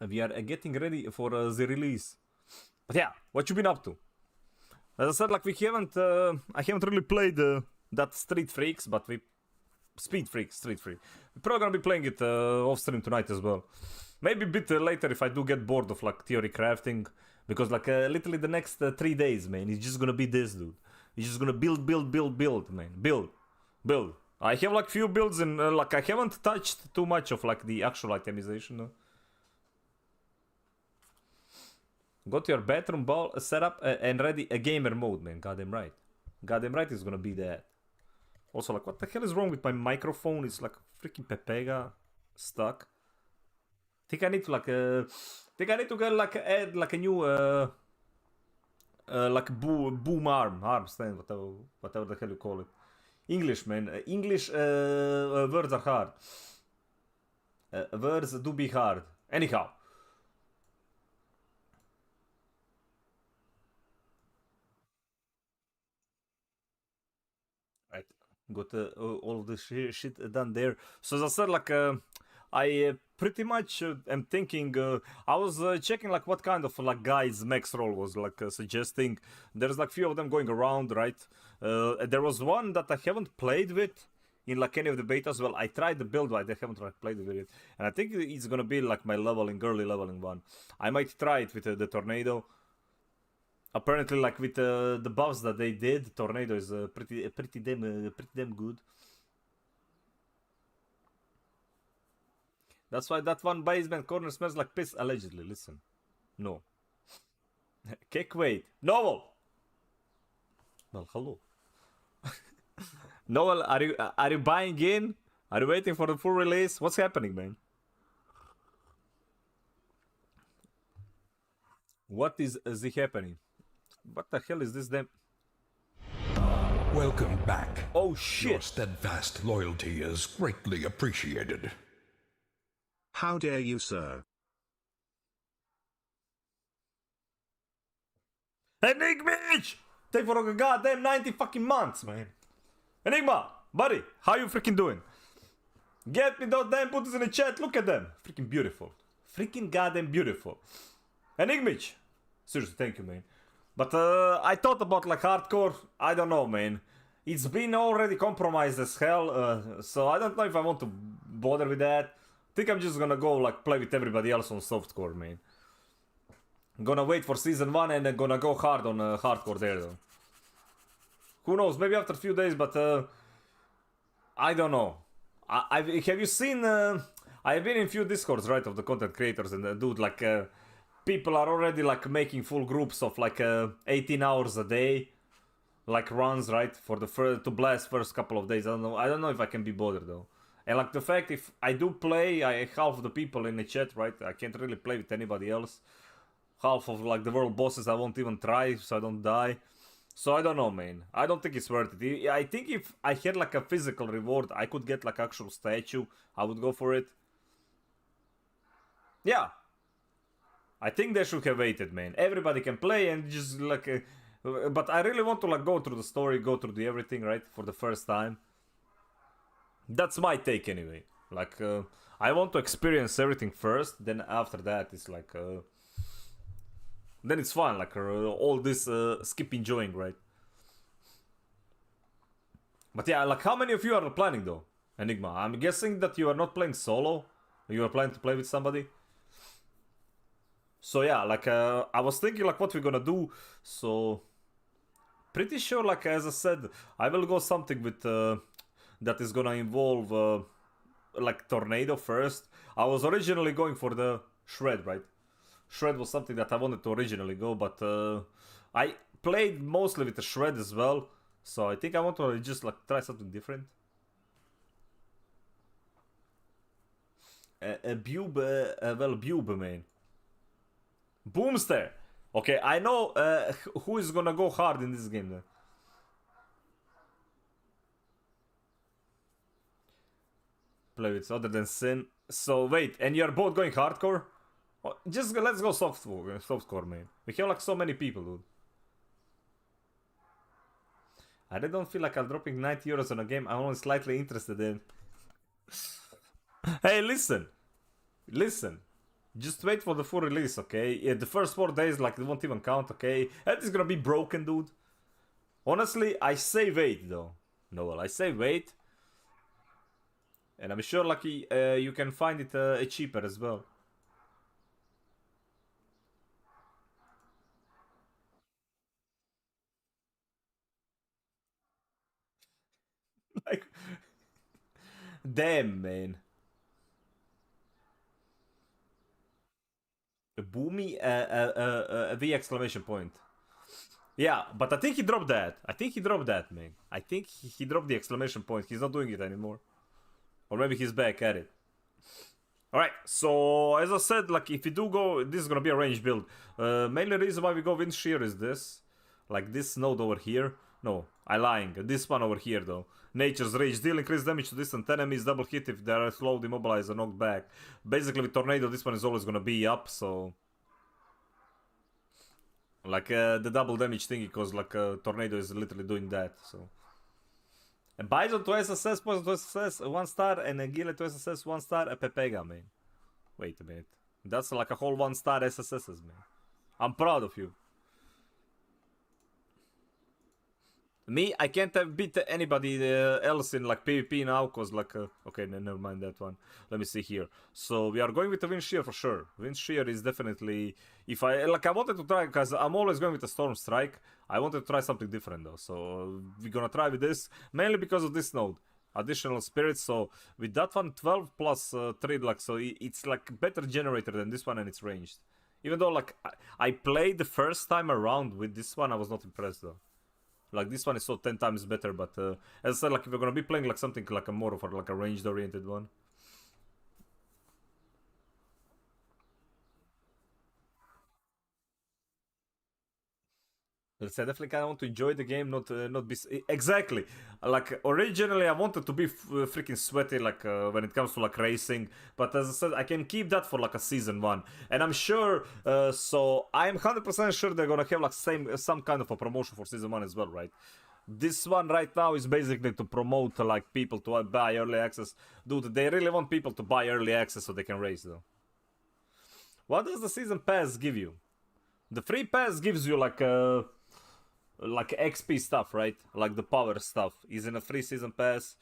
we are getting ready for the release. But yeah, what you been up to? As I said, like we haven't, I haven't really played that Street Freaks, but we Street Freak. We're probably gonna be playing it off stream tonight as well. Maybe a bit later if I do get bored of like Theorycrafting, because like literally the next 3 days, man, it's just gonna be this, dude. It's just gonna build, man, build. I have like few builds and like I haven't touched too much of like the actual itemization though. Got your bathroom ball set up and ready a gamer mode, man. Goddamn right. Goddamn right is gonna be that. Also, like, what the hell is wrong with my microphone? It's like freaking Pepega stuck. Think I need to like think I need to get like add like a new like boom arm stand, whatever the hell you call it. English, man. English words are hard. Words do be hard. Anyhow. Right. Got all of this shit done there. So as I said, like, I pretty much am thinking. I was checking like what kind of like guys Max Roll was like suggesting. There's like few of them going around, right? There was one that I haven't played with in like any of the betas. Well, I tried the build, but I haven't like, played with it, and I think it's gonna be like my early leveling one. I might try it with the tornado. Apparently, like with the buffs that they did, tornado is pretty damn good. That's why that one basement corner smells like piss, allegedly. Listen. No. Cake wait. Novel! Well, hello. Noel, are you buying in? Are you waiting for the full release? What's happening, man? What is happening? What the hell is this damn... Welcome back. Oh shit! Your steadfast loyalty is greatly appreciated. How dare you, sir? Enigma! Take for a goddamn 90 fucking months, man. Enigma, buddy, how you freaking doing? Get me those damn putties in the chat. Look at them. Freaking beautiful. Freaking goddamn beautiful. Enigmich. Seriously, thank you, man. But I thought about like hardcore. I don't know, man. It's been already compromised as hell. So I don't know if I want to bother with that. I think I'm just gonna go like play with everybody else on softcore, man. I'm gonna wait for season 1 and then gonna go hard on hardcore there though. Who knows, maybe after a few days, but I don't know. Have you seen, I've been in few discords, right, of the content creators, and dude, like, people are already, like, making full groups of, like, 18 hours a day, like, runs, right, for the to blast first couple of days. I don't know if I can be bothered, though. And, like, the fact, if I do play, half of the people in the chat, right, I can't really play with anybody else. Half of, like, the world bosses I won't even try, so I don't die. So I don't know, man. I don't think it's worth it. I think if I had like a physical reward, I could get like actual statue. I would go for it. Yeah. I think they should have waited, man. Everybody can play and just like... but I really want to like go through the story, go through the everything, right? For the first time. That's my take anyway. Like, I want to experience everything first. Then after that, it's like... then it's fun, like all this skip enjoying, right? But yeah, like how many of you are planning though, Enigma? I'm guessing that you are not playing solo. You are planning to play with somebody. So yeah, like I was thinking like what we're gonna do. So pretty sure, like as I said, I will go something with that is gonna involve like tornado first. I was originally going for the shred, right? Shred was something that I wanted to originally go, but I played mostly with the shred as well, so I think I want to just like try something different. Bube, man. Boomster. Okay, I know who is gonna go hard in this game then. Play with other than Sin. So wait, and you're both going hardcore? Oh, just let's go softcore, man. We have like so many people, dude. I really don't feel like I'm dropping 90 euros on a game I'm only slightly interested in. Hey, listen. Listen. Just wait for the full release, okay? Yeah, the first 4 days, like, they won't even count, okay? Everything's gonna be broken, dude. Honestly, I say wait, though. Noel, I say wait. And I'm sure, like, you can find it cheaper as well. Like, damn, man. Boomy, V exclamation point. Yeah, but I think he dropped that. I think he dropped that, man. I think he dropped the exclamation point. He's not doing it anymore. Or maybe he's back at it. Alright, so as I said, like, if you do go, this is gonna be a range build. Mainly reason why we go Wind Shear is this. Like, this node over here. No, I lying. This one over here, though. Nature's Rage. Deal increased damage to distant enemies. Double hit if they are slowed, immobilized, or knocked back. Basically, with Tornado, this one is always gonna be up, so... Like, the double damage thingy, because, like, Tornado is literally doing that, so... And Bison to SSS, Poison to SSS, 1 star, and Gila to SSS, 1 star, a Pepega, man. Wait a minute. That's like a whole 1 star SSSs, man. I'm proud of you. Me, I can't have beat anybody else in like PvP now, cause like okay, never mind that one. Let me see here. So we are going with the Wind Shear for sure. Wind Shear is definitely, if I like, I wanted to try, cause I'm always going with the Storm Strike. I wanted to try something different though, so we're gonna try with this mainly because of this node. Additional spirits, so with that one 12 plus 3, like, so it's like better generator than this one, and it's ranged. Even though like I played the first time around with this one, I was not impressed though. Like, this one is so 10 times better, but as I said, like, if we're gonna be playing like something like a more of like a ranged oriented one. Let's say definitely kind of want to enjoy the game, not be exactly. Like, originally I wanted to be freaking sweaty, like when it comes to like racing, but as I said, I can keep that for like a season 1, and I'm sure. So I'm 100% sure they're gonna have like some kind of a promotion for season 1 as well, right? This one right now is basically to promote like people to buy early access. Dude, they really want people to buy early access so they can race though. What does the season pass give you? The free pass gives you like XP stuff, right? Like the power stuff is in a free season pass.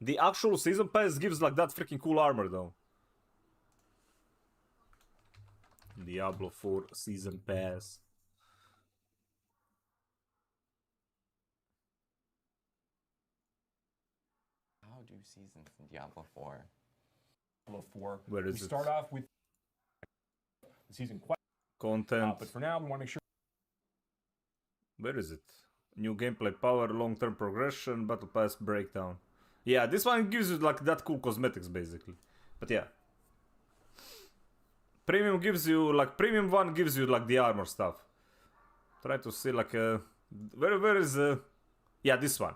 The actual season pass gives like that freaking cool armor though. Diablo 4 season pass. How do seasons in Diablo 4? Diablo 4. Where is we it? start off with the season quite, Content. but for now we want to make sure. Where is it? New gameplay power, long-term progression, battle pass breakdown. Yeah, this one gives you like that cool cosmetics basically. But yeah. Premium gives you like, premium one gives you like the armor stuff. Try to see like where is yeah, this one.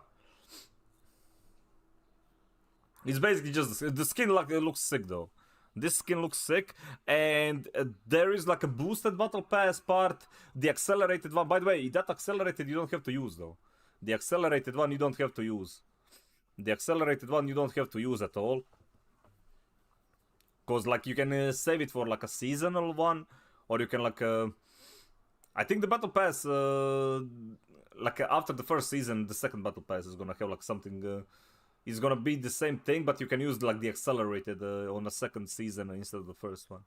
It's basically just the skin, like, it looks sick though. This skin looks sick, and there is like a boosted battle pass part, the accelerated one. By the way, that accelerated you don't have to use though. The accelerated one you don't have to use. The accelerated one you don't have to use at all. Cause like you can save it for like a seasonal one, or you can like I think the battle pass like after the first season, the second battle pass is gonna have like something. It's gonna be the same thing, but you can use like the accelerated on the second season instead of the first one.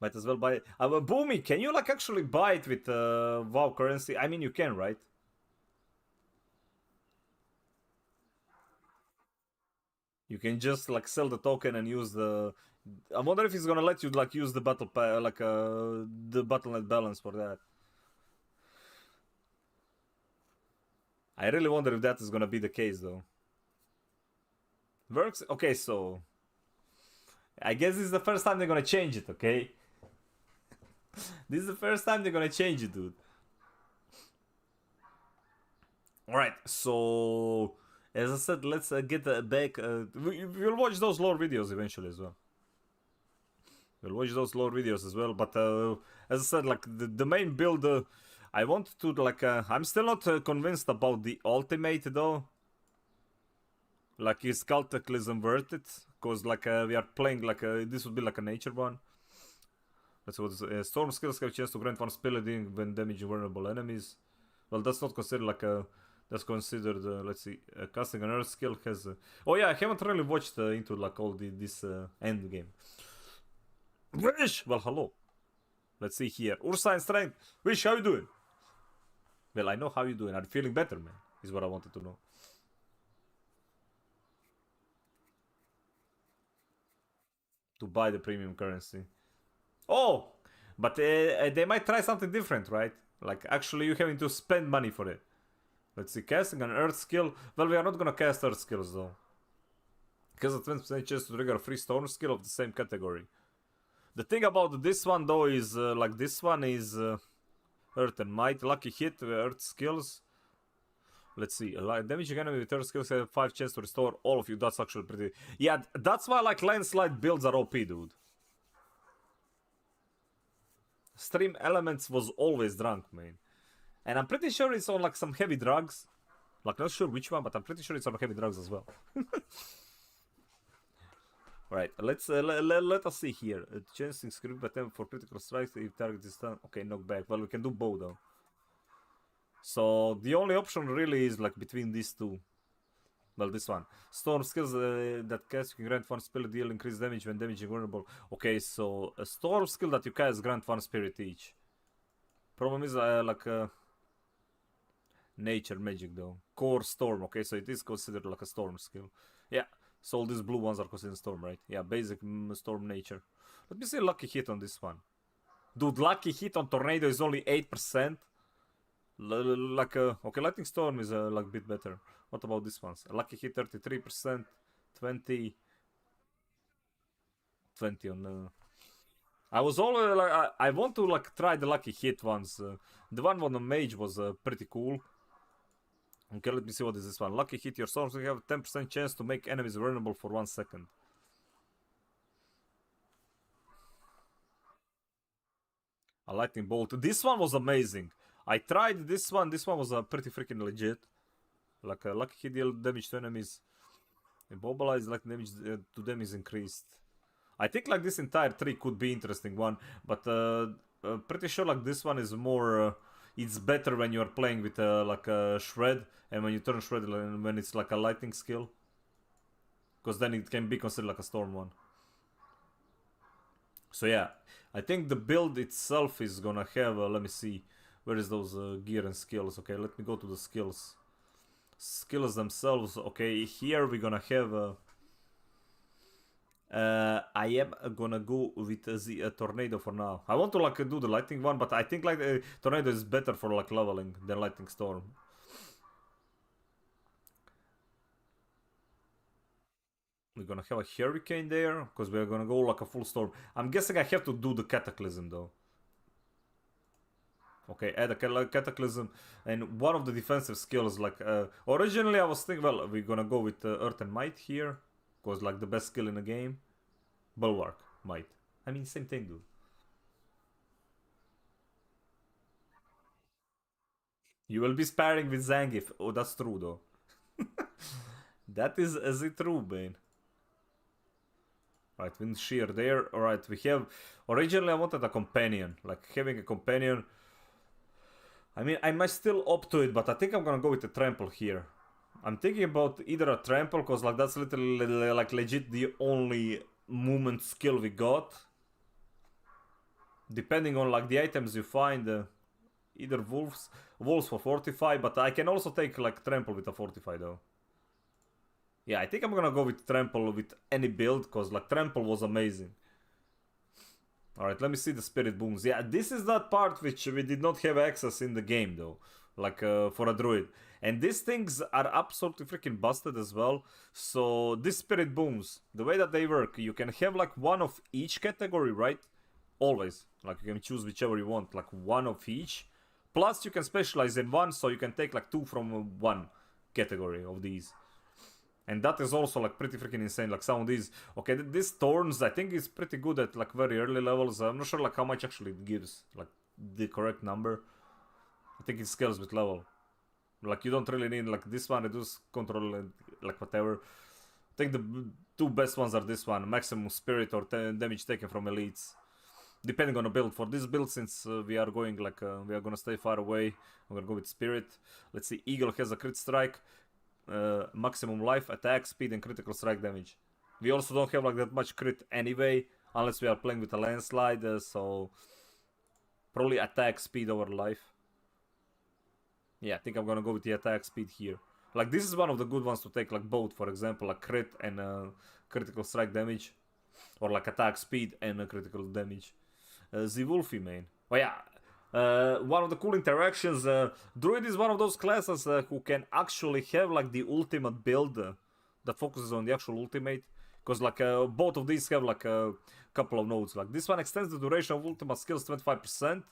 Might as well buy it. Boomy, can you like actually buy it with WoW currency? I mean, you can, right? You can just like sell the token and use the. I wonder if he's gonna let you like use the battle like the battle.net balance for that. I really wonder if that is gonna be the case though. Works? Okay, so I guess this is the first time they're gonna change it, okay? This is the first time they're gonna change it, dude. Alright, so as I said, let's get back. We'll watch those lore videos eventually as well. We'll watch those lore videos as well, but as I said, like the main build, I want to like. I'm still not convinced about the ultimate though. Like, is Cataclysm worth it? Because, like, we are playing, like, this would be like a nature one. Let's see what this Storm skills have a chance to grant one spell dealing when damaging vulnerable enemies. Well, that's not considered like a... That's considered, let's see, casting an earth skill has... Oh yeah, I haven't really watched into like all this end game. Wish! Well, hello. Let's see here. Ursa and Strength. Wish, how you doing? Well, I know how you doing. Are you feeling better, man? Is what I wanted to know. To buy the premium currency. Oh! But they might try something different, right? Like, actually, you having to spend money for it. Let's see, casting an earth skill. Well, we are not gonna cast earth skills, though. Because of 20% chance to trigger a free storm skill of the same category. The thing about this one, though, is, like, this one is earth and might. Lucky hit, earth skills. Let's see, damaging enemy with earth skills have 5 chance to restore all of you. That's actually pretty... Yeah, that's why, like, landslide builds are OP, dude. Stream Elements was always drunk, man. And I'm pretty sure it's on like some heavy drugs. Like, not sure which one, but I'm pretty sure it's on heavy drugs as well. Right, let's let us see here. Chancing script attempt for critical strikes if target is done. Okay, knockback. Well, we can do both though. So the only option really is like between these two. Well, this one. Storm skills that cast you can grant one spell deal increase damage when damaging vulnerable. Okay, so a storm skill that you cast grant one spirit each. Problem is nature magic though. Core storm. Okay, so it is considered like a storm skill. Yeah. So all these blue ones are considered storm, right? Yeah, basic storm nature. Let me see lucky hit on this one. Dude, lucky hit on tornado is only 8%. Okay, lightning storm is like a bit better. What about this ones? Lucky hit 33%, 20 on... I was always like, I want to like try the lucky hit ones. The one on the mage was pretty cool. Okay, let me see what is this one. Lucky hit your storms. You have 10% chance to make enemies vulnerable for 1 second. A lightning bolt. This one was amazing. I tried this one. This one was pretty freaking legit. Like a lucky hit deal damage to enemies. Immobilize like damage to them is increased. I think like this entire tree could be interesting one, but pretty sure like this one is more. It's better when you are playing with like a shred, and when you turn shred when it's like a lightning skill, because then it can be considered like a storm one. So yeah, I think the build itself is gonna have. Let me see, where is those gear and skills? Okay, let me go to the skills. Skills themselves. Okay, here we're gonna have. I am gonna go with the tornado for now. I want to like do the lightning one, but I think like tornado is better for like leveling than lightning storm. We're gonna have a hurricane there because we're gonna go like a full storm. I'm guessing I have to do the cataclysm though. Okay, add a cataclysm and one of the defensive skills. Like originally I was thinking, well, we're gonna go with earth and might here. Because like the best skill in the game. Bulwark, might. I mean, same thing, dude. You will be sparring with Zangief. Oh, that's true, though. That is it true, man. Right, wind shear there. Alright, we have... Originally, I wanted a companion. Like, having a companion... I mean, I might still opt to it, but I think I'm gonna go with the trample here. I'm thinking about either a trample, because like that's literally like legit the only movement skill we got. Depending on like the items you find, either wolves for fortify, but I can also take like trample with a fortify though. Yeah, I think I'm gonna go with trample with any build, because like trample was amazing. Alright, let me see the spirit booms. Yeah, this is that part which we did not have access in the game though. Like for a druid. And these things are absolutely freaking busted as well. So these spirit booms, the way that they work, you can have like one of each category, right? Always. Like you can choose whichever you want, like one of each. Plus you can specialize in one, so you can take like 2 from one category of these. And that is also like pretty freaking insane. Like some of these, okay, these thorns I think is pretty good at like very early levels. I'm not sure like how much actually it gives, like the correct number. I think it scales with level. Like you don't really need like this one reduce control and like whatever. I think the two best ones are this one, maximum spirit or damage taken from elites. Depending on the build. For this build, since we are going like, we are gonna stay far away, I'm gonna go with spirit. Let's see, eagle has a crit strike, maximum life, attack, speed, and critical strike damage. We also don't have like that much crit anyway, unless we are playing with a landslide, so probably attack speed over life. Yeah, I think I'm gonna go with the attack speed here. Like, this is one of the good ones to take, like both, for example, like crit and critical strike damage, or like attack speed and critical damage. The Wolfie main. Oh yeah, one of the cool interactions. Druid is one of those classes who can actually have like the ultimate build that focuses on the actual ultimate. Because like both of these have like a couple of nodes. Like this one extends the duration of ultimate skills 25%.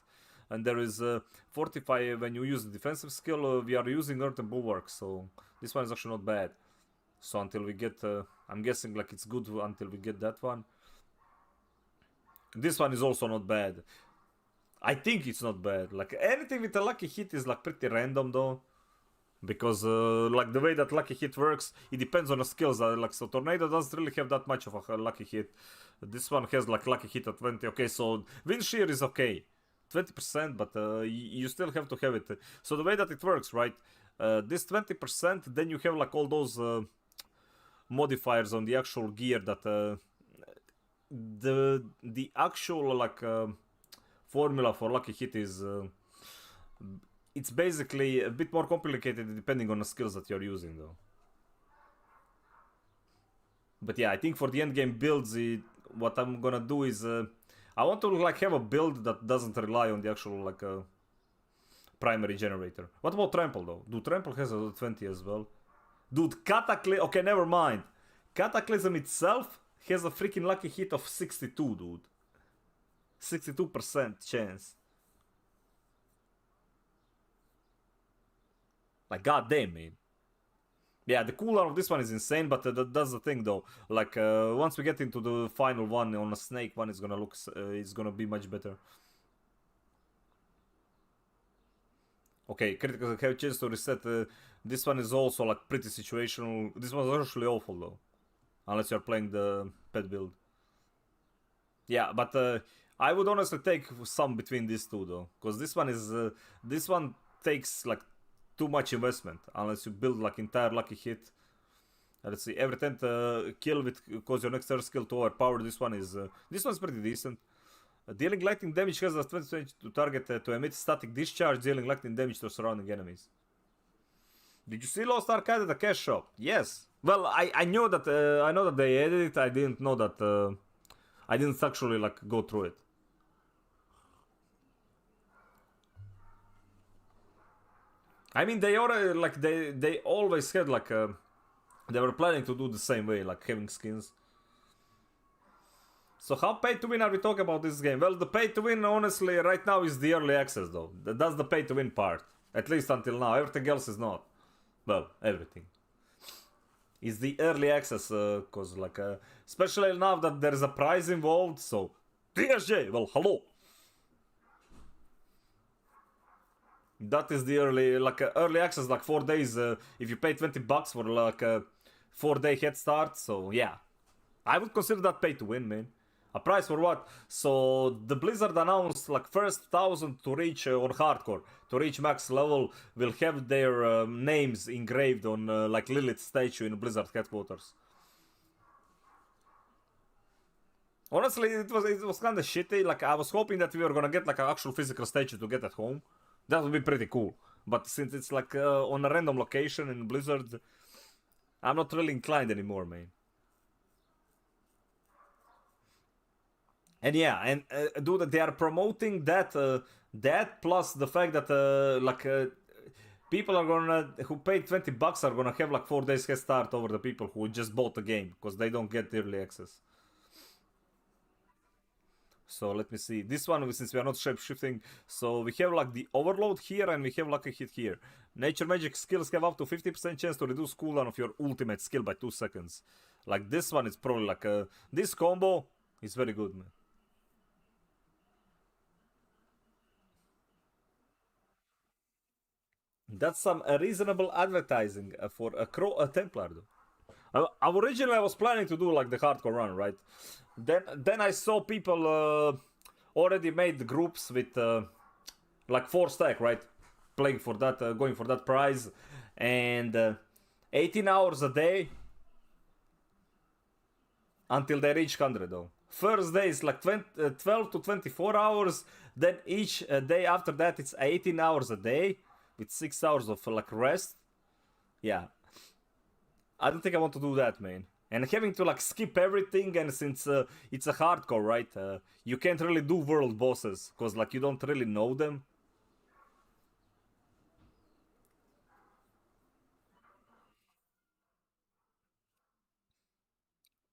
And there is 45 when you use the defensive skill. We are using Earth and Bulwark. So this one is actually not bad. So until we get... I'm guessing like it's good until we get that one. This one is also not bad. I think it's not bad. Like anything with a lucky hit is like pretty random though. Because like the way that lucky hit works, it depends on the skills. Like so tornado doesn't really have that much of a lucky hit. This one has like lucky hit at 20. Okay, so wind shear is okay. 20%, but you still have to have it. So the way that it works, right? This 20%, then you have like all those modifiers on the actual gear that the actual like formula for lucky hit is it's basically a bit more complicated depending on the skills that you're using though. But yeah, I think for the end game builds, what I'm gonna do is I want to like have a build that doesn't rely on the actual like primary generator. What about trample though? Dude, trample has a 20 as well. Dude, cataclysm. Okay, never mind. Cataclysm itself has a freaking lucky hit of 62, dude. 62% chance. Like, goddamn, man. Yeah, the cooldown of this one is insane, but that's the thing, though. Like, once we get into the final one on a snake one, it's gonna look, it's gonna be much better. Okay, critical have a chance to reset. This one is also like pretty situational. This one's actually awful though, unless you're playing the pet build. Yeah, but I would honestly take some between these two though, because this one is this one takes like too much investment unless you build like entire lucky hit. Let's see, every 10th kill with cause your next third skill to overpower. This one's pretty decent. Dealing lightning damage has a 20 to target to emit static discharge, dealing lightning damage to surrounding enemies. Did you see Lost Arcade at the cash shop? Yes. Well, I knew that I know that they added it. I didn't know that I didn't actually like go through it. I mean, they already like they always had like they were planning to do the same way, like having skins. So how pay to win are we talking about this game? Well, the pay to win honestly right now is the early access though. That's the pay to win part. At least until now. Everything else is not. Well, everything. Is the early access cause like especially now that there's a prize involved, so DSJ, well hello. That is the early access, like 4 days if you pay $20 for like a 4-day head start, so yeah. I would consider that pay to win, man. A price for what? So the Blizzard announced like first 1,000 to reach on hardcore, to reach max level, will have their names engraved on like Lilith's statue in Blizzard headquarters. Honestly, it was kind of shitty. Like I was hoping that we were gonna get like an actual physical statue to get at home. That would be pretty cool. But since it's like on a random location in Blizzard, I'm not really inclined anymore, man. And yeah, and dude, they are promoting that that plus the fact that people are gonna who paid $20 are gonna have like 4 days head start over the people who just bought the game because they don't get early access. So let me see. This one, since we are not shape shifting, so we have like the overload here and we have lucky hit here. Nature magic skills have up to 50% chance to reduce cooldown of your ultimate skill by 2 seconds. Like this one is probably like this combo is very good, man. That's some reasonable advertising for a Templar though. Originally I was planning to do like the hardcore run, right? Then I saw people already made groups with like 4 stack, right? Playing for that, going for that prize, and 18 hours a day until they reach 100 though. First day is like 12 to 24 hours, then each day after that it's 18 hours a day with 6 hours of like rest. Yeah, I don't think I want to do that, man. And having to like skip everything, and since it's a hardcore, right? You can't really do world bosses because like you don't really know them.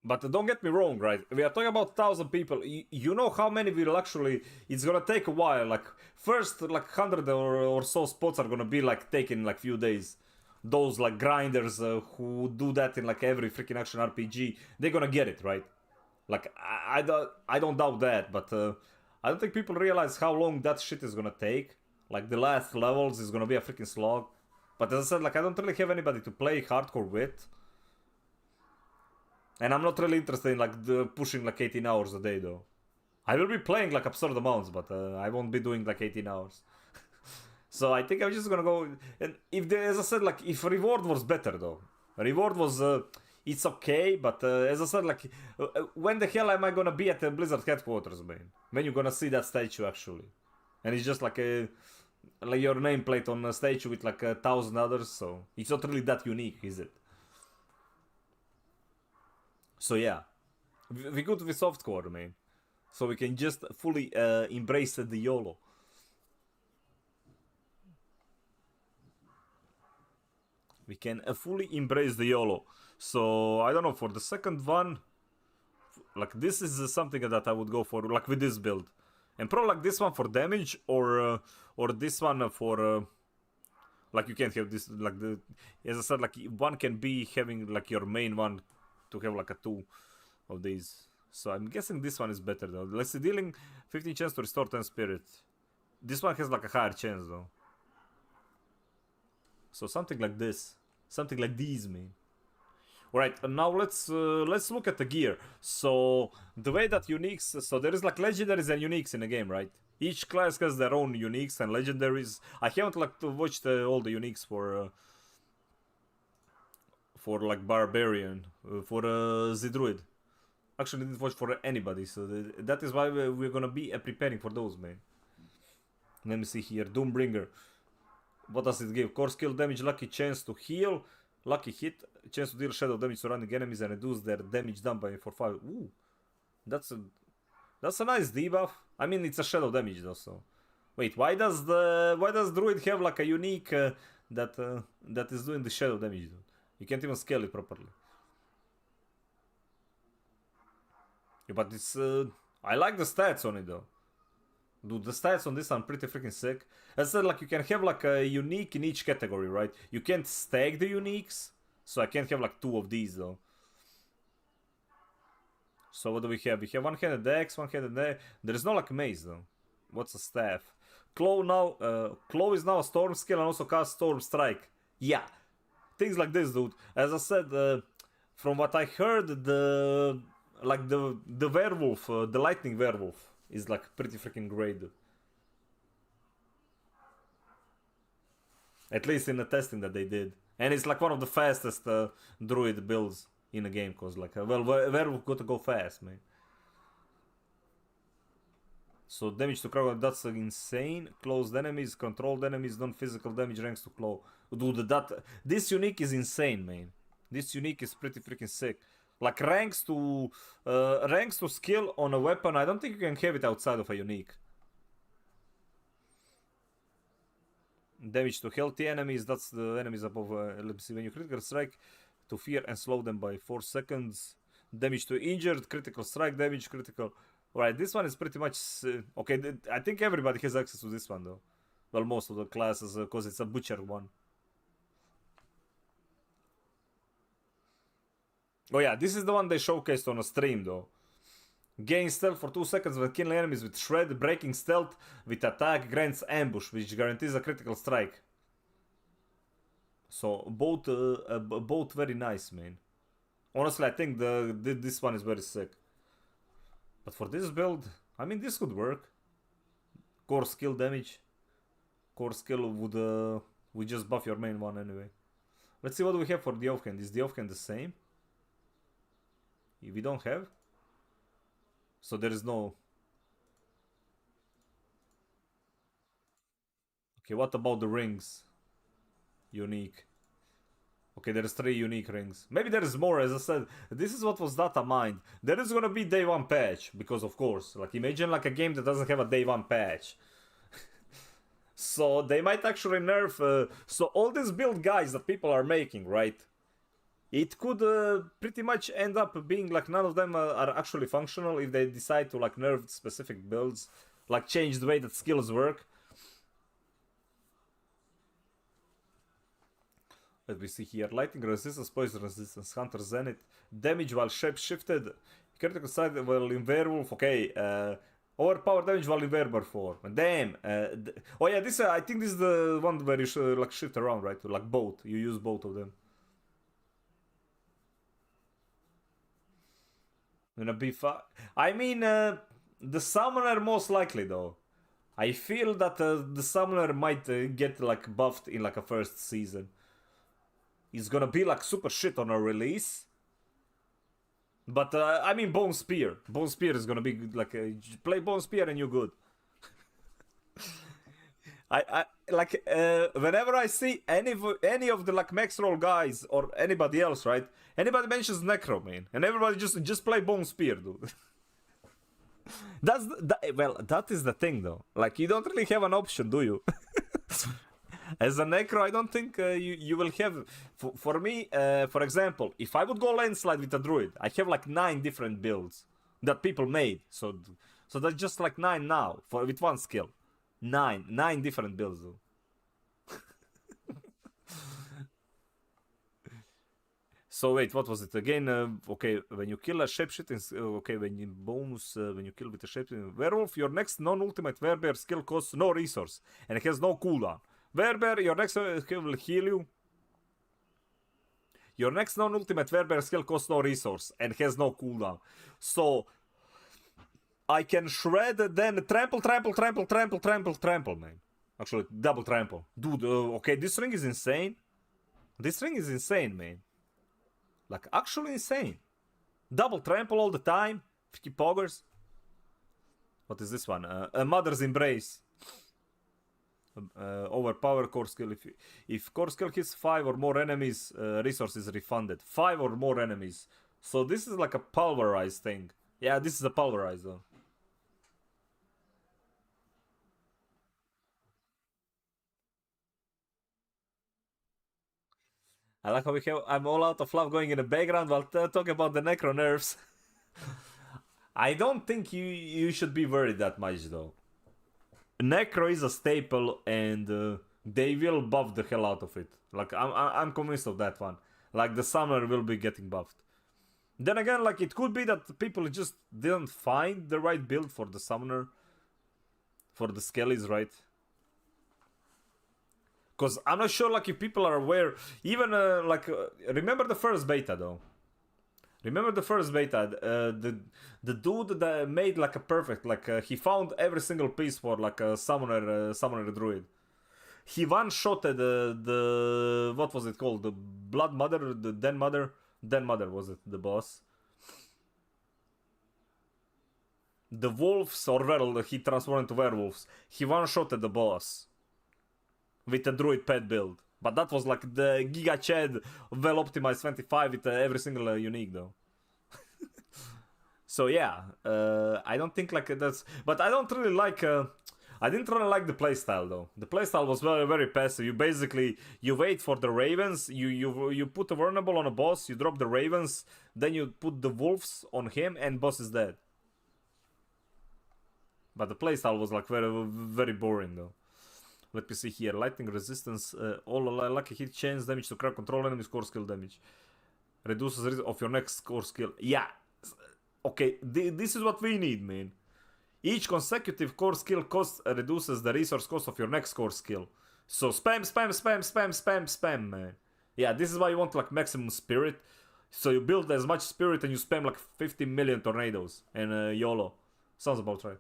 But don't get me wrong, right? We are talking about 1,000 people. You know how many will actually... It's gonna take a while. Like, first, like, 100 or so spots are gonna be, like, taking, like, few days. Those, like, grinders who do that in, like, every freaking action RPG, they're gonna get it, right? Like, I don't doubt that, but I don't think people realize how long that shit is gonna take. Like, the last levels is gonna be a freaking slog. But as I said, like, I don't really have anybody to play hardcore with. And I'm not really interested in like pushing like 18 hours a day though. I will be playing like absurd amounts, but I won't be doing like 18 hours. So I think I'm just gonna go. And if as I said, like if reward was better though, reward was it's okay, but as I said, like when the hell am I gonna be at the Blizzard headquarters, man? When you gonna see that statue actually? And it's just like a like your nameplate on a statue with like 1,000 others, so it's not really that unique, is it? So yeah, we go to the softcore, man. So we can just fully embrace the YOLO. We can fully embrace the YOLO. So I don't know, for the second one, like this is something that I would go for, like with this build, and probably like this one for damage, or this one for like you can't have this like the, as I said, like one can be having like your main one to have like a 2 of these. So I'm guessing this one is better though. Let's see, dealing 15 chance to restore 10 spirit. This one has like a higher chance though. So something like this. Something like these, man. Alright, now let's look at the gear. So the way that uniques, so there is like legendaries and uniques in the game, right? Each class has their own uniques and legendaries. I haven't like watched all the uniques for like Barbarian, for the Druid. Actually didn't watch for anybody, so that is why we're gonna be preparing for those, man. Let me see here, Doombringer. What does it give? Core skill damage, lucky chance to heal, lucky hit, chance to deal shadow damage to surrounding enemies and reduce their damage done by for 5. Ooh, that's a nice debuff. I mean, it's a shadow damage though, so... Wait, why does Druid have like a unique that is doing the shadow damage though? You can't even scale it properly. Yeah, but it's... I like the stats on it though. Dude, the stats on this are pretty freaking sick. As I said, like you can have like a unique in each category, right? You can't stack the uniques. So I can't have like 2 of these though. So what do we have? We have one-handed axe, one-handed axe. There is no like mace though. What's a staff? Claw now... Claw is now a storm skill and also casts storm strike. Yeah. Things like this, dude. As I said, from what I heard, the werewolf, the lightning werewolf, is like pretty freaking great, dude. At least in the testing that they did, and it's like one of the fastest druid builds in the game, cause like well, werewolf got to go fast, man. So damage to crowd, that's insane. Closed enemies, controlled enemies, non-physical damage ranks to claw. Dude, this unique is insane, man. This unique is pretty freaking sick. Like ranks to skill on a weapon, I don't think you can have it outside of a unique. Damage to healthy enemies, that's the enemies above. Let's see, when you critical strike to fear and slow them by 4 seconds. Damage to injured, critical strike damage, critical. Alright, this one is pretty much... okay, I think everybody has access to this one though. Well, most of the classes, because it's a butcher one. Oh yeah, this is the one they showcased on a stream though. Gain stealth for 2 seconds when killing enemies with shred, breaking stealth with attack grants ambush, which guarantees a critical strike. So both very nice, man. Honestly, I think this one is very sick. But for this build, I mean, this could work. Core skill damage. Core skill would just buff your main one anyway. Let's see what we have for the offhand. Is the offhand the same? If we don't have, so there is no. Okay, what about the rings? Unique. Okay, there's 3 unique rings. Maybe there is more, as I said. This is what was data mined. There is gonna be day 1 patch, because of course. Like, imagine like a game that doesn't have a day 1 patch. So they might actually nerf... so all these build guides that people are making, right? It could pretty much end up being like none of them are actually functional if they decide to like nerf specific builds. Like change the way that skills work. Let me see here. Lightning resistance, poison resistance, hunter zenith, damage while shape shifted, critical side while in werewolf. Okay, overpower damage while in werewolf form. Damn. Oh yeah, this I think this is the one where you should like shift around, right? Like both. You use both of them. Gonna be fun. I mean, the summoner most likely though. I feel that the summoner might get like buffed in like a first season. It's gonna be like super shit on a release. But I mean Bone Spear. Bone Spear is gonna be like play Bone Spear and you're good. I like whenever I see any of the like max roll guys or anybody else, right? Anybody mentions Necro, man, and everybody just play Bone Spear, dude. That is the thing though. Like you don't really have an option, do you? As a Necro, I don't think you will have... For me, for example, if I would go landslide with a Druid, I have like 9 different builds that people made. So that's just like 9 now, with one skill. 9 different builds, though. So wait, what was it again? Okay, when you kill a shapeshifting... okay, when you kill with a shapeshifting werewolf, your next non-ultimate werebear skill costs no resource, and it has no cooldown. Werebear, your next skill will heal you. Your next non-ultimate Werebear skill costs no resource and has no cooldown. So I can shred then trample, man. Actually, double trample. Dude, okay, this ring is insane. This ring is insane, man. Like, actually insane. Double trample all the time. 50 poggers. What is this one? A Mother's Embrace. Overpower core skill. If core skill hits 5 or more enemies, resources refunded. 5 or more enemies. So this is like a pulverized thing. Yeah, this is a pulverized though. I like how we have... I'm all out of love going in the background while talking about the Necro nerfs. I don't think you should be worried that much though. Necro is a staple and they will buff the hell out of it. Like I'm convinced of that one. Like the summoner will be getting buffed. Then again, like it could be that people just didn't find the right build for the summoner. For the skellies, right? Cause I'm not sure like if people are aware. Even remember the first beta though. Remember the first beta, the dude that made like a perfect, like he found every single piece for like a summoner druid. He one-shotted the what was it called? The Blood Mother, the Den Mother was it, the boss. The wolves or werewolves, he transformed into werewolves. He one-shotted the boss with a druid pet build. But that was like the Giga Chad well optimized 25 with every single unique though. So yeah, I don't think like that's... But I don't really like... I didn't really like the playstyle though. The playstyle was very, very passive. You basically, you wait for the ravens, you put a vulnerable on a boss, you drop the ravens, then you put the wolves on him and boss is dead. But the playstyle was like very, very boring though. Let me see here. Lightning resistance. All lucky hit chains damage to crowd control enemies core skill damage. Reduces risk of your next core skill. Yeah. Okay. This is what we need, man. Each consecutive core skill cost reduces the resource cost of your next core skill. So spam, man. Yeah, this is why you want like maximum spirit. So you build as much spirit and you spam like 50 million tornadoes and YOLO. Sounds about right.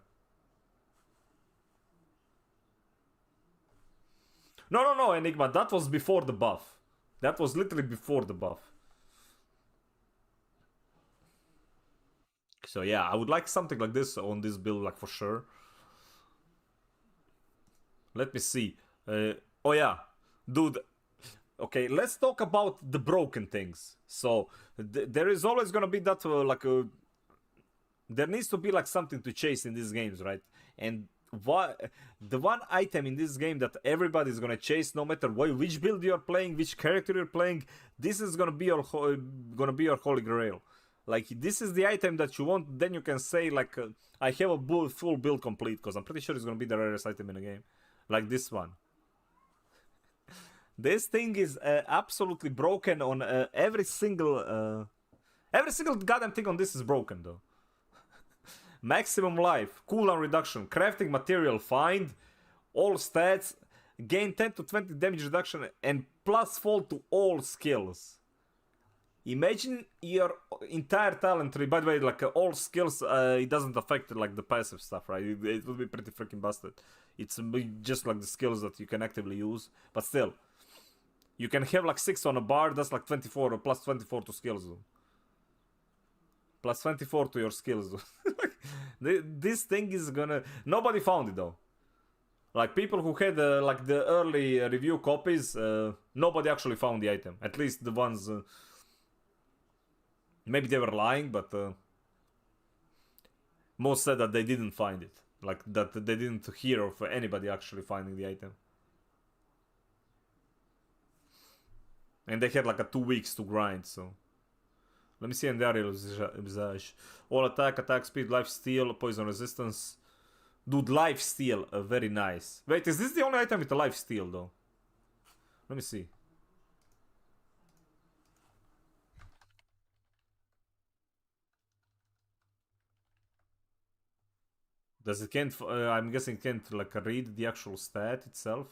No, Enigma, that was before the buff. That was literally before the buff. So yeah, I would like something like this on this build, like for sure. Let me see. Oh yeah, dude. Okay, let's talk about the broken things. So there is always gonna be that there needs to be like something to chase in these games, right? And the one item in this game that everybody's gonna chase, no matter which build you're playing, which character you're playing, this is gonna be your holy grail. Like, this is the item that you want. Then you can say like, I have a full build complete, because I'm pretty sure it's gonna be the rarest item in the game, like this one. This thing is absolutely broken on every single goddamn thing on this is broken though. Maximum life, cooldown reduction, crafting material find, all stats, gain 10 to 20 damage reduction, and plus fall to all skills. Imagine your entire talent tree. By the way, like all skills, it doesn't affect like the passive stuff, right? It will be pretty freaking busted. It's just like the skills that you can actively use, but still. You can have like 6 on a bar, that's like 24 or plus 24 to skills. Plus 24 to your skills. This thing is gonna... Nobody found it though. Like people who had like the early review copies, nobody actually found the item. At least the ones... maybe they were lying, but... most said that they didn't find it. Like that they didn't hear of anybody actually finding the item. And they had like 2 weeks to grind, so... Let me see Endario Visage. All attack speed, life steal, poison resistance. Dude, life steal, very nice. Wait, is this the only item with a life steal though? Let me see. Does it can't, I'm guessing it can't like read the actual stat itself?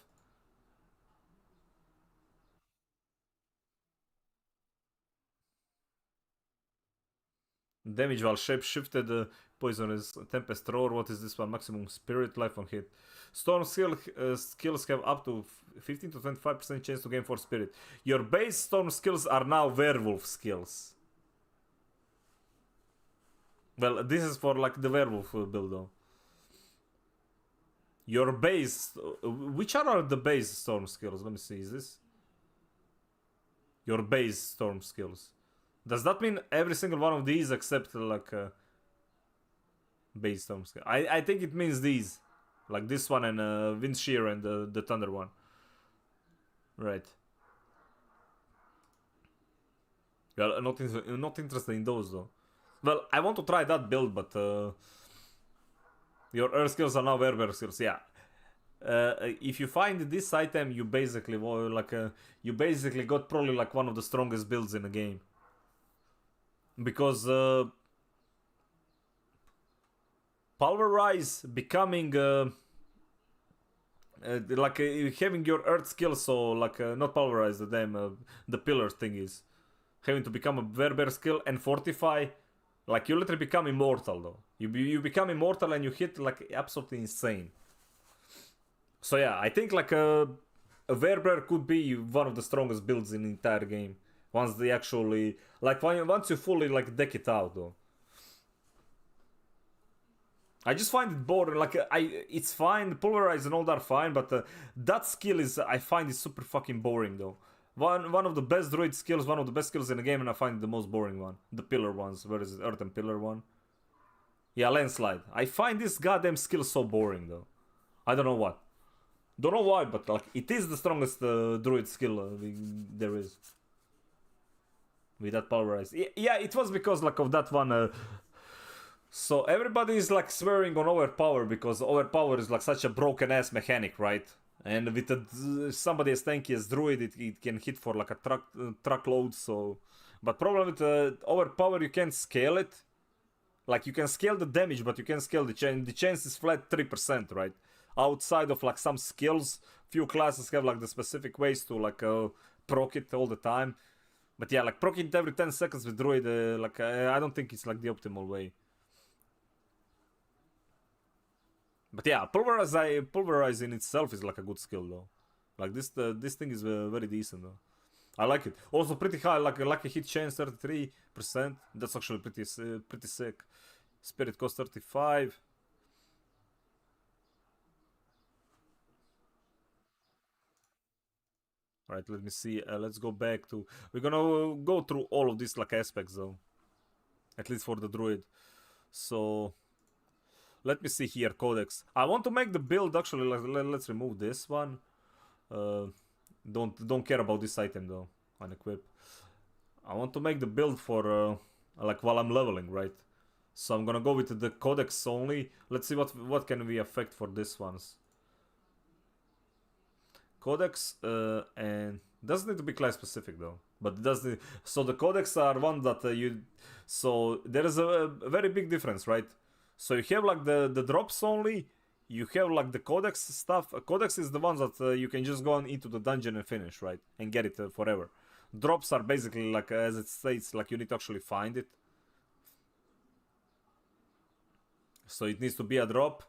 Damage while shape shifted, poisonous tempest roar. What is this one? Maximum spirit life on hit. Storm skills have up to 15 to 25% chance to gain 4 spirit. Your base storm skills are now werewolf skills. Well, this is for like the werewolf build though. Your base, which are the base storm skills? Let me see. Is this your base storm skills? Does that mean every single one of these except like base storm skill? I think it means these, like this one and wind shear and the thunder one. Right. Well, not interested in those though. Well, I want to try that build, but your earth skills are now werewolf skills. Yeah. If you find this item, you basically you basically got probably like one of the strongest builds in the game. Because pulverize becoming like having your earth skill, so like not pulverize the damn the pillar thing is having to become a werewolf skill and fortify, like you literally become immortal though. You become immortal and you hit like absolutely insane. So yeah, I think like a werewolf could be one of the strongest builds in the entire game. Once they actually, like, once you fully, like, deck it out, though. I just find it boring, like, it's fine, pulverize and all that are fine, but that skill is, I find it super fucking boring, though. One of the best druid skills, one of the best skills in the game, and I find it the most boring one. The pillar ones, where is it, earth and pillar one? Yeah, landslide. I find this goddamn skill so boring, though. I don't know what. Don't know why, but, like, it is the strongest druid skill there is. With that pulverize. Yeah, it was because like of that one. So everybody is like swearing on overpower because overpower is like such a broken ass mechanic, right? And with somebody as tanky as Druid, it can hit for like a truckload. So, but problem with overpower, you can't scale it. Like you can scale the damage, but you can't scale the chance. The chance is flat 3%, right? Outside of like some skills, few classes have like the specific ways to like proc it all the time. But yeah, like proc it every 10 seconds with Druid, I don't think it's like the optimal way. But yeah, pulverize in itself is like a good skill though. Like this thing is very decent though. I like it. Also pretty high, like a lucky hit chance 33%. That's actually pretty sick. Spirit cost 35. All right, let me see. Let's go back to. We're gonna go through all of these like aspects though, at least for the Druid. So let me see here. Codex. I want to make the build actually. Let's remove this one. Don't care about this item though. Unequip. I want to make the build for like while I'm leveling, right? So I'm gonna go with the Codex only. Let's see what can we affect for this ones. Codex and doesn't need to be class specific though, but it does need, so the codex are one that so there is a very big difference, right? So you have like the drops only, you have like the codex stuff. Codex is the ones that you can just go on into the dungeon and finish, right, and get it forever. Drops are basically like as it states, like you need to actually find it, so it needs to be a drop.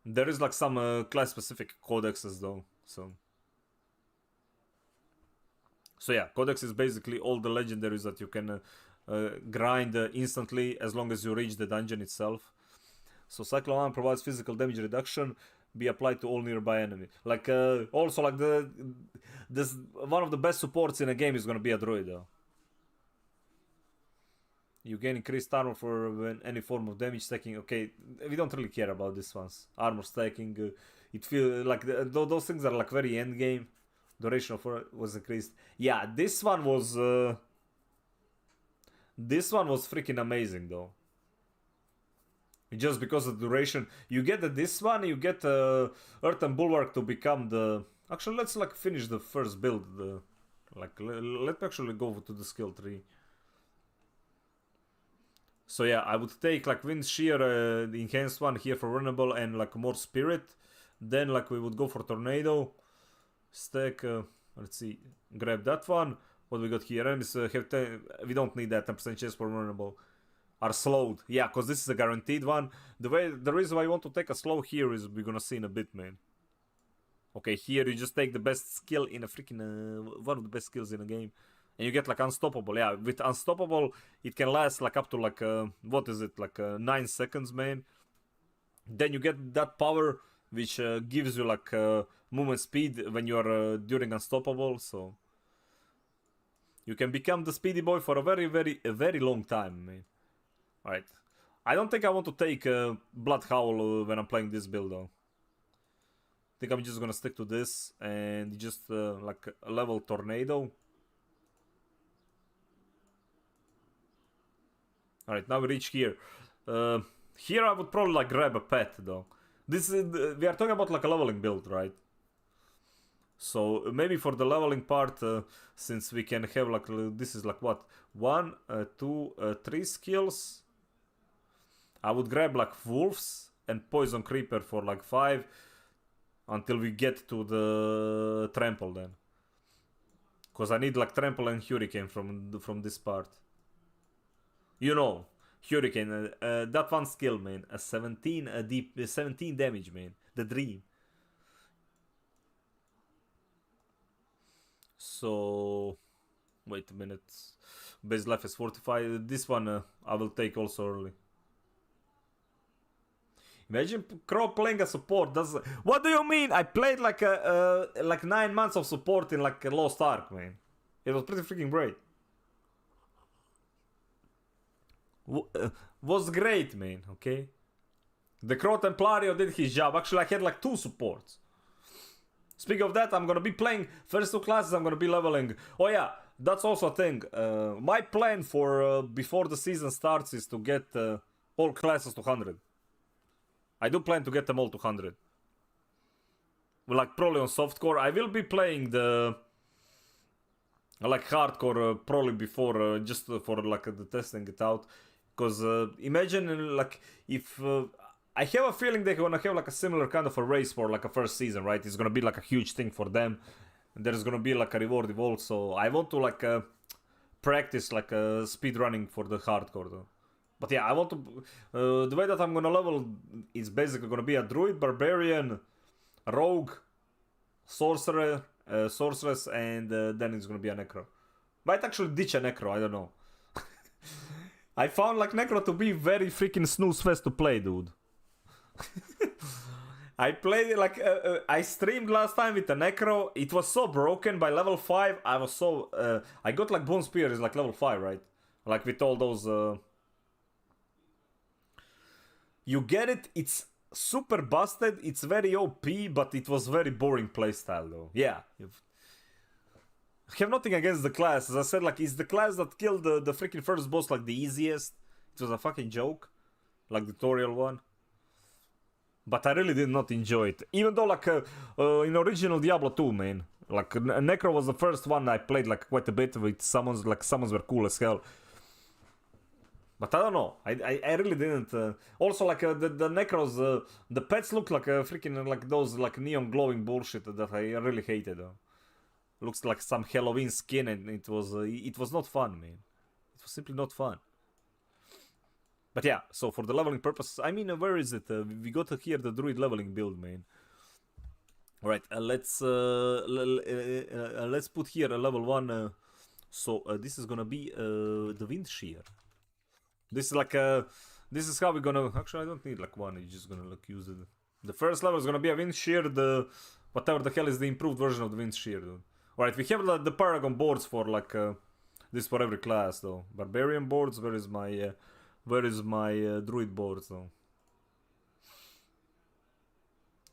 There is like some class specific codexes though. So yeah, codex is basically all the legendaries that you can grind instantly as long as you reach the dungeon itself. So Cyclone 1 provides physical damage reduction, be applied to all nearby enemy. Like also like this one of the best supports in a game is gonna be a druid though. You gain increased armor for when any form of damage stacking. Okay, we don't really care about this ones. Armor stacking, it feels like those things are like very end game. Duration of was increased. Yeah, this one was freaking amazing though. Just because of the duration, you get this one, you get Earth and Bulwark to become the. Actually, let's like finish the first build. Let's actually go to the skill tree. So yeah, I would take like Wind Shear, the enhanced one here for vulnerable and like more spirit. Then like we would go for Tornado. Stack, let's see, grab that one. What we got here? Enemies have 10, we don't need that 10% chance for vulnerable. Are slowed. Yeah, because this is a guaranteed one. The reason why I want to take a slow here is we're gonna see in a bit, man. Okay, here you just take the best skill in a freaking one of the best skills in a game. And you get like Unstoppable. Yeah, with Unstoppable, it can last like up to like, what is it, like 9 seconds, man. Then you get that power, which gives you like movement speed when you are during Unstoppable. So you can become the speedy boy for a very long time, man. Alright. I don't think I want to take Blood Howl when I'm playing this build, though. I think I'm just gonna stick to this and just like a level Tornado. Alright, now we reach here. Here I would probably like grab a pet though. This is we are talking about like a leveling build, right? So maybe for the leveling part, since we can have like this is like what 1, 2, 3 skills. I would grab like Wolves and Poison Creeper for like 5 until we get to the Trample then. Cause I need like Trample and Hurricane from this part. You know, Hurricane, that one skill, man, a 17 damage, man, the dream. So, wait a minute, base life is 45, this one I will take also early. Imagine Crow playing a support, what do you mean? I played like like 9 months of support in like a Lost Ark, man. It was pretty freaking great. Was great, man, okay? The Crow Templario did his job. Actually, I had like 2 supports. Speaking of that, I'm gonna be playing first 2 classes, I'm gonna be leveling. Oh yeah, that's also a thing. My plan for before the season starts is to get all classes to 100. I do plan to get them all to 100. Like probably on softcore. I will be playing the like hardcore probably before just for like the testing it out. Because imagine like if I have a feeling they're gonna have like a similar kind of a race for like a first season, right? It's gonna be like a huge thing for them. And there's gonna be like a reward evolved. So I want to like practice like speed running for the hardcore though. But yeah, I want to. The way that I'm gonna level is basically gonna be a druid, barbarian, rogue, sorcerer, sorceress, and then it's gonna be a necro. Might actually ditch a necro. I don't know. I found like necro to be very freaking snooze fest to play, dude. I played it like I streamed last time with a necro. It was so broken by level 5. I was so I got like bone spear is like level 5, right? Like with all those you get it, it's super busted, it's very OP, but it was very boring playstyle though. Yeah. I have nothing against the class. As I said, like, it's the class that killed the freaking first boss like the easiest. It was a fucking joke. Like the tutorial one. But I really did not enjoy it. Even though, like, in original Diablo 2, man. Like, Necro was the first one I played, like, quite a bit with summons. Like, summons were cool as hell. But I don't know. I really didn't. Also, like, the Necros, the pets look like freaking, like, those, like, neon glowing bullshit that I really hated. Looks like some Halloween skin, and it was not fun, man. It was simply not fun. But yeah, so for the leveling purpose, I mean, where is it? We got here the druid leveling build, man. Alright, let's put here a level 1. So this is gonna be the wind shear. This is like this is how we're gonna. Actually, I don't need like one. You're just gonna like use it. The first level is gonna be a wind shear. The whatever the hell is the improved version of the wind shear, dude. Alright, we have the paragon boards for like this for every class though. Barbarian boards. Where is my druid boards though?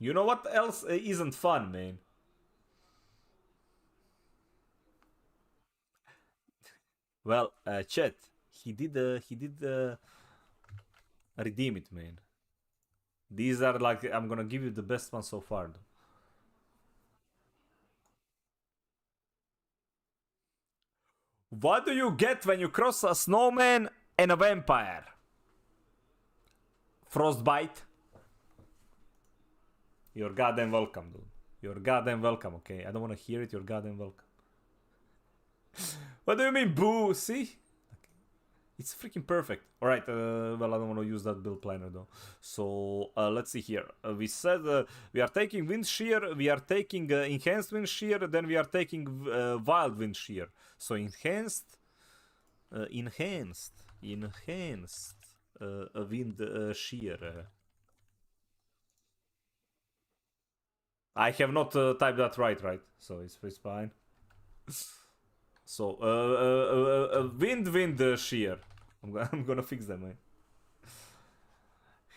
You know what else isn't fun, man? Well, chat. He did redeem it, man. These are like, I'm gonna give you the best one so far though. What do you get when you cross a snowman and a vampire? Frostbite? You're goddamn welcome, dude. You're goddamn welcome, okay? I don't want to hear it, you're goddamn welcome. What do you mean, boo? See? Okay. It's freaking perfect. Alright, well, I don't want to use that build planner, though. So, let's see here. We said we are taking wind shear, we are taking enhanced wind shear, then we are taking wild wind shear. So, enhanced wind shear. I have not typed that right, so it's fine. So, wind shear. I'm gonna fix that, man.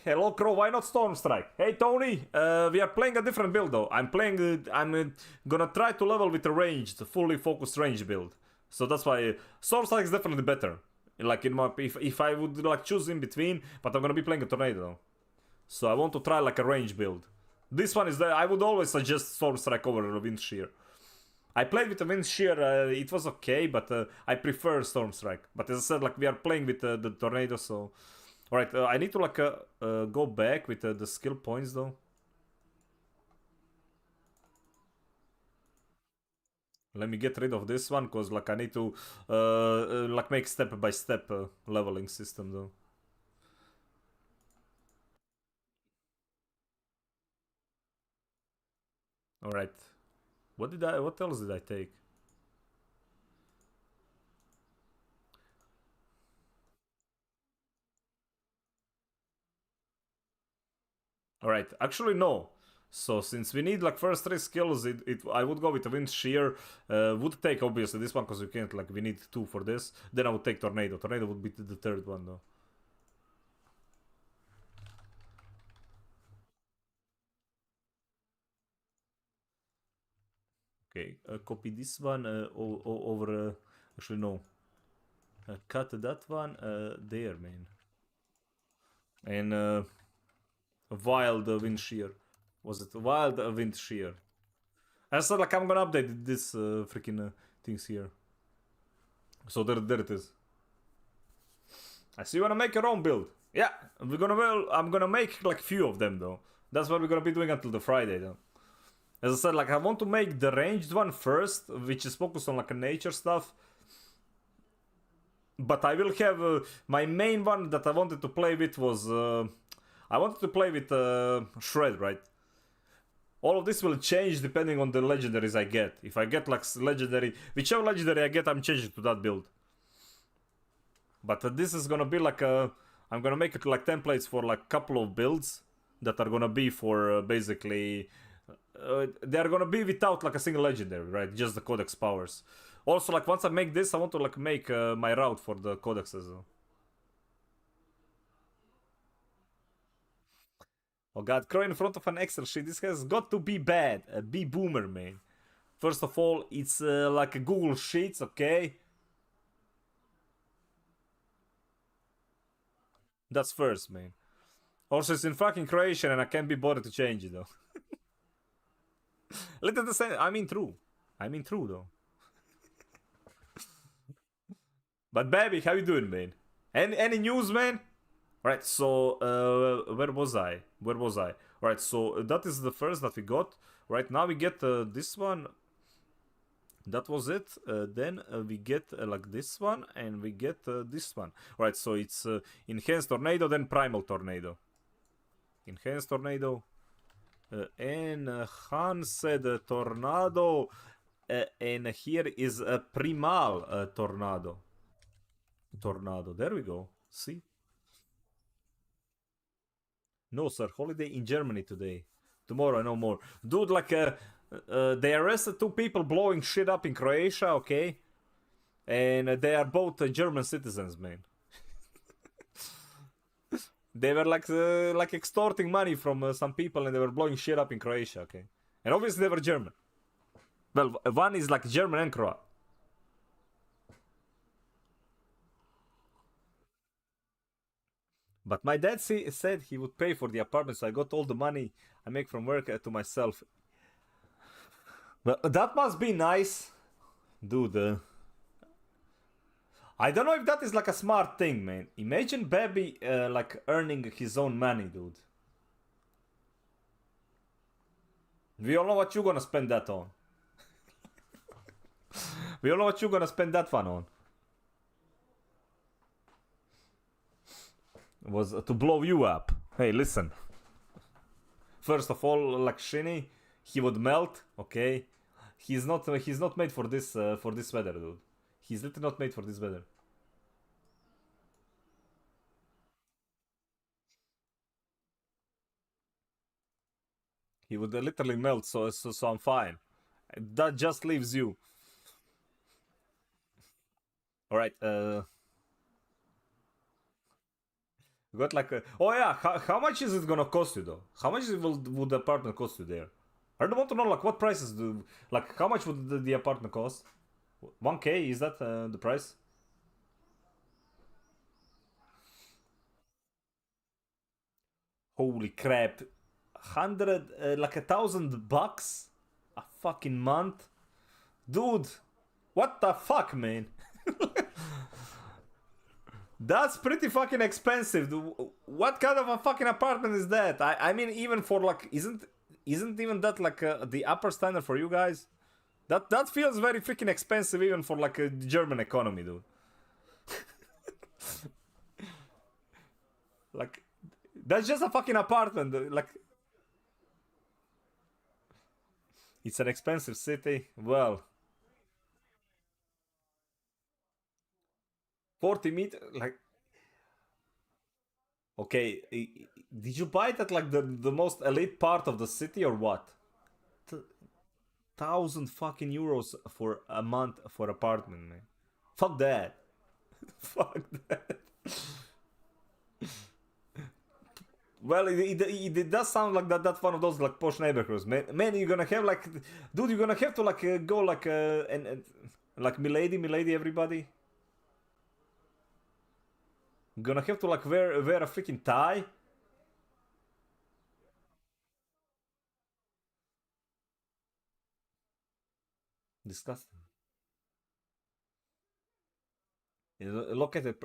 Hello, Crow, why not Stormstrike? Hey, Tony, we are playing a different build, though. I'm gonna try to level with a ranged, fully focused range build. So that's why Stormstrike is definitely better. Like, in my, if I would, like, choose in between, but I'm gonna be playing a Tornado. So I want to try, like, a range build. This one is the, I would always suggest Stormstrike over Wind Shear. I played with the Wind Shear, it was okay, but I prefer Stormstrike. But as I said, like, we are playing with the Tornado, so... Alright, I need to, like, go back with the skill points, though. Let me get rid of this one, because, like, I need to, like, make step-by-step leveling system, though. Alright. What else did I take? Alright, actually no. So since we need like first 3 skills, I would go with the Wind Shear. Would take obviously this one because you can't, like, we need 2 for this. Then I would take Tornado. Tornado would be the 3rd one though. Okay, copy this one over. Actually, no. Cut that one there, man. And Wild Wind Shear. Was it Wild Wind Shear? I said, like, I'm gonna update this freaking things here. So there it is. I see you wanna make your own build. Yeah, I'm gonna make like few of them though. That's what we're gonna be doing until the Friday though. As I said, like, I want to make the ranged one first, which is focused on, like, nature stuff. But I will have my main one that I wanted to play with was I wanted to play with Shred, right? All of this will change depending on the legendaries I get. If I get like legendary, whichever legendary I get, I'm changing to that build. But this is gonna be like I'm gonna make it like templates for like couple of builds that are gonna be for basically they are gonna be without like a single legendary, right? Just the codex powers. Also, like once I make this, I want to like make my route for the codexes. Oh god, crow in front of an Excel sheet. This has got to be bad. Be boomer, man. First of all, it's like a Google Sheets, okay? That's first, man. Also, it's in fucking Croatian and I can't be bothered to change it, though. Let it say, I mean true. I mean true, though. But baby, how you doing, man? Any news, man? Right, so where was I? Right, so that is the first that we got. Right now we get this one. That was it. Then we get like this one, and we get this one. Right, so it's Enhanced Tornado, then Primal Tornado. Enhanced Tornado, Enhanced Tornado, and here is a Primal Tornado. There we go. See? No, sir. Holiday in Germany today. Tomorrow, no more. Dude, like, they arrested 2 people blowing shit up in Croatia, okay? And they are both German citizens, man. They were like extorting money from some people and they were blowing shit up in Croatia, okay? And obviously they were German. Well, one is like German and Croat. But my dad said he would pay for the apartment, so I got all the money I make from work to myself. But that must be nice. Dude, I don't know if that is like a smart thing, man. Imagine Baby like earning his own money, dude. We all know what you're gonna spend that on. We all know what you're gonna spend that fun on. Was to blow you up. Hey, listen. First of all, like Shinny, he would melt. Okay, he's not made for this weather, dude. He's literally not made for this weather. He would literally melt. So I'm fine. That just leaves you. All right. Got like a... Oh yeah, how much is it gonna cost you though? How much would the apartment cost you there? I don't want to know like what prices do... Like how much would the apartment cost? 1k, is that the price? Holy crap. 100, like $1,000 a fucking month? Dude, what the fuck, man? That's pretty fucking expensive. What kind of a fucking apartment is that? I mean, even for like, isn't even that like the upper standard for you guys? That feels very freaking expensive even for like a German economy, dude. Like, that's just a fucking apartment, dude. Like, it's an expensive city. Well, 40 meters, like, okay, did you buy it at like the most elite part of the city or what? 1,000 fucking euros for a month for apartment, man. Fuck that. Fuck that. Well, it does sound like that's one of those like posh neighborhoods, man. You're gonna have like, dude, you're gonna have to like go like and like milady, everybody. Gonna have to like wear a freaking tie. Disgusting. Look at it.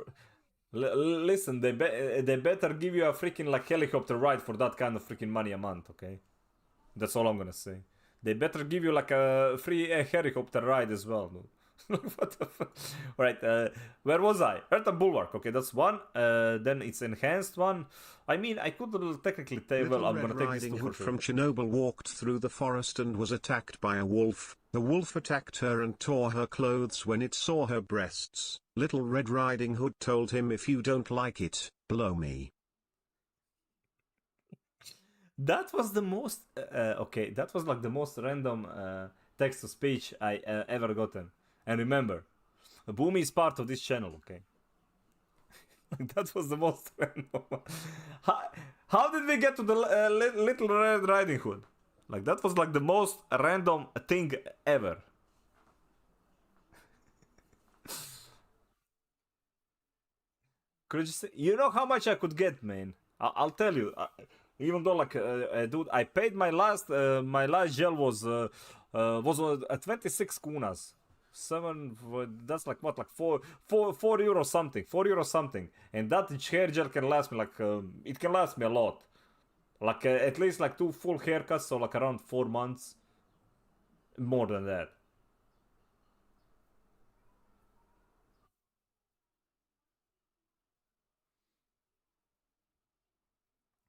Listen, they better give you a freaking like helicopter ride for that kind of freaking money a month, okay? That's all I'm gonna say. They better give you like a free helicopter ride as well, dude. What the fuck? Alright, where was I? Earth and Bulwark. Okay, that's one. Then it's enhanced one. I mean, I could technically tell. Well, Little I'm Red gonna take this Riding two for Hood sure. from Chernobyl walked through the forest and was attacked by a wolf. The wolf attacked her and tore her clothes when it saw her breasts. Little Red Riding Hood told him, if you don't like it, blow me. That was the most. Okay, that was like the most random text to speech I ever gotten. And remember, Boomy is part of this channel, okay? That was the most random. How did we get to the Little Red Riding Hood? Like, that was like the most random thing ever. Could you just say, you know how much I could get, man? I'll tell you. Even though, like, dude, I paid my last gel was 26 kunas. That's like what, like 4 euro something, 4 euro something, and that hair gel can last me like it can last me a lot, like at least like 2 full haircuts, so like around 4 months, more than that.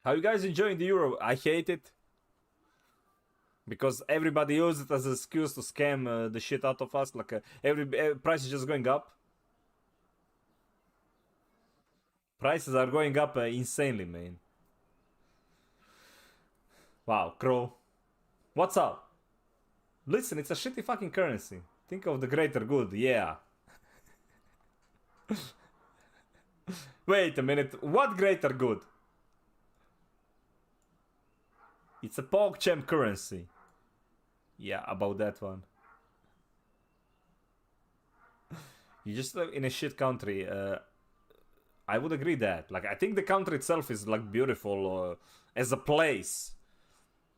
How you guys enjoying the euro? I hate it because everybody uses it as an excuse to scam the shit out of us. Like every price is just going up. Prices are going up insanely, man. Wow, Crow. What's up? Listen, it's a shitty fucking currency. Think of the greater good, yeah. Wait a minute, what greater good? It's a PogChamp currency. Yeah, about that one. You just live in a shit country. I would agree that. Like, I think the country itself is like beautiful as a place,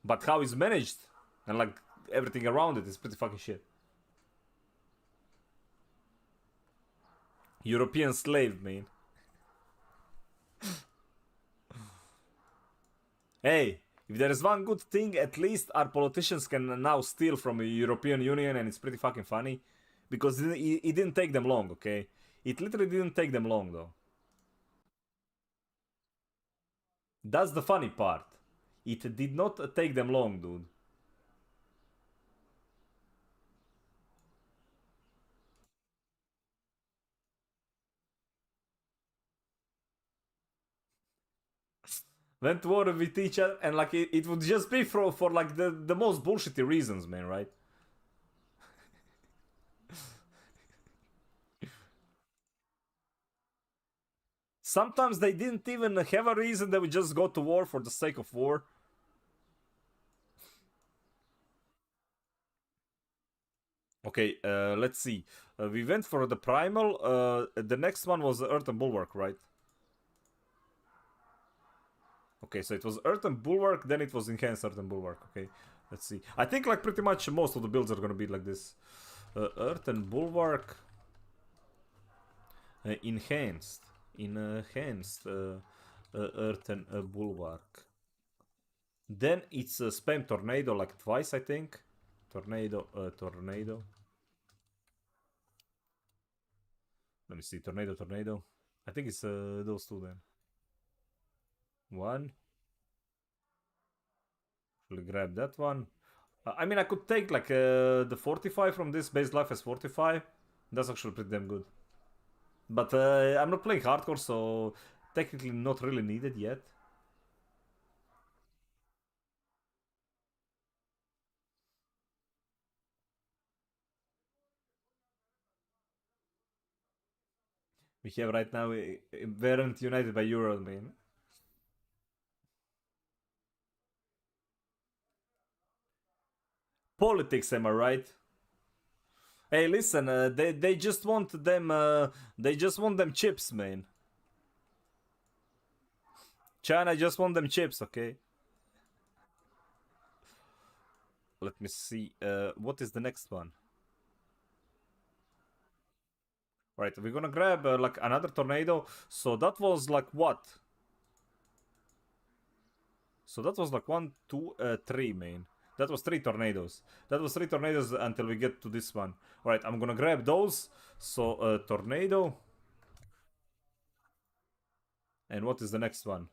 but how it's managed and like everything around it is pretty fucking shit. European slave, man. Hey, if there is one good thing, at least our politicians can now steal from the European Union, and it's pretty fucking funny. Because it didn't take them long, okay? It literally didn't take them long, though. That's the funny part. It did not take them long, dude. Went to war with each other, and like it would just be for like the most bullshitty reasons, man, right? Sometimes they didn't even have a reason, they would just go to war for the sake of war. Okay, let's see. We went for the primal. The next one was Earth and Bulwark, right? Okay, so it was Earth and Bulwark, then it was Enhanced Earth and Bulwark. Okay, let's see. I think like pretty much most of the builds are gonna be like this. Earth and Bulwark. Enhanced. Enhanced Earth and Bulwark. Then it's Spam Tornado like twice, I think. Tornado, Tornado. Let me see, Tornado, Tornado. I think it's those two then. One. We'll grab that one. I mean, I could take like the 45 from this base life as 45. That's actually pretty damn good. But I'm not playing hardcore, so technically not really needed yet. We have right now, we aren't united by Euro, man. Politics, am I right? Hey, listen, they just want them chips, man. China just want them chips, okay? Let me see. What is the next one? Right, we're gonna grab like another tornado. So that was like what? So that was like 1, 2, 3, man. That was 3 tornadoes. That was 3 tornadoes until we get to this one. Alright, I'm gonna grab those. So, tornado. And what is the next one?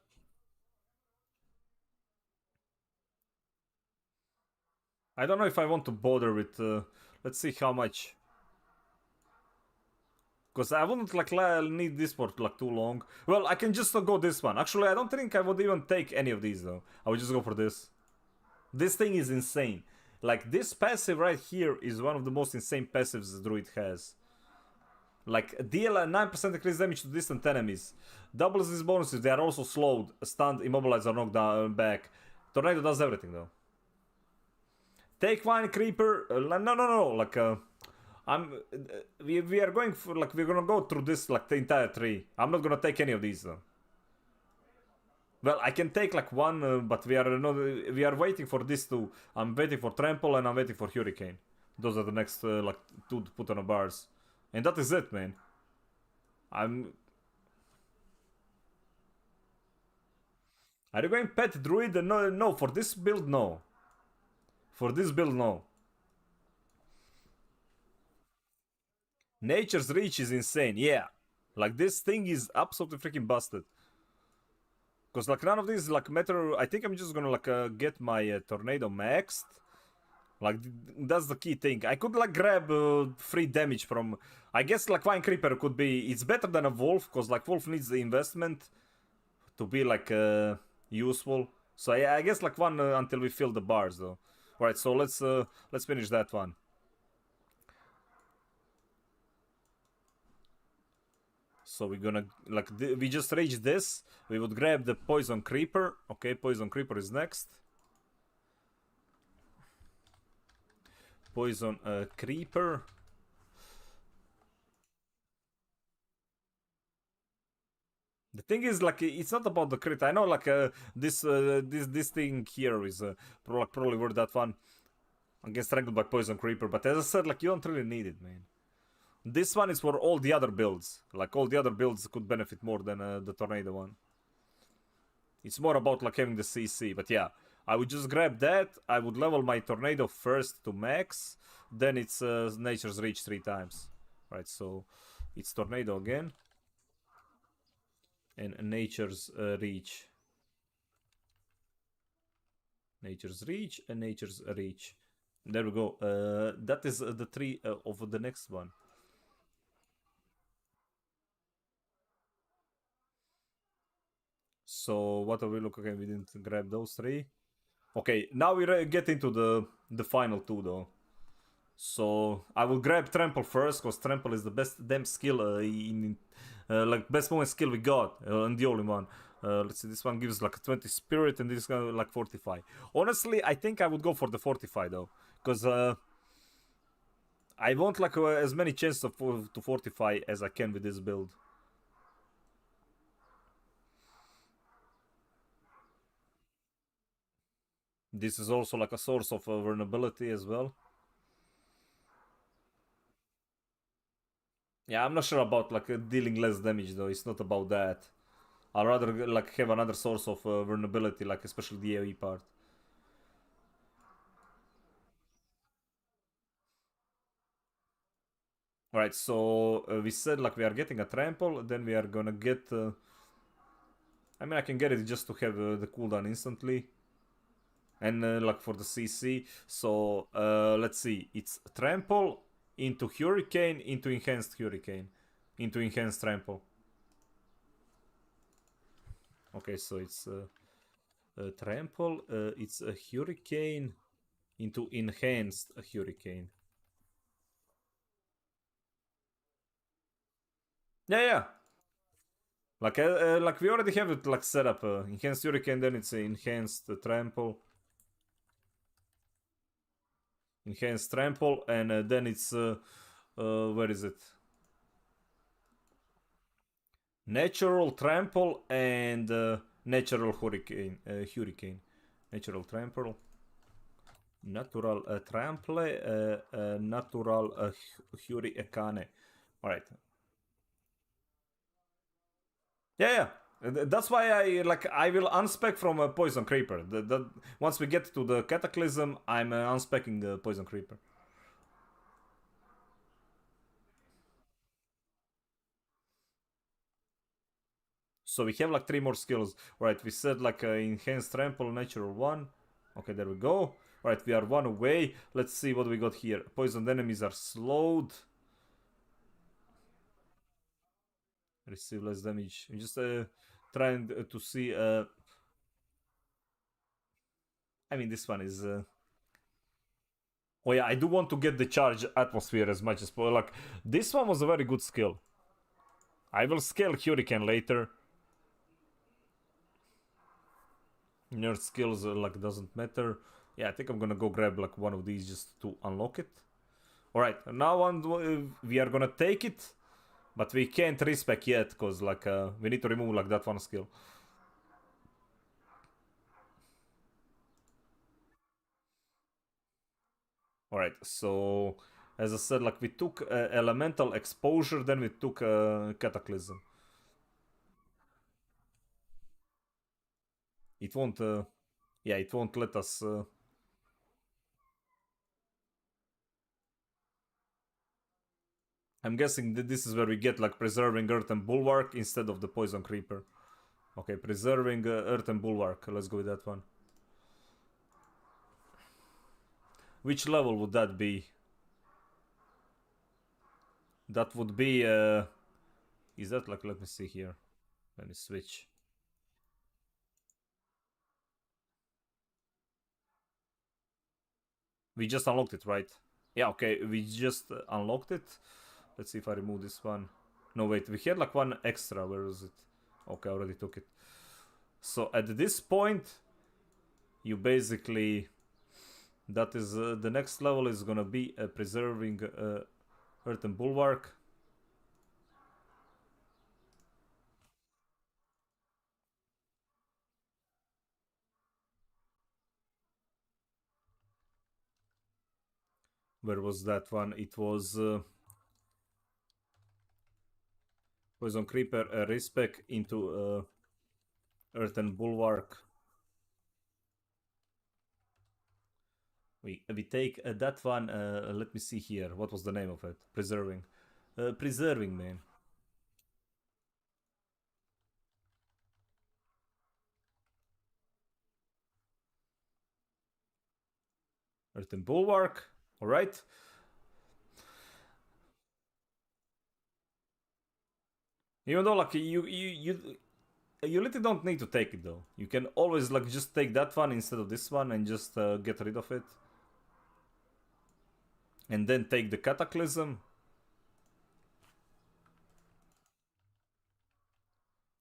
I don't know if I want to bother with... let's see how much. Because I wouldn't like need this for like too long. Well, I can just go this one. Actually, I don't think I would even take any of these though. I would just go for this. This thing is insane. Like, this passive right here is one of the most insane passives Druid has. Like, deal 9% increased damage to distant enemies. Doubles these bonuses, they are also slowed, stunned, immobilized, or knocked down back. Tornado does everything though. Take Vine Creeper. No. Like, we are going for, like, we're gonna go through this, like, the entire tree. I'm not gonna take any of these though. Well, I can take like one, but we are waiting for this two. I'm waiting for Trample and I'm waiting for Hurricane. Those are the next like 2 to put on the bars. And that is it, man. Are you going Pet Druid? No, for this build, no. For this build, no. Nature's Reach is insane, yeah. Like, this thing is absolutely freaking busted. Because, like, none of these, like, matter. I think I'm just gonna, like, get my Tornado maxed. Like, that's the key thing. I could, like, grab free damage from... I guess, like, Vine Creeper could be... It's better than a Wolf, because, like, Wolf needs the investment to be, like, useful. So, I guess, like, one until we fill the bars, though. Alright, so let's finish that one. So we're gonna, like, we just reached this. We would grab the Poison Creeper. Okay, Poison Creeper is next. Poison Creeper. The thing is, like, it's not about the crit. I know, like, this thing here is probably worth that one. I get strangled by Poison Creeper, but as I said, like, you don't really need it, man. This one is for all the other builds. Like, all the other builds could benefit more than the Tornado one. It's more about, like, having the CC. But yeah, I would just grab that. I would level my Tornado first to max. Then it's Nature's Reach 3 times. Right, so it's Tornado again. And Nature's Reach. Nature's Reach and Nature's Reach. There we go. That is the 3 of the next one. So what are we looking at? We didn't grab those 3. Okay, now we get into the final 2 though. So I will grab Trample first, because Trample is the best damn skill like, best moment skill we got, and the only one. Let's see, this one gives like a 20 spirit and this one like 45. Honestly, I think I would go for the 45 though, because I want like as many chances to fortify as I can with this build. This is also like a source of vulnerability as well. Yeah, I'm not sure about like dealing less damage though. It's not about that. I'd rather like have another source of vulnerability, like especially the AoE part. Alright, so we said like we are getting a trample, then we are gonna get... I mean, I can get it just to have the cooldown instantly. And like for the CC. So let's see, it's trample into hurricane into enhanced hurricane into enhanced trample. Okay, so it's trample, it's a hurricane into enhanced hurricane. Yeah. Like we already have it like set up. Enhanced hurricane, then it's enhanced trample. Enhanced trample, and then it's where is it? Natural trample and natural hurricane. Natural trample. Natural trample. Natural hurricane. Alright. Yeah. That's why I will unspec from a Poison Creeper. Once we get to the Cataclysm, I'm unspecking the Poison Creeper. So we have like 3 more skills. Right, we said like Enhanced Trample, Natural 1. Okay, there we go. Right, we are 1 away. Let's see what we got here. Poisoned enemies are slowed. Receive less damage. I'm just trying to see... I mean, this one is... Oh yeah, I do want to get the Charge Atmosphere as much as possible. Like, this one was a very good skill. I will scale Hurricane later. Nerd skills like doesn't matter. Yeah, I think I'm gonna go grab like one of these just to unlock it. Alright, now we are gonna take it, but we can't respec yet because like we need to remove like that one skill. Alright, so as I said, like we took elemental exposure, then we took cataclysm. It won't yeah, it won't let us I'm guessing that this is where we get like preserving earth and bulwark instead of the poison creeper. Okay, preserving earth and bulwark. Let's go with that one. Which level would that be? That would be is that like, let me see here. Let me switch. We just unlocked it, right? Yeah, okay, we just unlocked it. Let's see if I remove this one. No, wait, we had like one extra. Where is it? Okay, I already took it. So at this point, you basically... That is... the next level is gonna be preserving Earth and Bulwark. Where was that one? It was... Poison Creeper respec into Earth and Bulwark. We take that one. Let me see here. What was the name of it? Preserving. Preserving, man. Earth and Bulwark. All right. Even though like you literally don't need to take it though. You can always like just take that one instead of this one and just get rid of it. And then take the Cataclysm.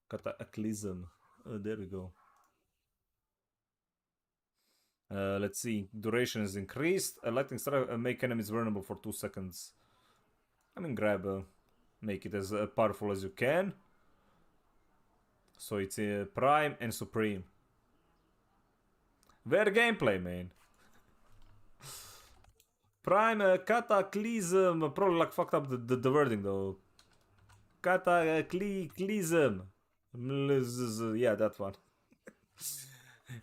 Cataclysm. There we go. Let's see. Duration is increased. Lightning strike make enemies vulnerable for 2 seconds. I mean, grab. Make it as powerful as you can. So it's Prime and Supreme. Where gameplay, man? Prime Cataclysm. Probably like fucked up the wording though. Cataclysm. Yeah, that one.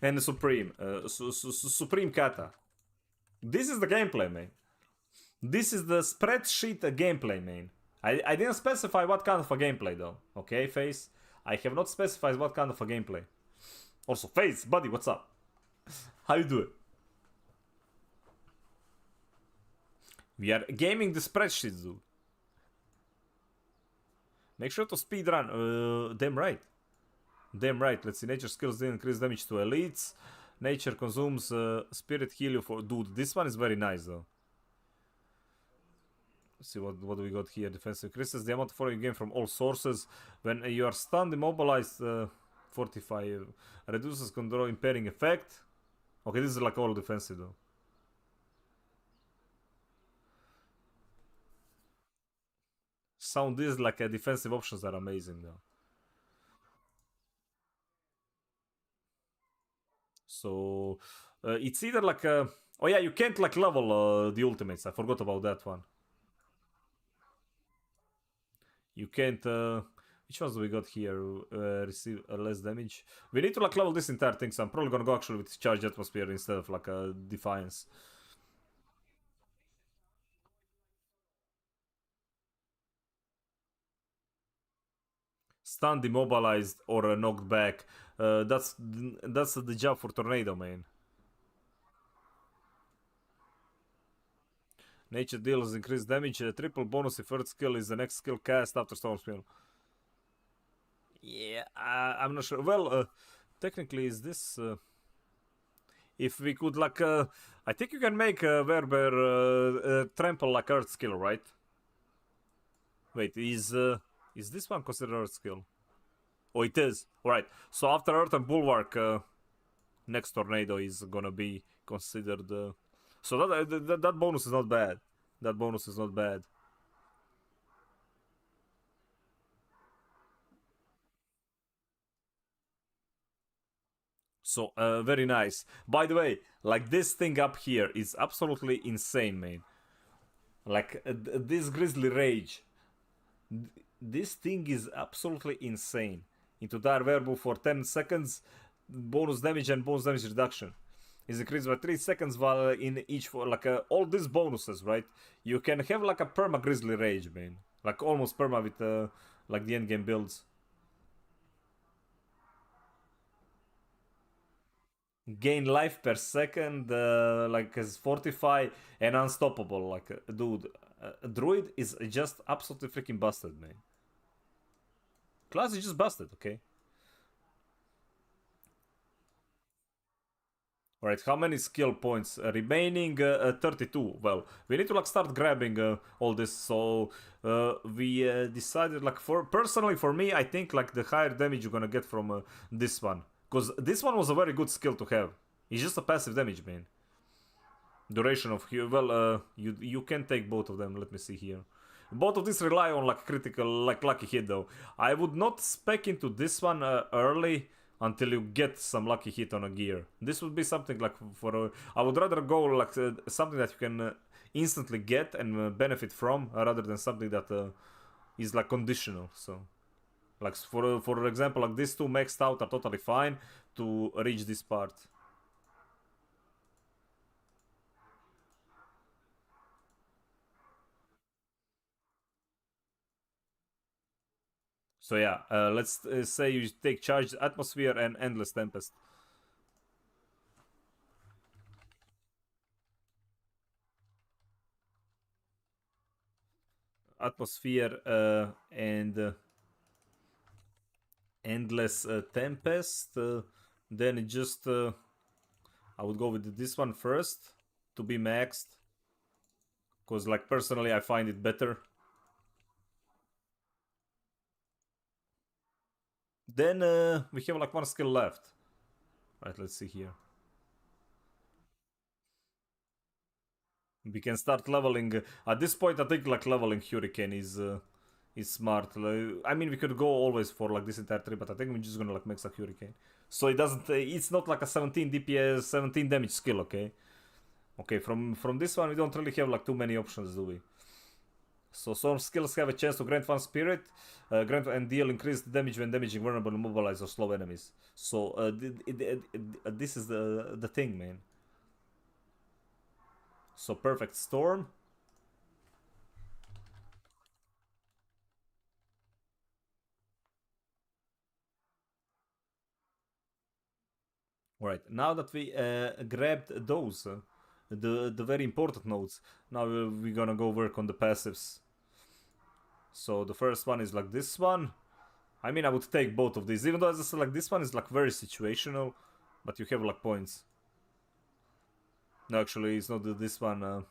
And Supreme. Supreme Kata. This is the gameplay, man. This is the spreadsheet gameplay, man. I didn't specify what kind of a gameplay though. Okay, Face? I have not specified what kind of a gameplay. Also, Face, buddy, what's up? How you doing? We are gaming the spreadsheets, dude. Make sure to speedrun. Damn right. Damn right. Let's see. Nature skills didn't increase damage to elites. Nature consumes spirit heal for... Dude, this one is very nice though. Let's see what do we got here. Defensive increases the amount of foreign you gain from all sources. When you are stunned, immobilized, 45. Reduces control impairing effect. Okay, this is like all defensive though. Sound is like defensive options are amazing though. So it's either like oh yeah, you can't like level the ultimates. I forgot about that one. You can't Which ones we got here? Receive less damage. We need to like level this entire thing, so I'm probably gonna go actually with Charged Atmosphere instead of like a Defiance. Stunned, immobilized, or knocked back. That's the job for Tornado, man. Nature deals increased damage. Triple bonus if Earth skill is the next skill cast after Storm Spell. Yeah, I'm not sure. Well, technically, is this... if we could, like... I think you can make Werber trample like Earth skill, right? Wait, is this one considered Earth skill? Oh, it is. Alright, so after Earth and Bulwark, next Tornado is gonna be considered... so that bonus is not bad. That bonus is not bad. So, very nice. By the way, like this thing up here is absolutely insane, man. Like, this Grizzly Rage. This thing is absolutely insane. Into Dire Werewolf for 10 seconds, bonus damage and bonus damage reduction is increased by 3 seconds while in each for like all these bonuses, right? You can have like a perma Grizzly Rage, man. Like almost perma with like the endgame builds. Gain life per second, like as Fortify and Unstoppable. Like, dude, Druid is just absolutely freaking busted, man. Class is just busted, okay? Alright, how many skill points remaining? 32. Well, we need to like start grabbing all this. So we decided, like, personally for me, I think like the higher damage you're gonna get from this one, because this one was a very good skill to have. It's just a passive damage, man. Duration of heal. Well, you can take both of them. Let me see here. Both of these rely on like critical, like lucky hit though. I would not spec into this one early until you get some lucky hit on a gear. This would be something like for I would rather go like something that you can instantly get and benefit from rather than something that is like conditional. So like for example, like these two maxed out are totally fine to reach this part. So yeah, let's say you take Charged Atmosphere and Endless Tempest. Atmosphere and Endless Tempest. Then it just... I would go with this one first to be maxed. Because like personally I find it better. Then we have like one skill left. Right, let's see here. We can start leveling. At this point, I think like leveling Hurricane is smart. I mean, we could go always for like this entire trip, but I think we're just gonna like max a Hurricane. So it doesn't. It's not like a 17 DPS, 17 damage skill. Okay. Okay. From this one, we don't really have like too many options, do we? So some skills have a chance to grant one spirit, grant and deal increased damage when damaging vulnerable, immobilized, or slow enemies. So this is the thing, man. So Perfect Storm. Alright, now that we grabbed those, the very important nodes, now we're gonna go work on the passives. So the first one is like this one. I mean, I would take both of these, even though as I said, like this one is like very situational, but you have like points. No, actually, it's not this one.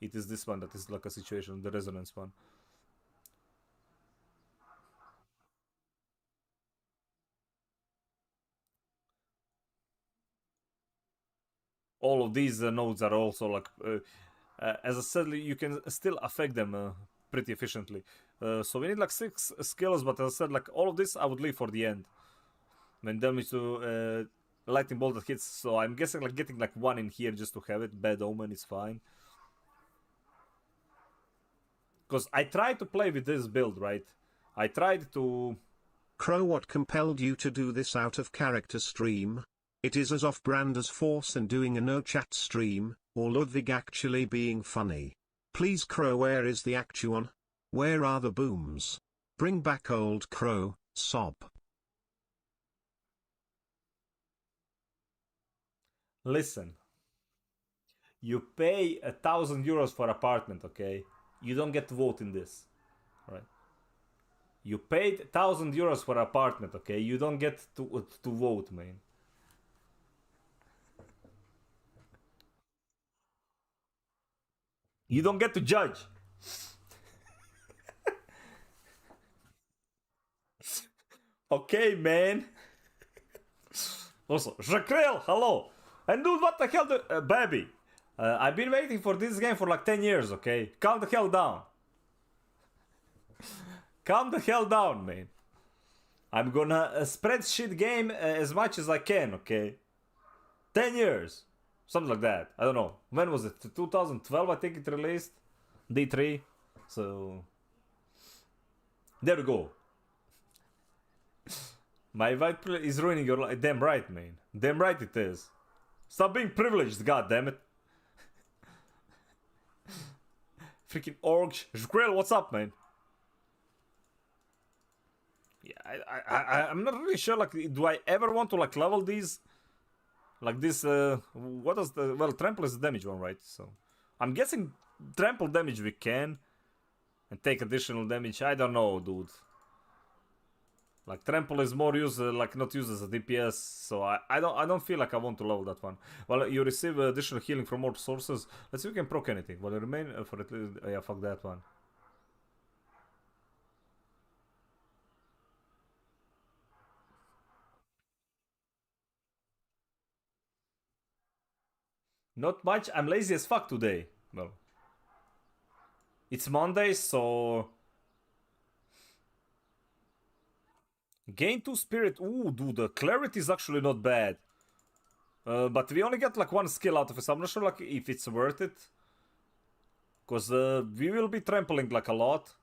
It is this one that is like a situation, the resonance one. All of these nodes are also like, as I said, you can still affect them pretty efficiently. So we need like 6 skills, but as I said, like all of this I would leave for the end. When damage to lightning bolt that hits, so I'm guessing like getting like 1 in here just to have it. Bad Omen is fine. Because I tried to play with this build, right? I tried to... Crow, what compelled you to do this out of character stream? It is as off-brand as Force and doing a no-chat stream, or Ludwig actually being funny. Please Crow, where is the actuan? Where are the booms? Bring back old Crow, sob. Listen. You pay 1,000 euros for apartment, okay? You don't get to vote in this, right? You paid 1,000 euros for apartment, okay? You don't get to vote, man. You don't get to judge. Okay, man. Also, Jakrel, hello. And dude, what the hell, baby? I've been waiting for this game for like 10 years, okay? Calm the hell down. Calm the hell down, man. I'm gonna spread shit game as much as I can, okay? 10 years. Something like that. I don't know. When was it? 2012, I think it released. D3. So... there we go. My white play is ruining your life. Damn right, man. Damn right it is. Stop being privileged, god damn it. Freaking orcs. Jgrel, what's up, man? Yeah, I'm not really sure, like, do I ever want to, like, level these? Like this, what does the... well, trample is the damage one, right? So, I'm guessing trample damage we can. And take additional damage. I don't know, dude. Like, trample is more used, like, not used as a DPS, so I don't feel like I want to level that one. Well, you receive additional healing from more sources. Let's see if we can proc anything. Well, remain for at least... yeah, fuck that one. Not much. I'm lazy as fuck today. Well, it's Monday, so... gain 2 spirit. Ooh, dude, the clarity is actually not bad. But we only get like 1 skill out of it, so I'm not sure like if it's worth it. Because we will be trampling like a lot.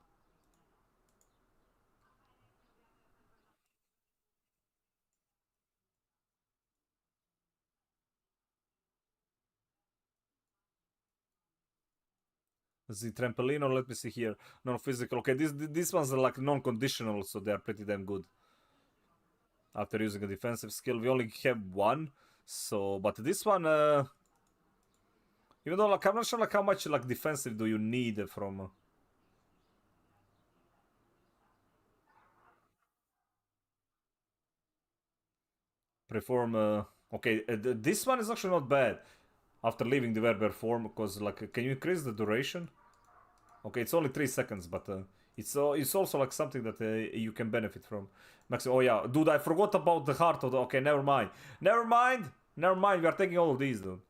The trampolino, let me see here. Non-physical. Okay, these ones are like non-conditional, so they are pretty damn good. After using a defensive skill, we only have 1. So, but this one, even though like I'm not sure like how much like defensive do you need from... perform... okay, this one is actually not bad. After leaving the Werber form, because like, can you increase the duration? Okay, it's only 3 seconds, but it's also like something that you can benefit from. Maxi, oh yeah, dude, I forgot about the heart of the... okay, never mind. Never mind! Never mind, we are taking all of these, dude.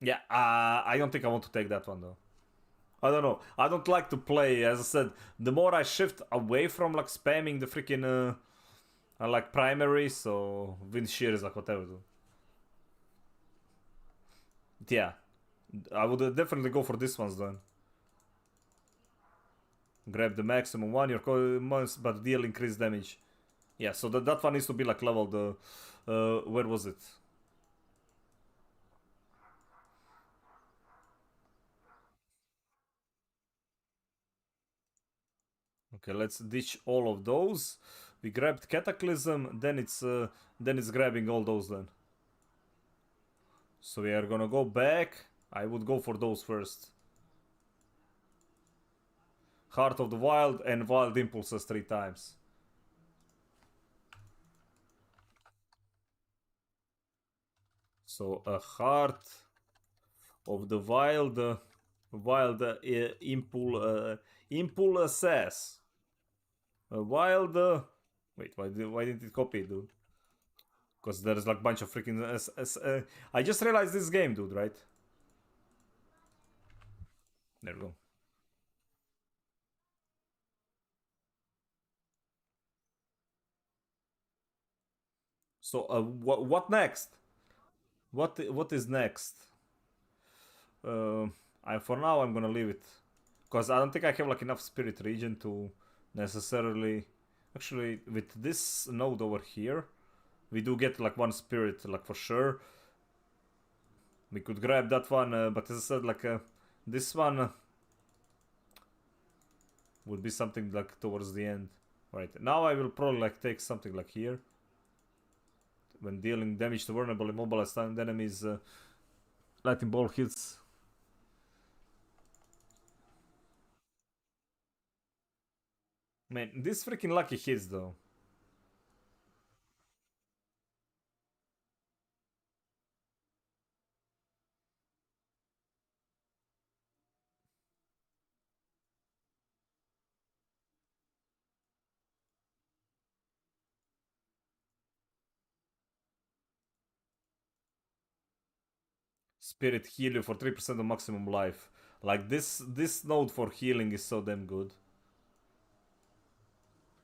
Yeah, I don't think I want to take that one, though. I don't know. I don't like to play, as I said, the more I shift away from like spamming the freaking like primary, so wind shear is like whatever, dude. Yeah, I would definitely go for this ones then. Grab the maximum one, your commands, but deal increased damage. Yeah, so that one needs to be like leveled. Where was it? Okay, let's ditch all of those. We grabbed Cataclysm, then it's grabbing all those then. So we are gonna go back. I would go for those first. Heart of the Wild and Wild Impulses 3 times. So a Heart of the Wild, Impulses. A Wild... wait, why didn't it copy it, dude? Because there's like a bunch of freaking... I just realized this game, dude, right? There we go. So, what next? What is next? For now I'm gonna leave it. Because I don't think I have like enough spirit region to necessarily... Actually, with this node over here, we do get like one spirit, like for sure. We could grab that one, but as I said, like this one would be something like towards the end. Right, now I will probably like take something like here. When dealing damage to vulnerable immobilized enemies, lightning bolt hits. Man, this freaking lucky hits though. Spirit heal you for 3% of maximum life. Like this node for healing is so damn good.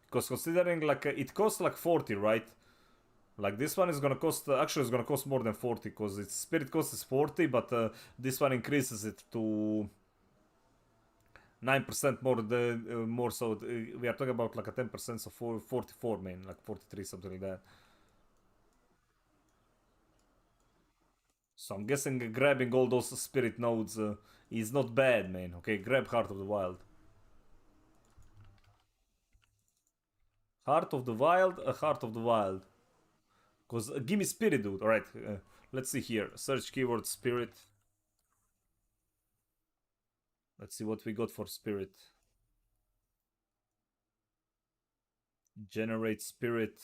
Because considering like it costs like 40, right? Like this one is gonna cost, actually it's gonna cost more than 40 because its spirit cost is 40, but this one increases it to 9% more, more, so we are talking about like a 10%, so 44, man, like 43, something like that. So I'm guessing grabbing all those spirit nodes is not bad, man. Okay, grab Heart of the Wild. Heart of the Wild, a Heart of the Wild. Because give me spirit, dude. Alright, let's see here. Search keyword spirit. Let's see what we got for spirit. Generate spirit.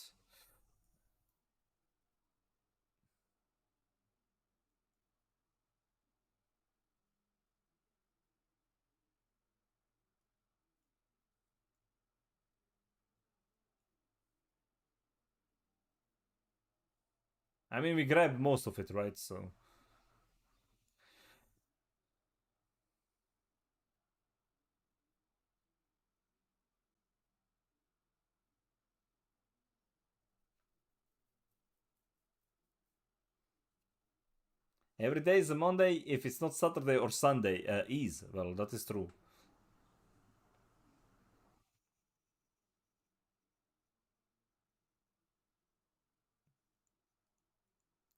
I mean, we grabbed most of it, right? So every day is a Monday if it's not Saturday or Sunday. Is well, that is true.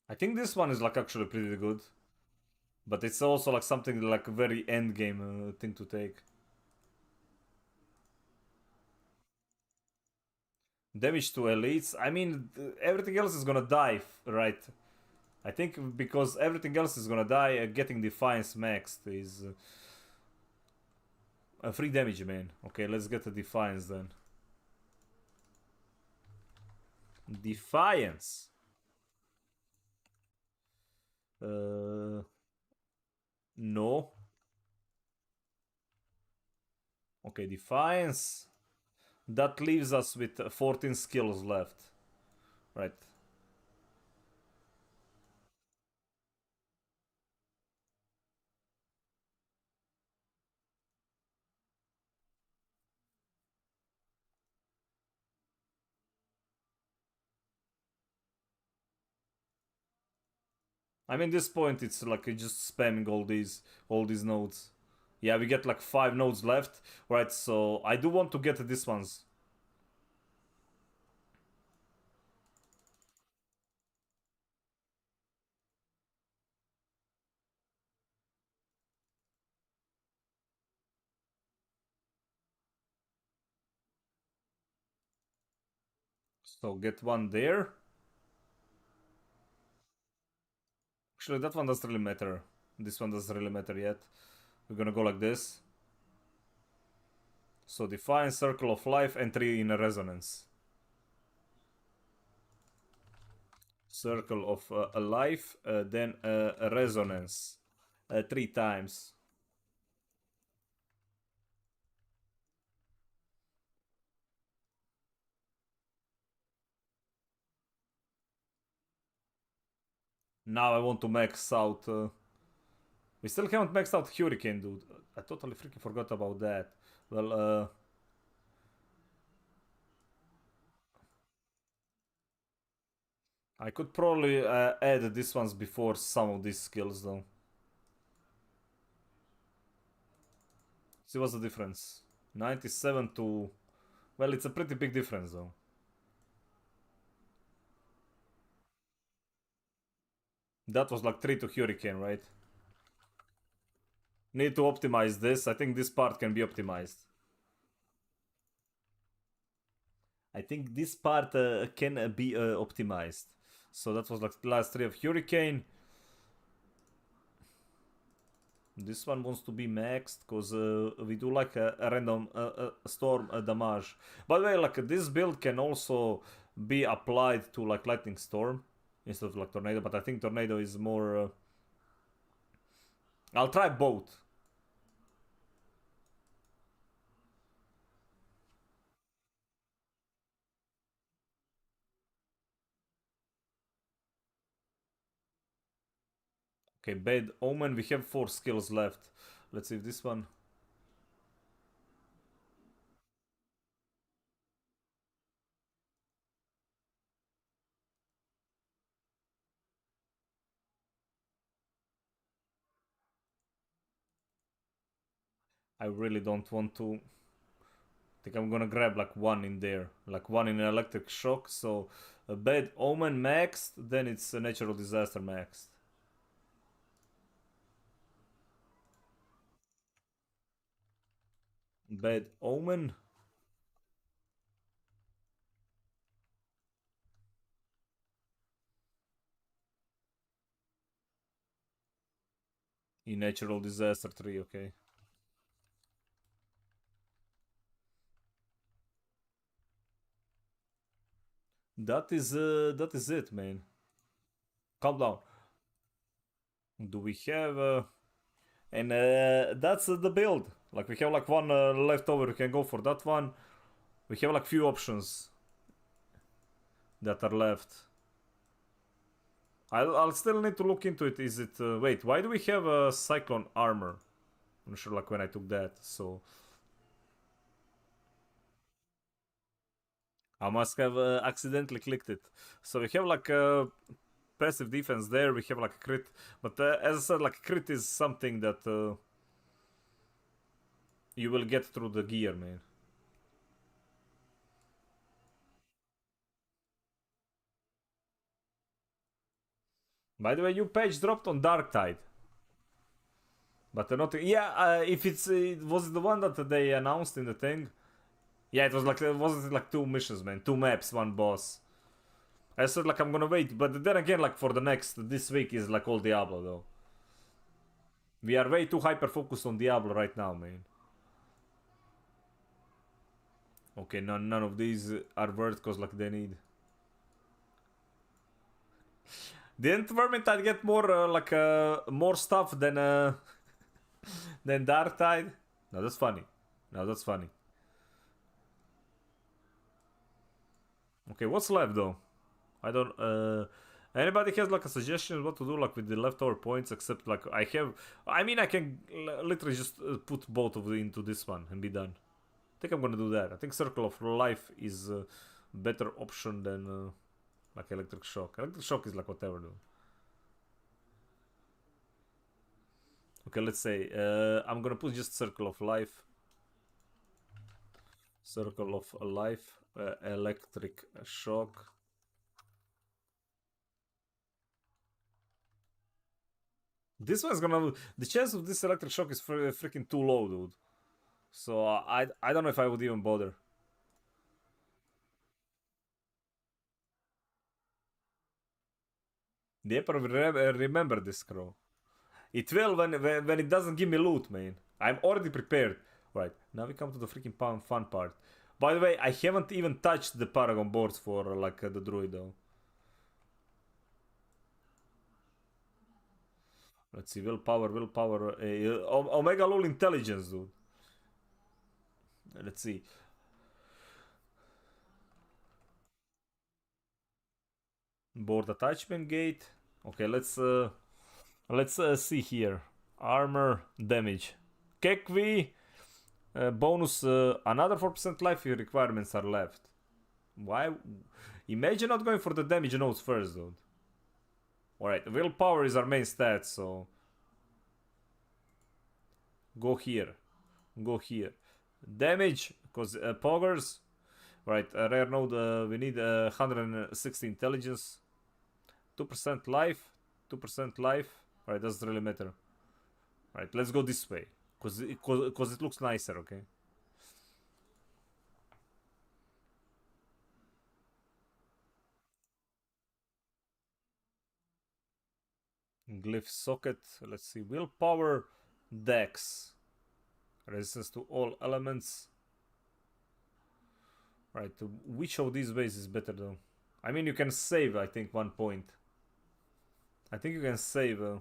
I think this one is like actually pretty good, but it's also like something like a very end game thing to take. Damage to elites. I mean, everything else is gonna die, right? I think because everything else is gonna die, getting Defiance maxed is free damage, man. Okay, let's get the Defiance then. Defiance. No. Okay, Defiance. That leaves us with 14 skills left. Right. I mean, this point it's like just spamming all these nodes. Yeah, we get like 5 nodes left, right? So I do want to get these ones. So get one there. Actually, that one doesn't really matter. This one doesn't really matter yet. We're gonna go like this. So define circle of life and 3 in a resonance. Circle of a life, then a resonance 3 times. Now I want to max out. We still haven't maxed out Hurricane, dude. I totally freaking forgot about that. Well, I could probably add these ones before some of these skills, though. See what's the difference. 97 to... Well, it's a pretty big difference though. That was like 3 to Hurricane, right? Need to optimize this. I think this part can be optimized. I think this part can be optimized. So that was like last 3 of Hurricane. This one wants to be maxed because we do like a random storm damage. By the way, like this build can also be applied to like lightning storm instead of like tornado, but I think tornado is more. I'll try both. Okay, bad omen. We have 4 skills left. Let's see if this one. I really don't want to. I think I'm gonna grab like 1 in there, like 1 in electric shock. So a bad omen maxed, then it's a natural disaster maxed. Bad omen. In natural disaster 3, okay. That is it, man. Calm down. Do we have and that's the build. Like we have like 1 left over. We can go for that one. We have like few options that are left. I'll still need to look into it. Is it wait, why do we have a cyclone armor? I'm not sure like when I took that, so I must have accidentally clicked it. So we have like a passive defense there, we have like a crit, but as I said, like crit is something that you will get through the gear, man. By the way, you page dropped on Dark Tide. But not, yeah, if it's, was it the one that they announced in the thing? Yeah, it was like, wasn't it like 2 missions, man? 2 maps, 1 boss. I said like I'm gonna wait, but then again, like for the next, this week is like all Diablo though. We are way too hyper focused on Diablo right now, man. Okay, none of these are worth cause like they need. Didn't Vermintide get more more stuff than than Dark Tide? No, that's funny. No, that's funny. Okay, what's left though? I don't. Anybody has like a suggestion what to do like with the leftover points? Except like I have. I mean, I can literally just put both of them into this one and be done. I think I'm gonna do that. I think Circle of Life is a better option than like Electric Shock. Electric Shock is like whatever though. Okay, let's say I'm gonna put just Circle of Life. Circle of Life, Electric Shock. This one's gonna. The chance of this electric shock is freaking too low, dude. So I don't know if I would even bother. The Emperor will remember this crow. It will when it doesn't give me loot, man. I'm already prepared. Right, now we come to the freaking fun part. By the way, I haven't even touched the Paragon boards for like the Druid though. Let's see, willpower, Omega Lul intelligence, dude. Let's see. Board attachment gate. Okay, let's see here. Armor damage. Kekvi bonus another 4% life requirements are left. Why? Imagine not going for the damage nodes first, dude. Alright, willpower is our main stat, so go here. go here. Damage, because poggers. Right, rare node, we need 160 intelligence. 2% life. 2% life. Right, doesn't really matter. Right, let's go this way. Because it looks nicer, okay? Glyph socket. Let's see. Willpower. Dex. Resistance to all elements. Right, which of these ways is better though? I mean, you can save, I think, 1 point. I think you can save. I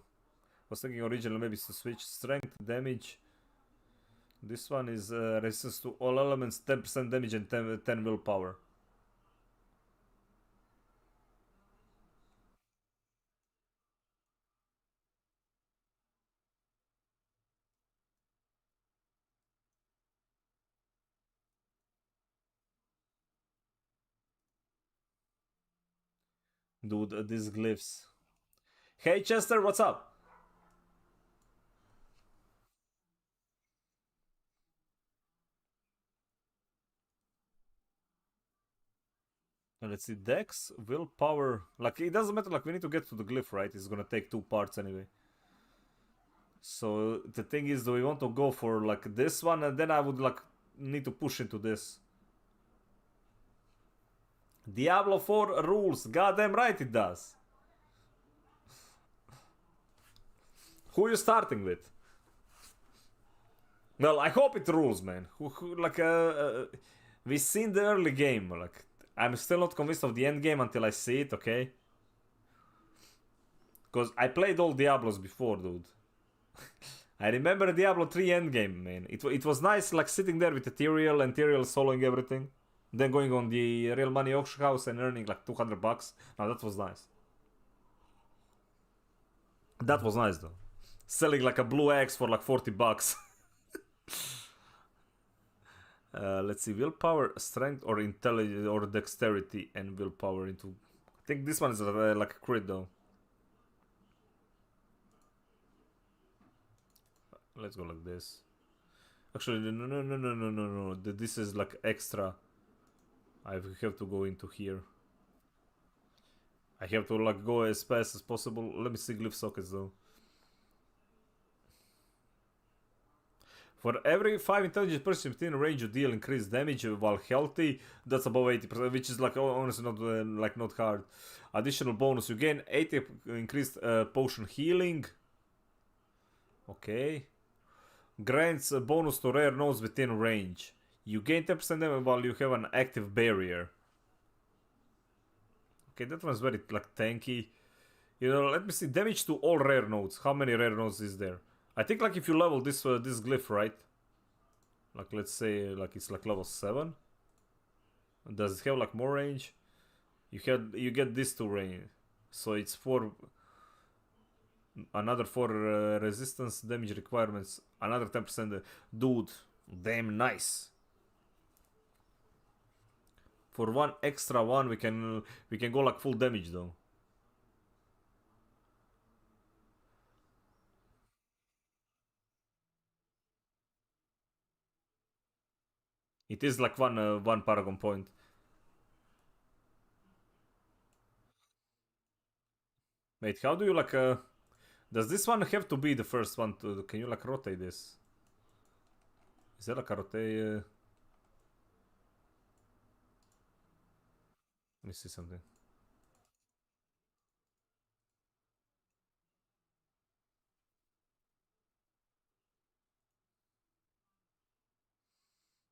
was thinking originally maybe to switch strength, damage. This one is resistance to all elements, 10% damage and 10 willpower. Dude, these glyphs. Hey Chester, what's up? Let's see, Dex, willpower. Like, it doesn't matter, like, we need to get to the glyph, right? It's gonna take 2 parts anyway. So, the thing is, do we want to go for, like, this one? And then I would, like, need to push into this. Diablo 4 rules. Goddamn right it does. Who are you starting with? Well, I hope it rules, man. We've seen the early game. Like, I'm still not convinced of the end game until I see it, okay? Because I played all Diablos before, dude. I remember Diablo 3 endgame, man. It was nice, like, sitting there with Ethereal and Ethereal soloing everything. Then going on the real money auction house and earning, like, $200. Now, that was nice. That was nice, though. Selling, like, a blue axe for, like, $40. Let's see, willpower, strength, or intelligence, or dexterity and willpower into. I think this one is like a crit though. Let's go like this. Actually, no. This is like extra. I have to go into here. I have to like go as fast as possible. Let me see glyph sockets though. For every 5 intelligence person within range, you deal increased damage while healthy. That's above 80%, which is like honestly not like not hard. Additional bonus: you gain 80 increased potion healing. Okay. Grants a bonus to rare nodes within range. You gain 10% damage while you have an active barrier. Okay, that one's very like tanky. You know, let me see damage to all rare nodes. How many rare nodes is there? I think like if you level this this glyph, right? Like let's say like it's like level 7. Does it have like more range? You get this to range, so it's another 4 resistance damage requirements, another 10%. Dude, damn nice. For 1 extra one, we can go like full damage though. It is like one paragon point. Wait, how do you like does this one have to be the first one to? Can you like rotate this? Is there like a rotate? Let me see something.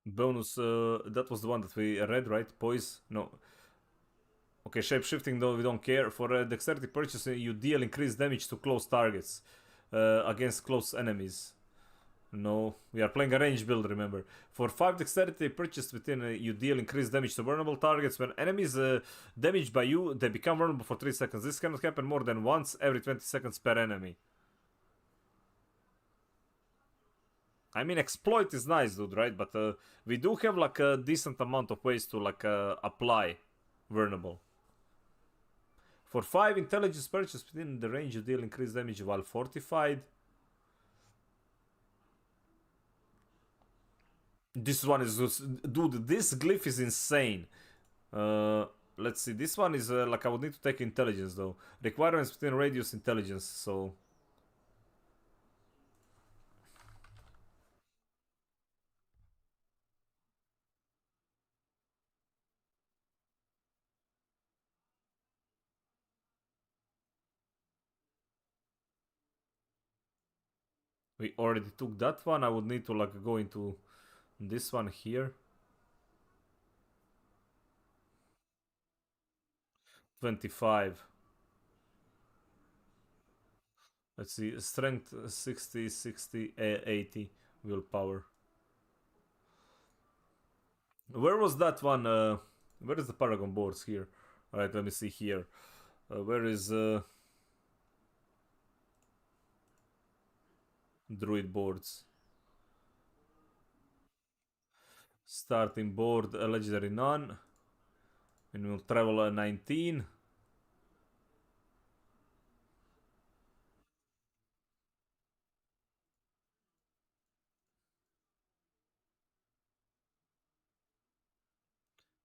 Bonus. That was the one that we read, right? Poise. No. Okay, shape-shifting though we don't care. For dexterity purchase, you deal increased damage to close targets against close enemies. No, we are playing a range build, remember. For 5 dexterity purchased within, you deal increased damage to vulnerable targets. When enemies damaged by you, they become vulnerable for 3 seconds. This cannot happen more than once every 20 seconds per enemy. I mean, exploit is nice, dude, right? But we do have like a decent amount of ways to like apply vulnerable. For 5 intelligence purchase within the range, you deal increased damage while fortified. This one is just, dude, this glyph is insane. Let's see, this one is like I would need to take intelligence though. Requirements within radius intelligence, so we already took that one. I would need to like go into this one here. 25. Let's see, strength 60, 60, 80, willpower. Where was that one? Where is the Paragon boards here? Alright, let me see here. Where is Druid boards? Starting board, legendary none. And we'll travel 19.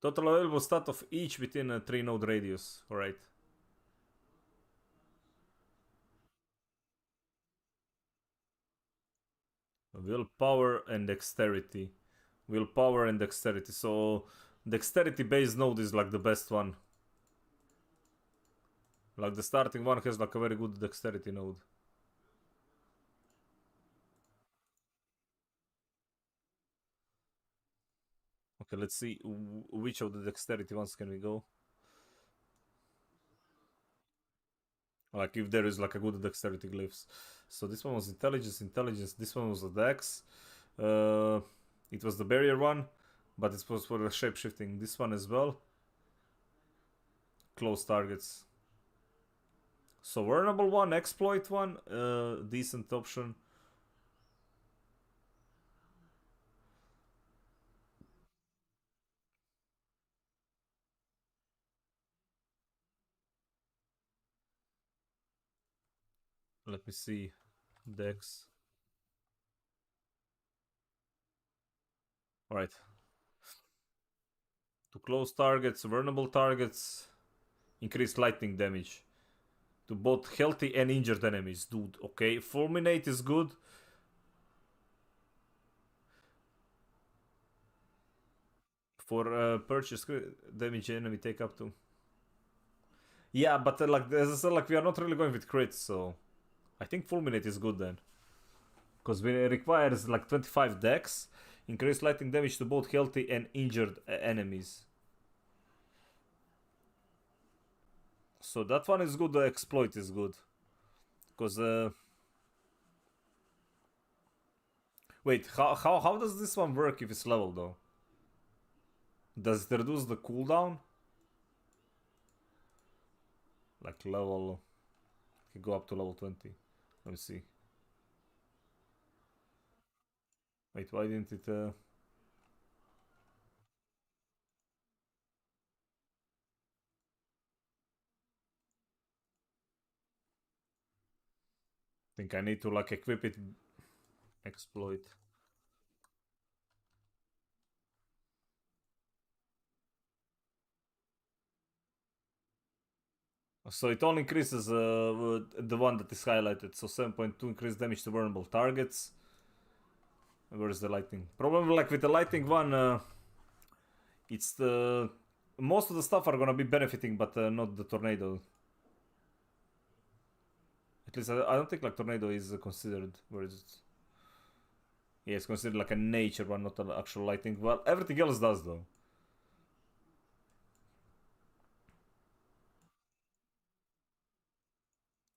Total available stat of each within a 3 node radius. Alright. Willpower and dexterity. Willpower and dexterity. So dexterity based node is like the best one. Like the starting one has like a very good dexterity node. Okay, let's see which of the dexterity ones can we go. Like if there is like a good dexterity glyphs. So this one was intelligence, intelligence. This one was a dex. It was the barrier one, but it was for the shape shifting. This one as well. Close targets. So vulnerable one, exploit one, decent option. Let me see. Dex. Alright. To close targets, vulnerable targets, increase lightning damage. To both healthy and injured enemies. Dude, okay. Fulminate is good. For purchase damage enemy take up to. Yeah, but like as I said, like we are not really going with crits, so I think fulminate is good then. Because it requires like 25 dex, increase lightning damage to both healthy and injured enemies. So that one is good, the exploit is good. Because wait, how does this one work if it's level though? Does it reduce the cooldown? Like level, can go up to level 20. Let me see. Wait, why didn't it think I need to like equip it. Exploit. So it only increases the one that is highlighted. So 7.2 increased damage to vulnerable targets. Where is the lightning? Probably like with the lightning one, it's the most of the stuff are gonna be benefiting, but not the tornado. At least I don't think like tornado is considered. Where is it? Yeah, it's considered like a nature one, not an actual lightning. Well, everything else does though.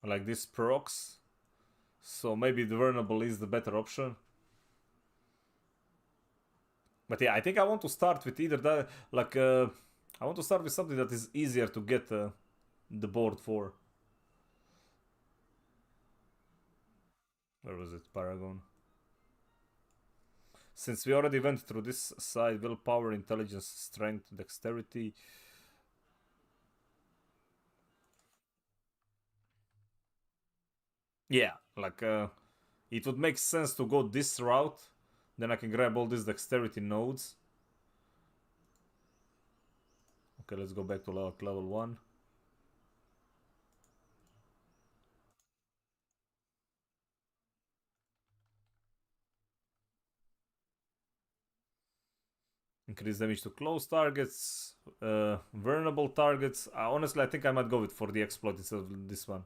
Like this procs. So maybe the vulnerable is the better option. But yeah, I think I want to start with either that, like, I want to start with something that is easier to get the board for. Where was it? Paragon. Since we already went through this side, willpower, intelligence, strength, dexterity. Yeah, like, it would make sense to go this route, Then I can grab all these dexterity nodes. Okay, let's go back to level 1. Increase damage to close targets, vulnerable targets. Honestly, I think I might go with for the exploit instead of this one.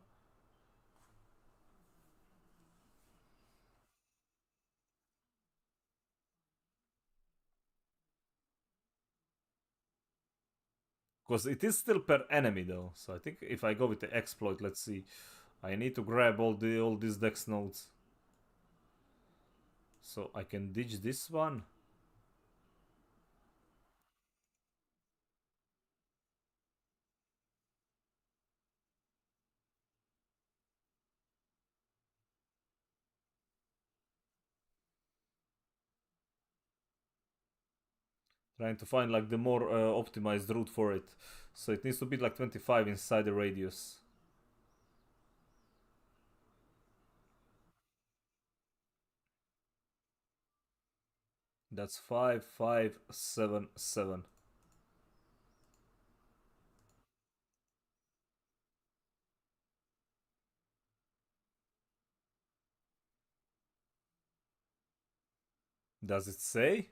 Because it is still per enemy though. So I think if I go with the exploit, let's see. I need to grab all these dex nodes. So I can ditch this one. Trying to find like the more optimized route for it. So it needs to be like 25 inside the radius. That's 5, 5, 7, 7. Does it say?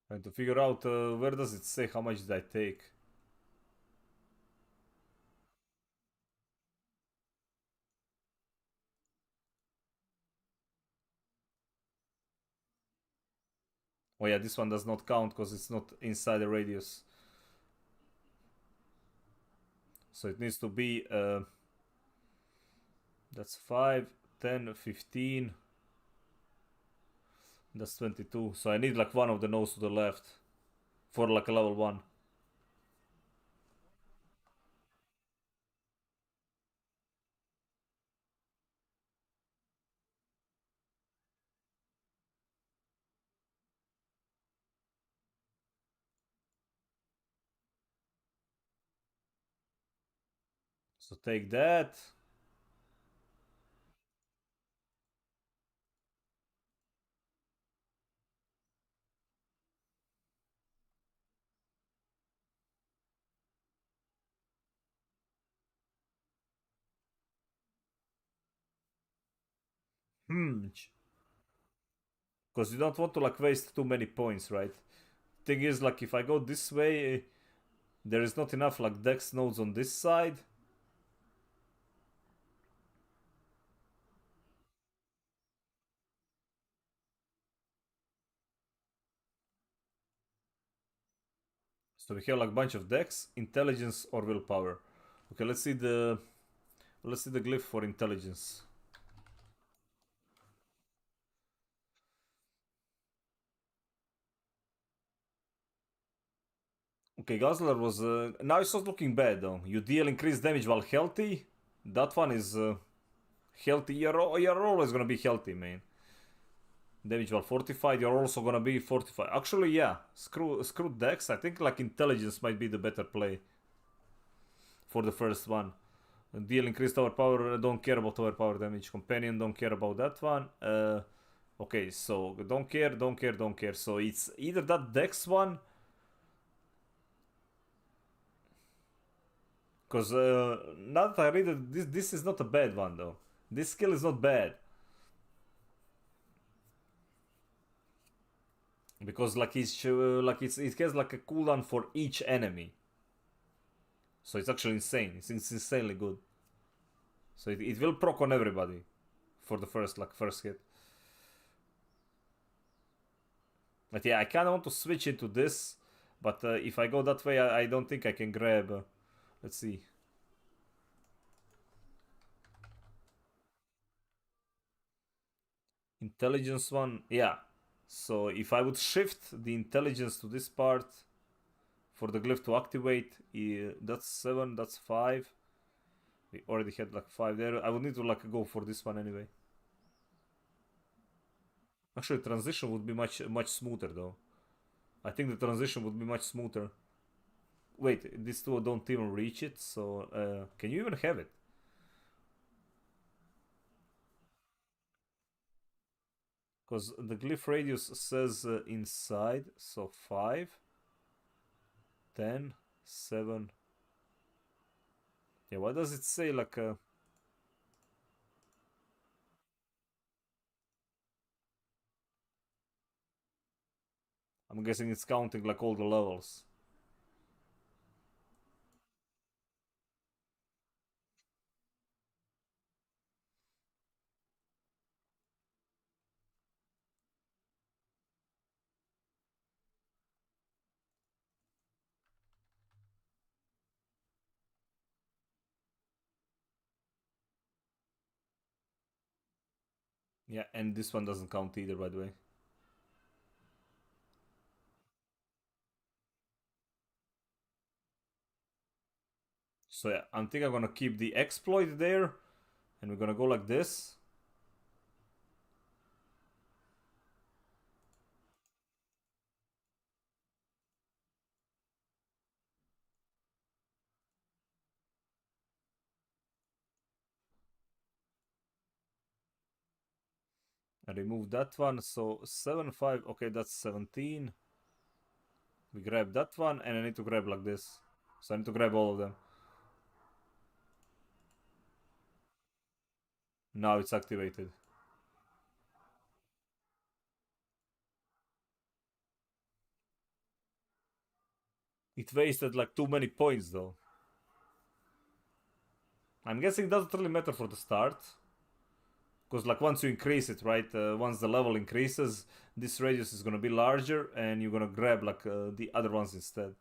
Trying to figure out where does it say how much did I take. Oh yeah, this one does not count because it's not inside the radius. So it needs to be that's 5, 10, 15. That's 22. So I need like one of the nodes to the left for like a level 1. So take that. Because you don't want to like waste too many points, right? Thing is, like if I go this way, there is not enough like dex nodes on this side. So we have like a bunch of dex, intelligence or willpower. Okay, let's see the glyph for intelligence. Okay, Guzzler was now it's not looking bad though. You deal increased damage while healthy. That one is healthy. You're always gonna be healthy, man. Damage while fortified, you're also gonna be fortified. Actually, yeah, screw dex. I think like intelligence might be the better play for the first one. Deal increased tower power, don't care about tower power damage. Companion, don't care about that one. Okay, so don't care. So it's either that dex one, because now that I read it, this is not a bad one though. This skill is not bad. Because like it has like a cooldown for each enemy. So it's actually insane. It's insanely good. So it will proc on everybody for the first hit. But yeah, I kind of want to switch into this. But if I go that way, I don't think I can grab. Let's see. Intelligence one, yeah. So if I would shift the intelligence to this part for the glyph to activate, that's 7, that's 5. We already had like 5 there. I would need to like go for this one anyway. Actually, transition would be much smoother though. I think the transition would be much smoother. Wait, these two don't even reach it, so can you even have it? Because the glyph radius says inside, so 5, 10, 7. Yeah, why does it say like a... I'm guessing it's counting like all the levels. Yeah, and this one doesn't count either, by the way. So yeah, I think I'm gonna keep the exploit there, and we're gonna go like this. I remove that one, so 7, 5, okay, that's 17. We grab that one, and I need to grab like this. So I need to grab all of them. Now it's activated. It wasted like too many points though. I'm guessing it doesn't really matter for the start. Because like once you increase it, right, once the level increases, this radius is gonna be larger and you're gonna grab like the other ones instead.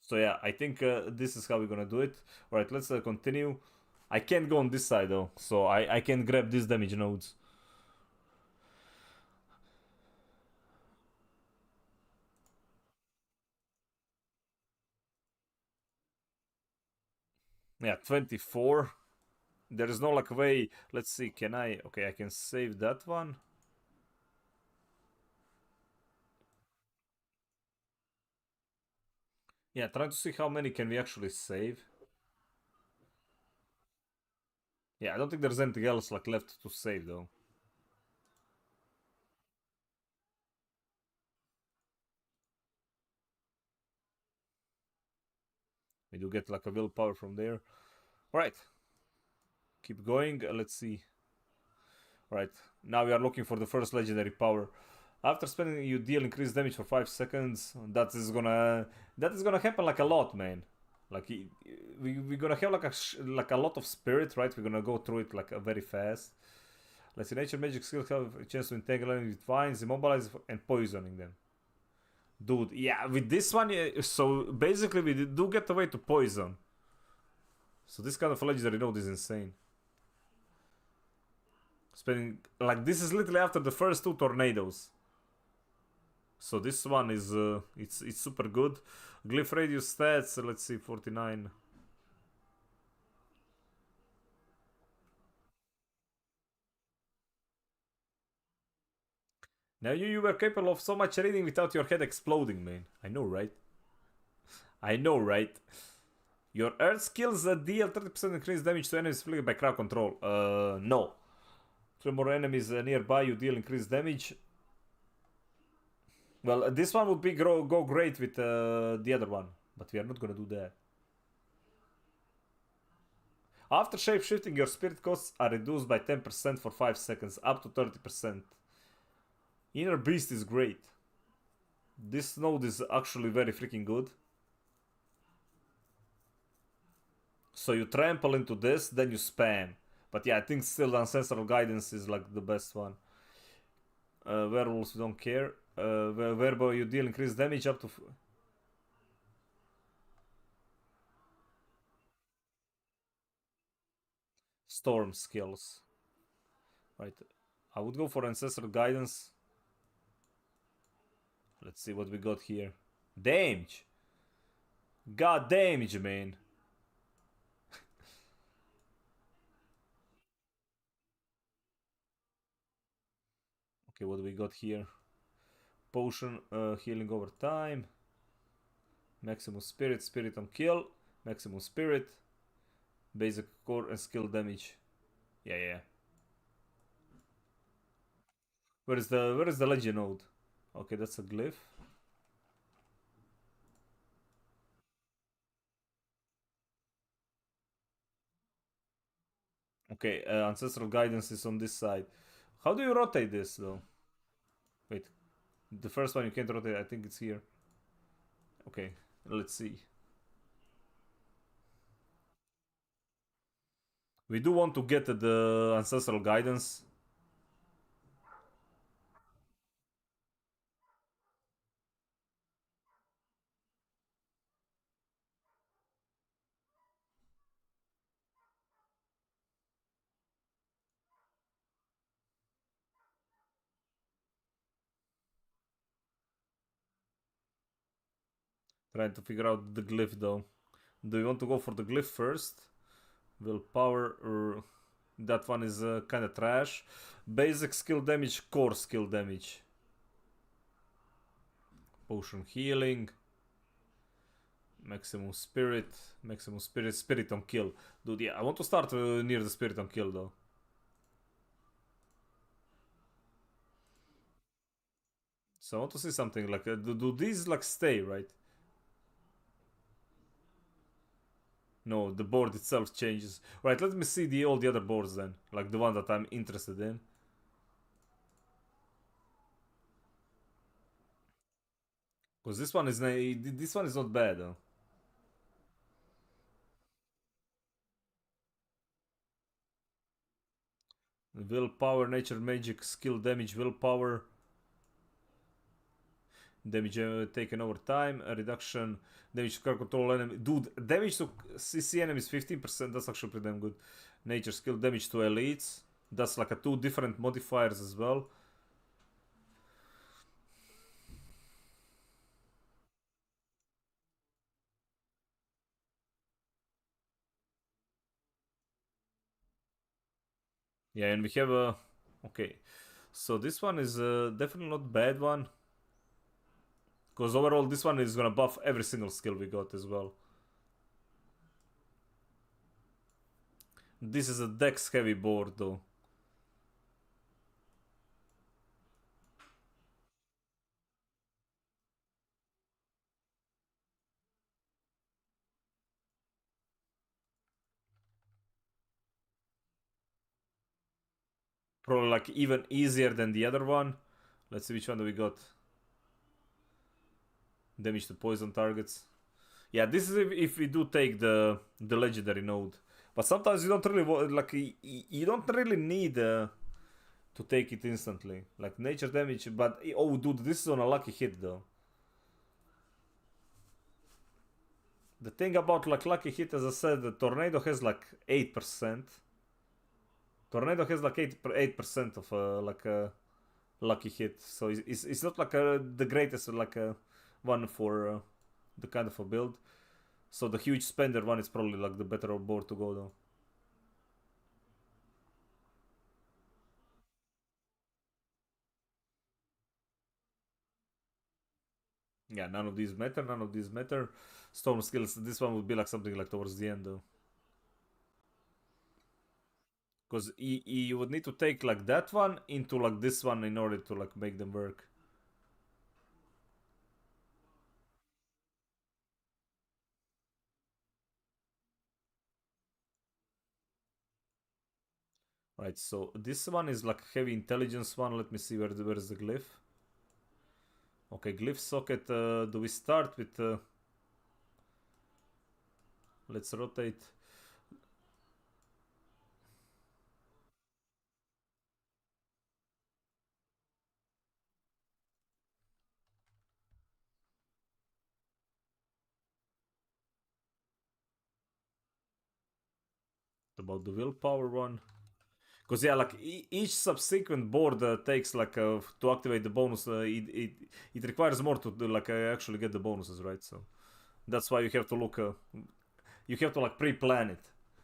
So yeah, I think this is how we're gonna do it. Alright, let's continue. I can't go on this side though, so I can grab these damage nodes. Yeah, 24. There is no like way. Let's see, can I... Okay, I can save that one. Yeah, trying to see how many can we actually save. Yeah, I don't think there's anything else like left to save though. We do get like a willpower from there. Alright. Keep going. Let's see. Alright. Now we are looking for the first legendary power. After spending, you deal increased damage for 5 seconds. That is gonna happen like a lot, man. Like we're gonna have like a lot of spirit, right? We're gonna go through it like very fast. Let's see, nature magic skills have a chance to entangle enemies with vines, immobilize and poisoning them. Dude, yeah, with this one, so basically we do get away to poison. So this kind of legendary node is insane. Spending, like, this is literally after the first two tornadoes. So this one is, it's super good. Glyph radius stats, let's see, 49. Now you were capable of so much reading without your head exploding, man. I know, right? I know, right? Your earth skills deal 30% increased damage to enemies afflicted by crowd control. No. 3 more enemies nearby, you deal increased damage. Well, this one would be go great with the other one, but we are not gonna do that. After shapeshifting, your spirit costs are reduced by 10% for 5 seconds, up to 30%. Inner Beast is great. This node is actually very freaking good. So you trample into this, then you spam. But yeah, I think still the Ancestral Guidance is like the best one. Werewolves, we don't care. Whereby you deal increased damage up to... Storm skills. Right. I would go for Ancestral Guidance. Let's see what we got here. Damage! God damage, man. Okay, what do we got here? Potion, healing over time. Maximum spirit, spirit on kill. Maximum spirit. Basic core and skill damage. Yeah. Where is the legend node? Okay, that's a glyph. Okay, ancestral guidance is on this side. How do you rotate this though? Wait, the first one you can't rotate. I think it's here. Okay, let's see. We do want to get the ancestral guidance. Trying to figure out the glyph though. Do you want to go for the glyph first? Willpower or that one is kind of trash. Basic skill damage, core skill damage. Potion healing. Maximum spirit, spirit on kill. Dude, yeah, I want to start near the spirit on kill though. So I want to see something like, do these like stay, right? No, the board itself changes. Right, let me see all the other boards then. Like the one that I'm interested in. Because this one is not bad though. Willpower, nature, magic, skill, damage, willpower. Damage taken over time, a reduction, damage to control enemy. Dude, damage to CC enemies 15%, that's actually pretty damn good. Nature, skill, damage to elites. That's like a 2 different modifiers as well. Yeah, and we have a... Okay, so this one is definitely not bad one. Because overall this one is gonna buff every single skill we got as well. This is a dex heavy board though. Probably like even easier than the other one. Let's see which one do we got. Damage to poison targets. Yeah, this is if we do take the legendary node. But sometimes you don't really like you don't really need to take it instantly. Like nature damage, but oh dude, this is on a lucky hit though. The thing about like lucky hit, as I said, the tornado has like 8%. Tornado has like 8% of like a lucky hit, so it's not like the greatest like one for the kind of a build. So the huge spender one is probably like the better board to go though. Yeah, none of these matter, none of these matter. Storm skills, this one would be like something like towards the end though. Because you would need to take like that one into like this one in order to like make them work. Right, so this one is like heavy intelligence one. Let me see where is the glyph. Okay, glyph socket. Do we start with... let's rotate. About the willpower one. Because yeah, like each subsequent board takes like to activate the bonus. It requires more to like actually get the bonuses, right? So that's why you have to look. You have to like pre-plan it.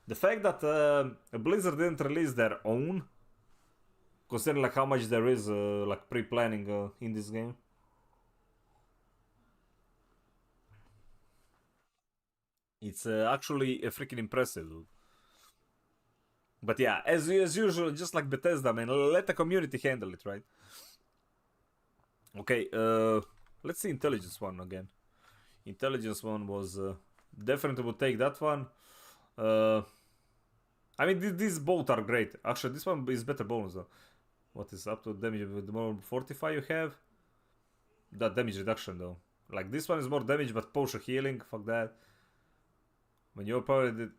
The fact that Blizzard didn't release their own, considering like how much there is like pre-planning in this game. It's actually freaking impressive, dude. But yeah, as usual, just like Bethesda, man, let the community handle it, right? Okay, let's see intelligence one again. Intelligence one was definitely would take that one. I mean, these both are great. Actually, this one is better bonus though. What is up to damage with the more fortify you have? That damage reduction though. Like this one is more damage, but potion healing. Fuck that. When you're powered,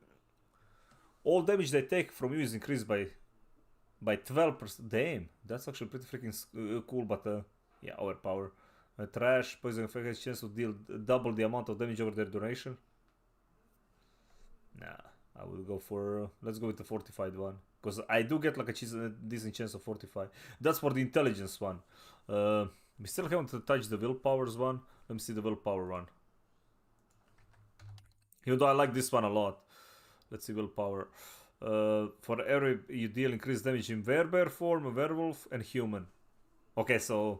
all damage they take from you is increased by 12%. Damn, that's actually pretty freaking cool. But yeah, overpower. Trash poison effect has chance to deal double the amount of damage over their duration. Nah, I would go for let's go with the fortified one because I do get like a decent chance of fortify. That's for the intelligence one. We still haven't touched the willpowers one. Let me see the willpower one. Even though I like this one a lot. Let's see willpower. For every you deal increased damage in werewolf form, werewolf, and human. Okay, so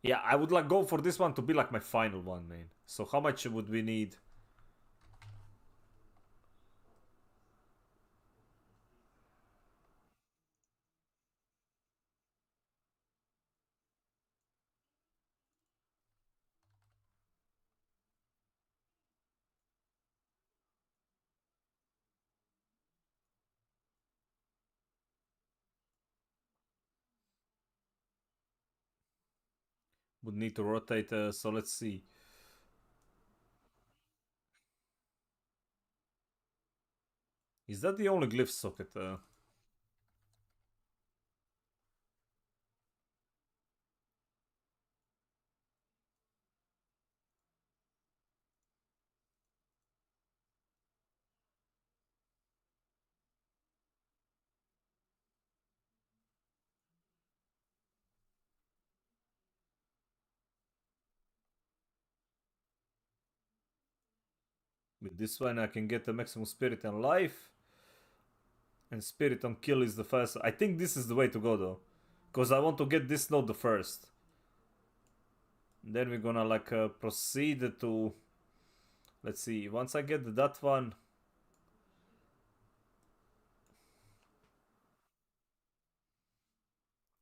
yeah, I would like go for this one to be like my final one, man. So how much would we need? Would need to rotate, so let's see. Is that the only glyph socket? With this one I can get the maximum spirit and life. And spirit on kill is the first. I think this is the way to go though. Because I want to get this node the first. Then we're gonna like proceed to... Let's see, once I get that one...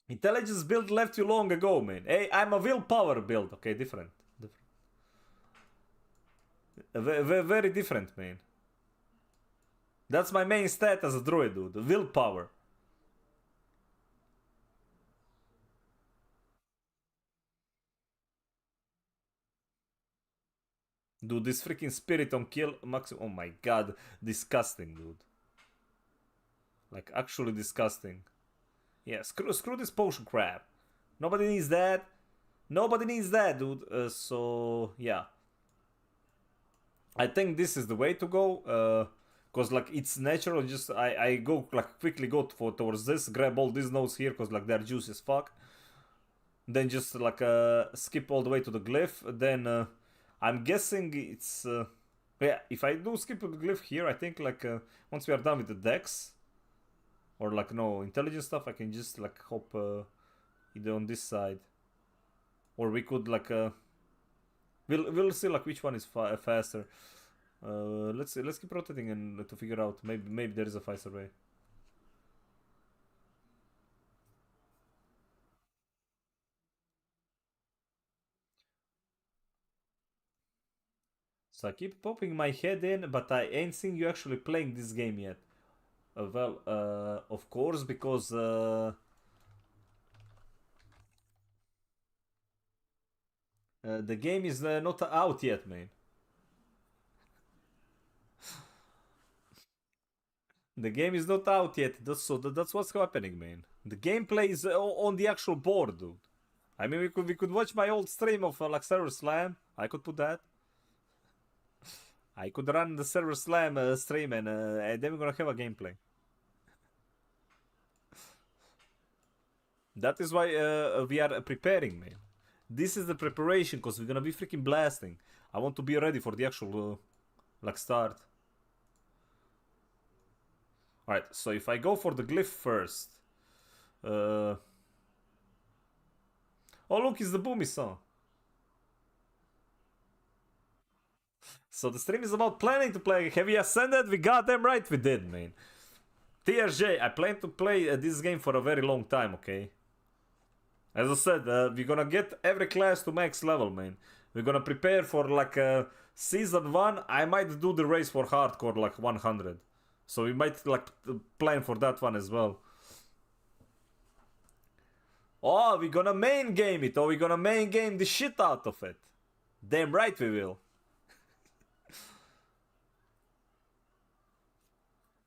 Intelligence build left you long ago, man. Hey, I'm a willpower build. Okay, different. Very different, man. That's my main stat as a druid, dude. Willpower. Dude, this freaking spirit on kill maximum. Oh my god. Disgusting, dude. Like, actually disgusting. Yeah, screw this potion crap. Nobody needs that. Nobody needs that, dude. So, yeah. I think this is the way to go. Cause like it's natural, just I go like quickly go towards this, grab all these nodes here, cause like they're juicy as fuck. Then just like skip all the way to the glyph. Then I'm guessing it's yeah. If I do skip the glyph here, I think like once we are done with the dex or like no intelligence stuff, I can just like hop either on this side, or we could like we'll see like which one is faster. Let's see. Let's keep rotating and to figure out. Maybe there is a faster way. So I keep popping my head in, but I ain't seen you actually playing this game yet. Well, of course, because the game is not out yet, man. The game is not out yet. That's what's happening, man. The gameplay is on the actual board, dude. I mean, we could watch my old stream of like Server Slam. I could put that. I could run the Server Slam stream and then we're gonna have a gameplay. That is why we are preparing, man. This is the preparation, because we're gonna be freaking blasting. I want to be ready for the actual like start. Alright, so if I go for the glyph first, Oh look, it's the Boomy song. So the stream is about planning to play. Have we ascended? We goddamn right we did, man. TSJ, I plan to play this game for a very long time, okay? As I said, we're gonna get every class to max level, man. We're gonna prepare for like season 1. I might do the race for hardcore like 100. So we might like plan for that one as well. Oh, we're gonna main game it, or we're gonna main game the shit out of it. Damn right we will.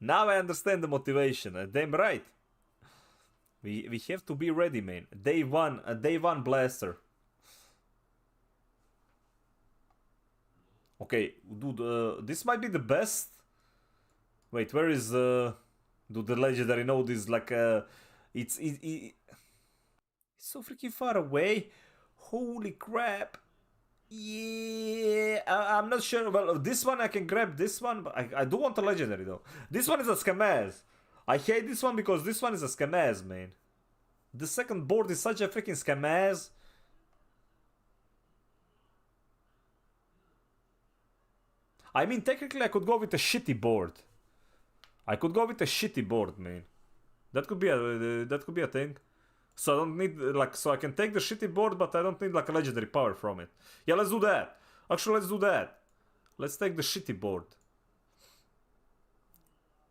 Now I understand the motivation. Damn right. We have to be ready, man. Day one, a day one blaster. Okay, dude, this might be the best. Wait, where is do the legendary node is like it's so freaking far away. Holy crap. Yeah, I'm not sure. Well, this one I can grab this one, but I do want a legendary though. This one is a scamaz. I hate this one because this one is a scamaz, man. The second board is such a freaking scamaz. I mean, technically I could go with a shitty board. I could go with a shitty board, man. That could be a thing. So I don't need like, so I can take the shitty board, but I don't need like a legendary power from it. Yeah, let's do that. Actually, let's do that. Let's take the shitty board.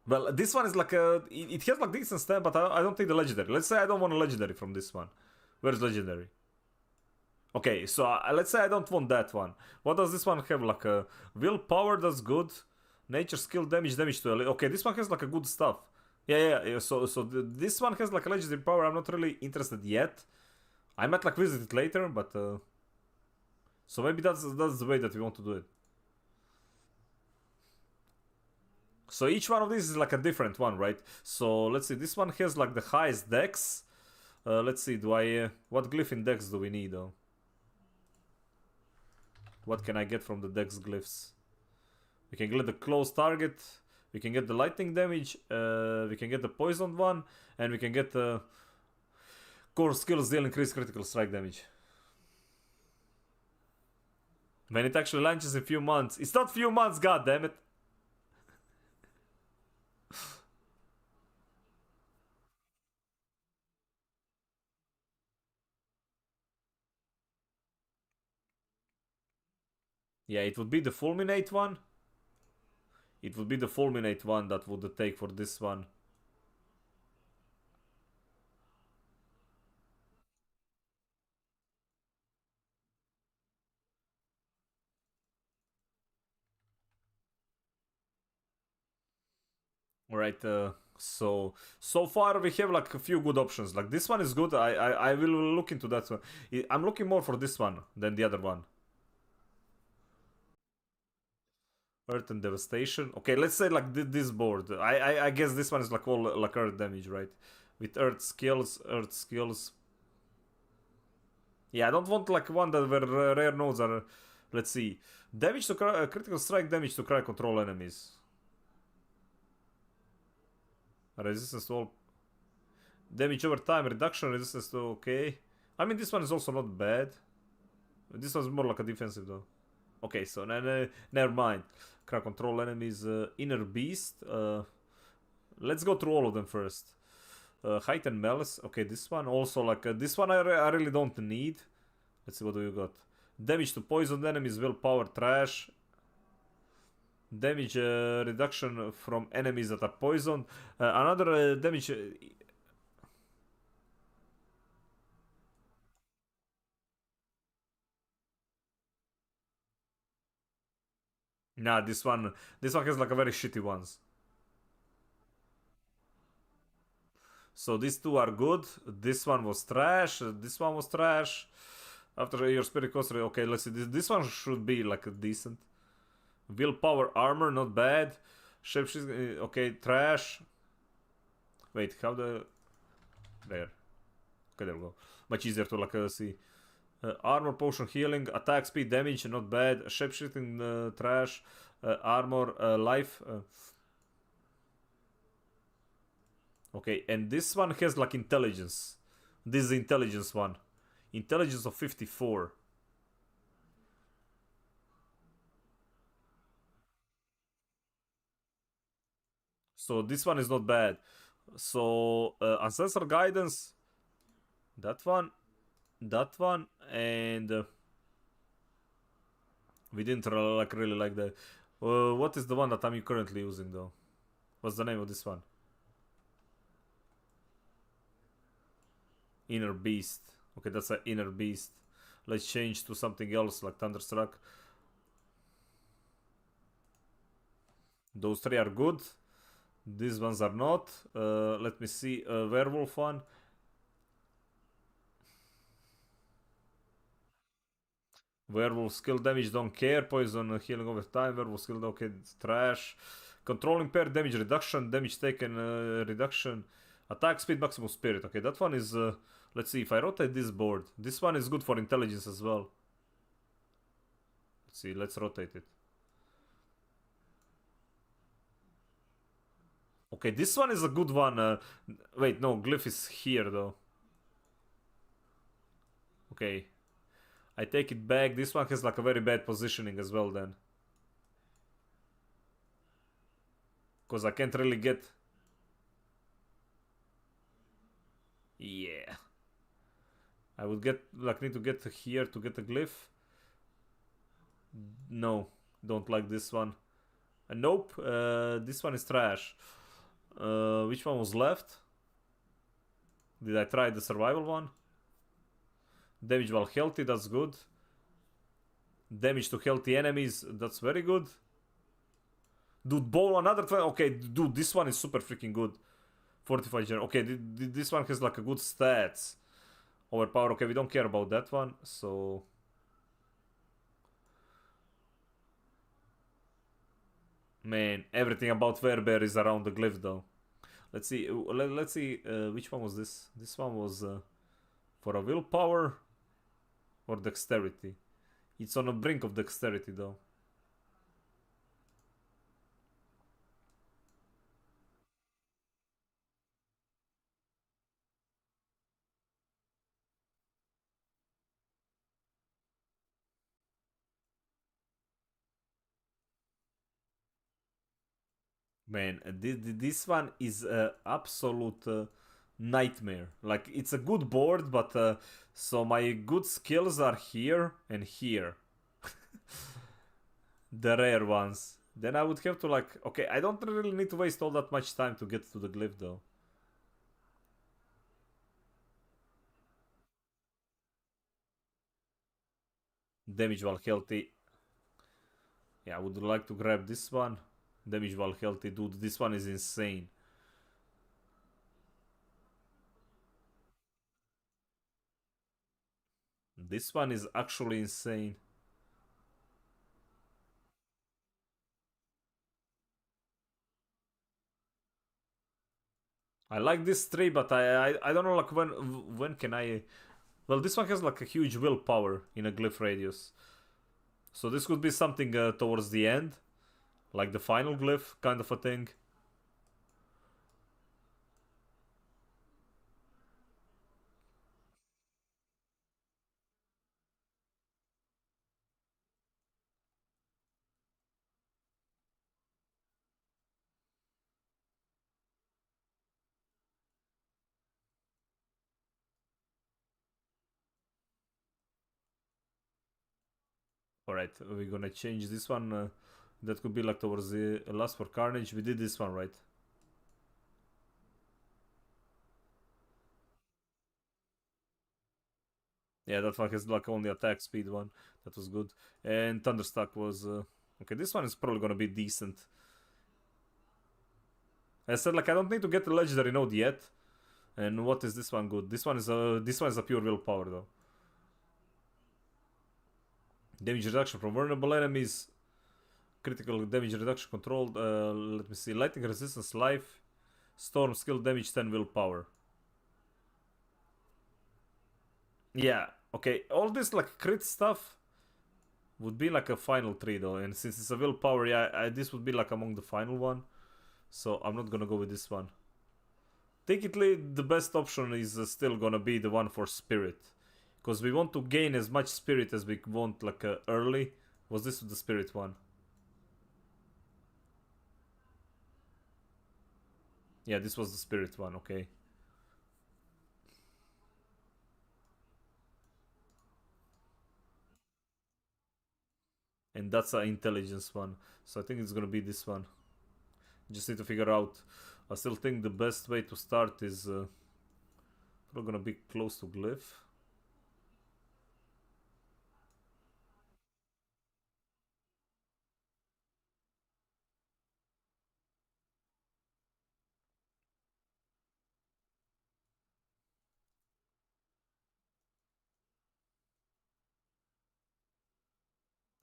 Well, this one is like a, it has like decent stamp, but I don't take the legendary. Let's say I don't want a legendary from this one. Where's legendary? Okay, so let's say I don't want that one. What does this one have? Like a willpower, that's good. Nature, skill, damage to a... Okay, this one has like a good stuff. Yeah. So this one has like a legendary power. I'm not really interested yet. I might like visit it later, but so maybe that's the way that we want to do it. So each one of these is like a different one, right? So let's see. This one has like the highest dex. Let's see. Do I what glyph in dex do we need though? What can I get from the dex glyphs? We can get the close target. We can get the lightning damage. We can get the poisoned one, and we can get the core skills deal increased critical strike damage. When it actually launches in few months. It's not few months, god damn it. Yeah, it would be the fulminate one. It would be the fulminate one that would take for this one. Alright, so far we have like a few good options. Like this one is good. I will look into that one. I'm looking more for this one than the other one. Earth and devastation. Okay, let's say like this board. I guess this one is like all like earth damage, right? With earth skills. Yeah, I don't want like one that where rare nodes are. Let's see. Damage to critical strike damage to crowd control enemies. Resistance to all damage over time, reduction resistance to okay. I mean this one is also not bad. This one's more like a defensive though. Okay, so never mind. Crowd control enemies, inner beast. Let's go through all of them first. Height and malice. Okay, this one also like this one I really don't need. Let's see what do you got. Damage to poisoned enemies, willpower, trash. Damage reduction from enemies that are poisoned. Another damage. Nah, this one has like a very shitty ones. So these two are good. This one was trash. This one was trash. After your spirit cost, okay, let's see. This one should be like a decent. Willpower armor, not bad. Shapeshifting, okay, trash. Wait, how the... There. Okay, there we go. Much easier to like see. Armor, potion, healing, attack speed, damage, not bad. Shapeshifting, trash. Armor, life. Okay, and this one has like intelligence. This is the intelligence one. Intelligence of 54. So this one is not bad. So ancestral guidance, that one, and we didn't really like that. What is the one that I'm currently using though? What's the name of this one? Inner Beast. Okay, that's an Inner Beast. Let's change to something else like Thunderstruck. Those three are good. These ones are not. Let me see. Werewolf one. Werewolf skill damage, don't care. Poison healing over time. Werewolf skill, okay, it's trash. Controlling pair damage reduction. Damage taken reduction. Attack speed, maximum spirit. Okay, that one is... let's see, if I rotate this board. This one is good for intelligence as well. Let's see, let's rotate it. Okay, this one is a good one. Wait, no, glyph is here though. Okay. I take it back. This one has like a very bad positioning as well then. Because I can't really get... Yeah. I would get, like, need to get here to get a glyph. No, don't like this one. Nope, this one is trash. Which one was left? Did I try the survival one? Damage while healthy, that's good. Damage to healthy enemies, that's very good. Dude, bowl another 20. Okay, dude, this one is super freaking good. 45 gen. Okay, this one has like a good stats. Overpower. Okay, we don't care about that one, so... Man, everything about Werbear is around the glyph though. Let's see, let's see, which one was this? This one was for a willpower or dexterity. It's on the brink of dexterity though. Man, this one is absolute nightmare. Like, it's a good board, but so my good skills are here and here. The rare ones. Then I would have to like... Okay, I don't really need to waste all that much time to get to the glyph though. Damage while healthy. Yeah, I would like to grab this one. Damage while healthy. Dude, this one is insane. This one is actually insane. I like this tree, but I don't know like when can I... Well, this one has like a huge willpower in a glyph radius. So this could be something towards the end. Like the final glyph kind of a thing. Alright, we're gonna change this one. That could be like towards the last for Carnage. We did this one, right? Yeah, that one has like only attack speed one. That was good. And Thunderstruck was... okay, this one is probably gonna be decent. I said, like, I don't need to get the legendary node yet. And what is this one good? This one is a pure willpower though. Damage reduction from vulnerable enemies. Critical damage reduction controlled. Let me see. Lightning resistance, life. Storm skill damage 10 willpower. Yeah, okay. All this like crit stuff would be like a final 3 though. And since it's a willpower, yeah, this would be like among the final one. So I'm not gonna go with this one. Technically, the best option is still gonna be the one for spirit. Because we want to gain as much spirit as we want, like, early. Was this the spirit one? Yeah, this was the spirit one, okay. And that's an intelligence one. So I think it's gonna be this one. Just need to figure out. I still think the best way to start is probably gonna be close to glyph.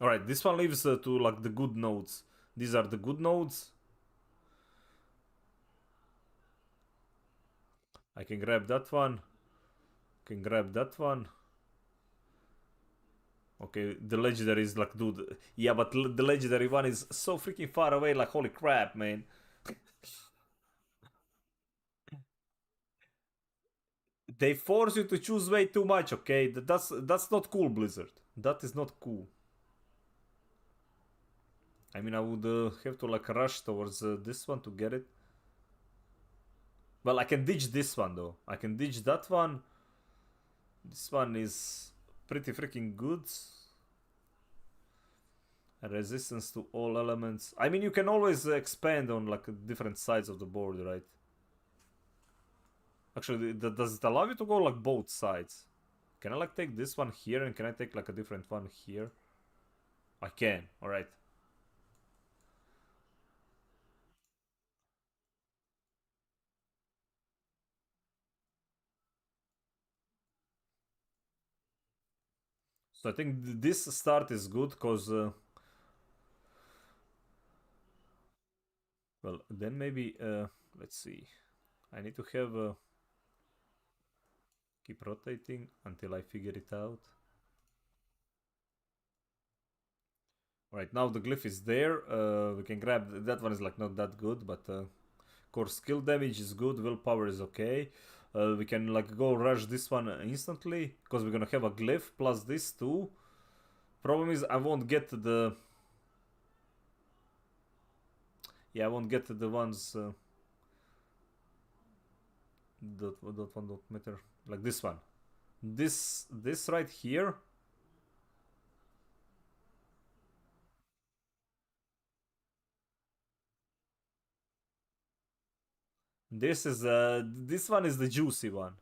Alright, this one leaves to like the good nodes. These are the good nodes. I can grab that one. Can grab that one. Okay, the legendary is like, dude. Yeah, but the legendary one is so freaking far away. Like, holy crap, man. They force you to choose way too much. Okay, that's not cool, Blizzard. That is not cool. I mean, I would have to like rush towards this one to get it. Well, I can ditch this one though. I can ditch that one. This one is pretty freaking good. Resistance to all elements. I mean, you can always expand on like different sides of the board, right? Actually, does it allow you to go like both sides? Can I like take this one here and can I take like a different one here? I can, alright. So I think this start is good because... well, then maybe... let's see. I need to have... keep rotating until I figure it out. Alright, now the glyph is there. We can grab... that one is like not that good, but... course, skill damage is good, willpower is okay. We can like go rush this one instantly, because we're gonna have a glyph plus this too. Problem is I won't get the... yeah, I won't get the ones... that one don't matter. Like this one. This right here... this is this one is the juicy one.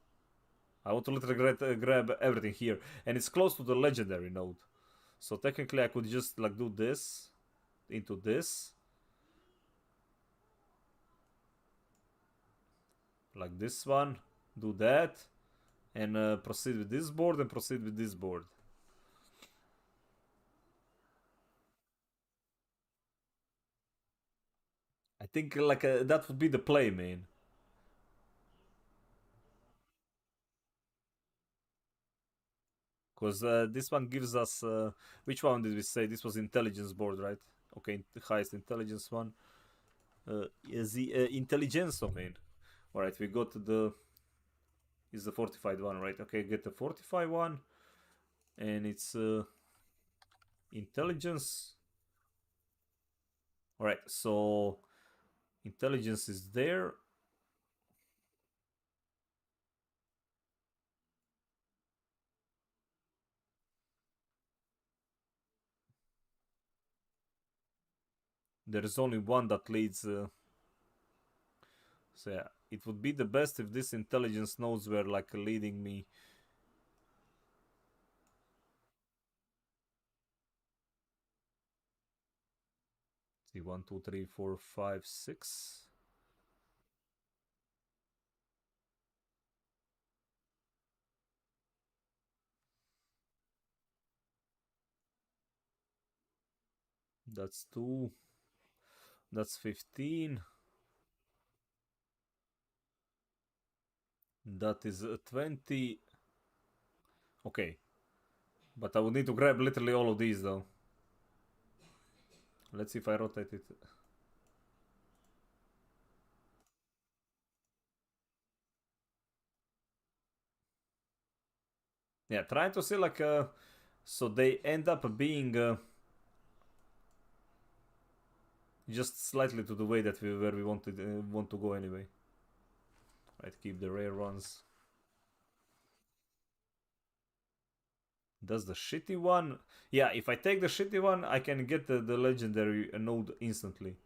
I want to literally grab everything here, and it's close to the legendary node. So technically I could just like do this into this. Like this one, do that, and proceed with this board and proceed with this board. I think like that would be the play, man. Because this one gives us... which one did we say? This was intelligence board, right? Okay, the highest intelligence one. Is the intelligence domain. Alright, we got the... is the fortified one, right? Okay, get the fortified one. And it's... intelligence. Alright, so... intelligence is there. There is only one that leads... so yeah, it would be the best if this intelligence nodes were like leading me. See, 1, 2, 3, 4, 5, 6. That's 2. That's 15. That is 20. Okay. But I would need to grab literally all of these though. Let's see if I rotate it. Yeah, trying to see like so they end up being just slightly to the way that where we want to go anyway. Right, keep the rare ones. Does the shitty one? Yeah, if I take the shitty one, I can get the legendary node instantly.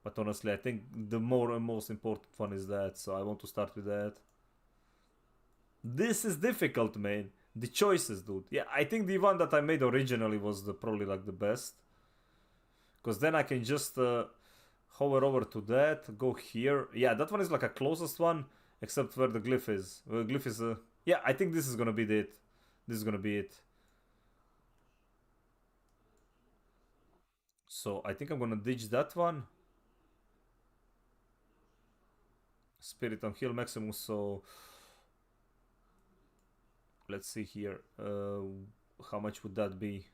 But honestly, I think the most important one is that, so I want to start with that. This is difficult, man. The choices, dude. Yeah, I think the one that I made originally was probably like the best. Because then I can just hover over to that, go here. Yeah, that one is like a closest one, except where the glyph is. Where the glyph is... yeah, I think this is gonna be it. This is gonna be it. So I think I'm gonna ditch that one. Spirit on heal maximum, so... let's see here. How much would that be?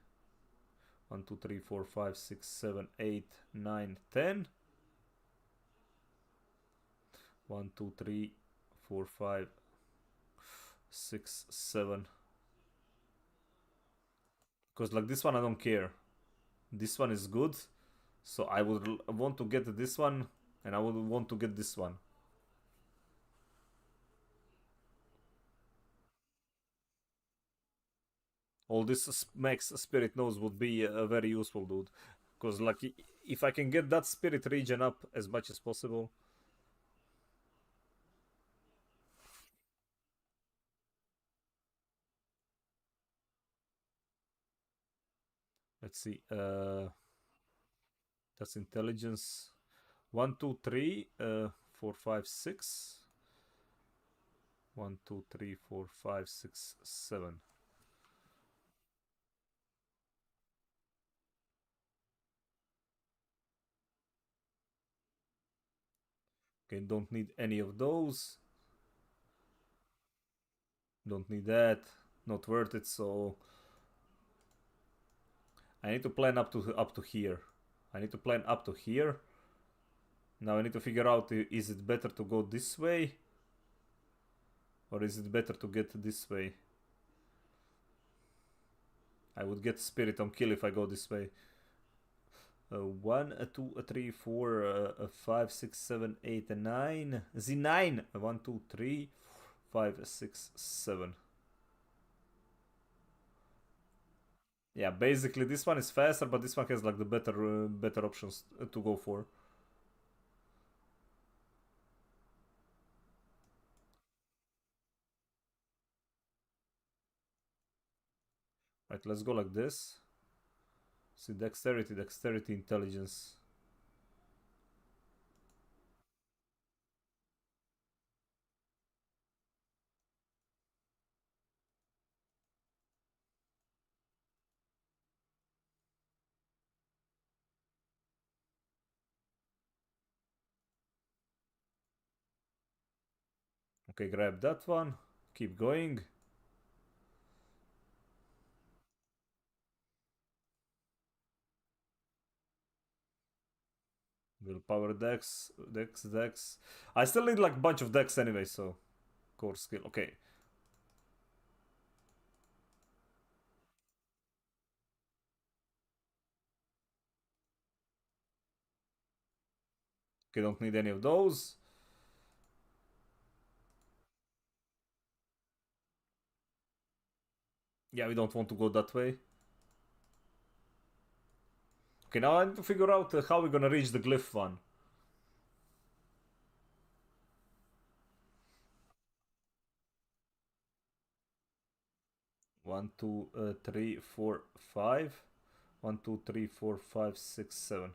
1, 2, 3, 4, 5, 6, 7, 8, 9, 10. 1, 2, 3, 4, 5, 6, 7. Because like this one I don't care. This one is good. So I would want to get this one. And I would want to get this one. All this max spirit nodes would be very useful, dude. Because like if I can get that spirit region up as much as possible. Let's see. That's intelligence. 1, 2, 3, 4, 5, 6. 1, 2, 3, 4, 5, 6, 7. Okay, don't need any of those. Don't need that. Not worth it, so I need to plan up to here. I need to plan up to here. Now I need to figure out, is it better to go this way? Or is it better to get this way? I would get spirit on kill if I go this way. 1, 2, 3, 4, 5, 6, 7, 8, 9. Z9. 1, 2, 3, 5, 6, 7. Yeah, basically this one is faster, but this one has like the better options to go for. Right, let's go like this. See, dexterity, intelligence. Okay, grab that one. Keep going. Willpower, dex. I still need like a bunch of dex anyway, so core skill. Okay. Okay, don't need any of those. Yeah, we don't want to go that way. Okay, now I need to figure out how we're gonna reach the glyph one. One, two, 3, 4, 5. 1, 2, 3, 4, 5, 6, 7.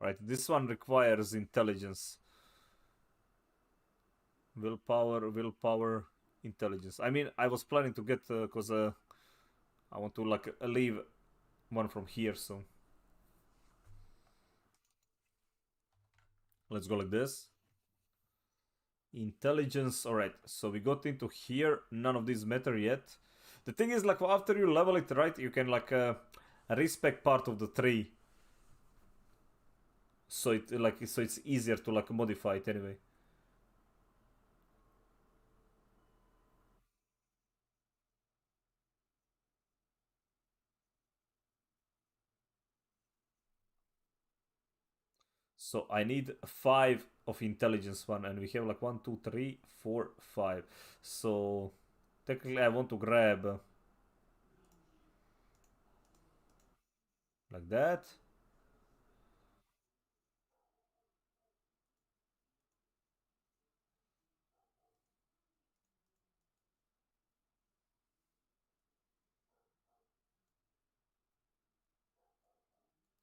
Right, this one requires intelligence. Willpower, intelligence. I mean, I was planning to get, cause I want to like leave one from here, so let's go like this. Intelligence. All right, so we got into here. None of these matter yet. The thing is, like, after you level it, right, you can like respec part of the tree, so it's easier to like modify it anyway. So I need 5 of intelligence one, and we have like 1, 2, 3, 4, 5. So technically I want to grab like that.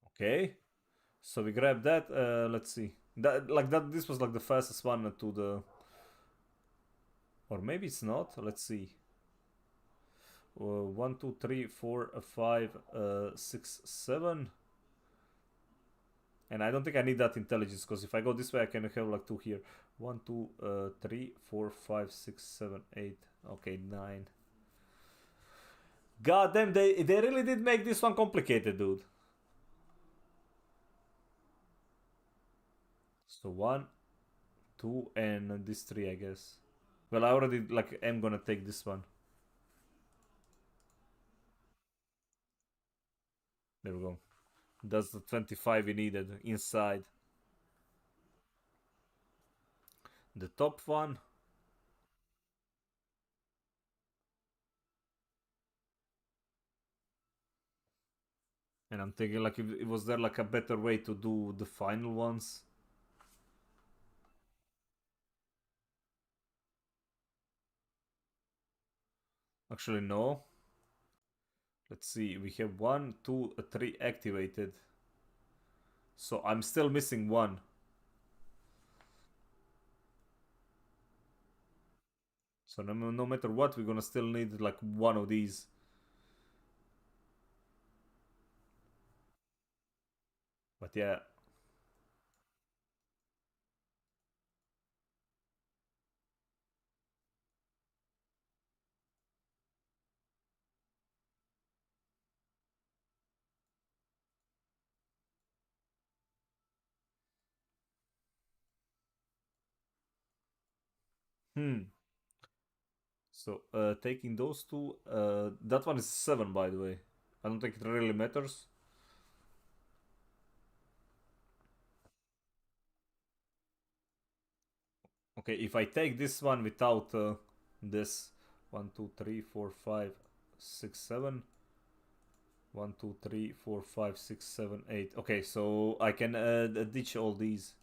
Okay. So we grab that. Let's see. That like that. This was like the fastest one to the. Or maybe it's not. Let's see. 1, 2, 3, 4, 5, 6, 7. And I don't think I need that intelligence, because if I go this way, I can have like 2 here. 1, 2, 3, 4, 5, 6, 7, 8. Okay, 9. God damn, they really did make this one complicated, dude. So 1, 2, and this 3, I guess. Well, I already like am gonna take this one. There we go. That's the 25 we needed inside. The top one. And I'm thinking like if it was there like a better way to do the final ones. Actually, no. Let's see. We have 1, 2, 3 activated. So I'm still missing 1. So no matter what, we're gonna still need like 1 of these. But yeah. Hmm. So taking those two. That one is 7, by the way. I don't think it really matters. Okay, if I take this one without this 1, 2, 3, 4, 5, 6, 7. 1, 2, 3, 4, 5, 6, 7, 8. Okay, so I can ditch all these.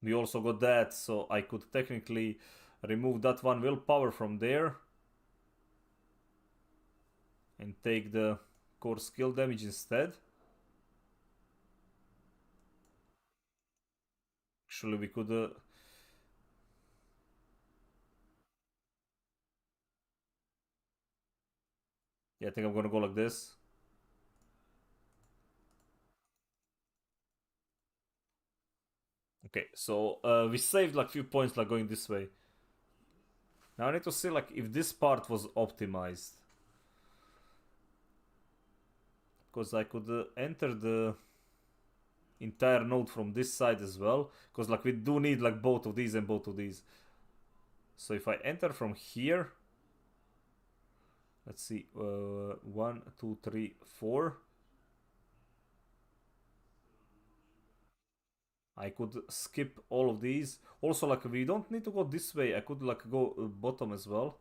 We also got that, so I could technically remove that one willpower from there and take the core skill damage instead. Actually, we could yeah, I think I'm gonna go like this. Okay, so we saved like few points like going this way. Now I need to see like if this part was optimized, because I could enter the entire node from this side as well, because like we do need like both of these and both of these. So if I enter from here, let's see, 1, 2, 3, 4. I could skip all of these. Also, like we don't need to go this way. I could like go bottom as well.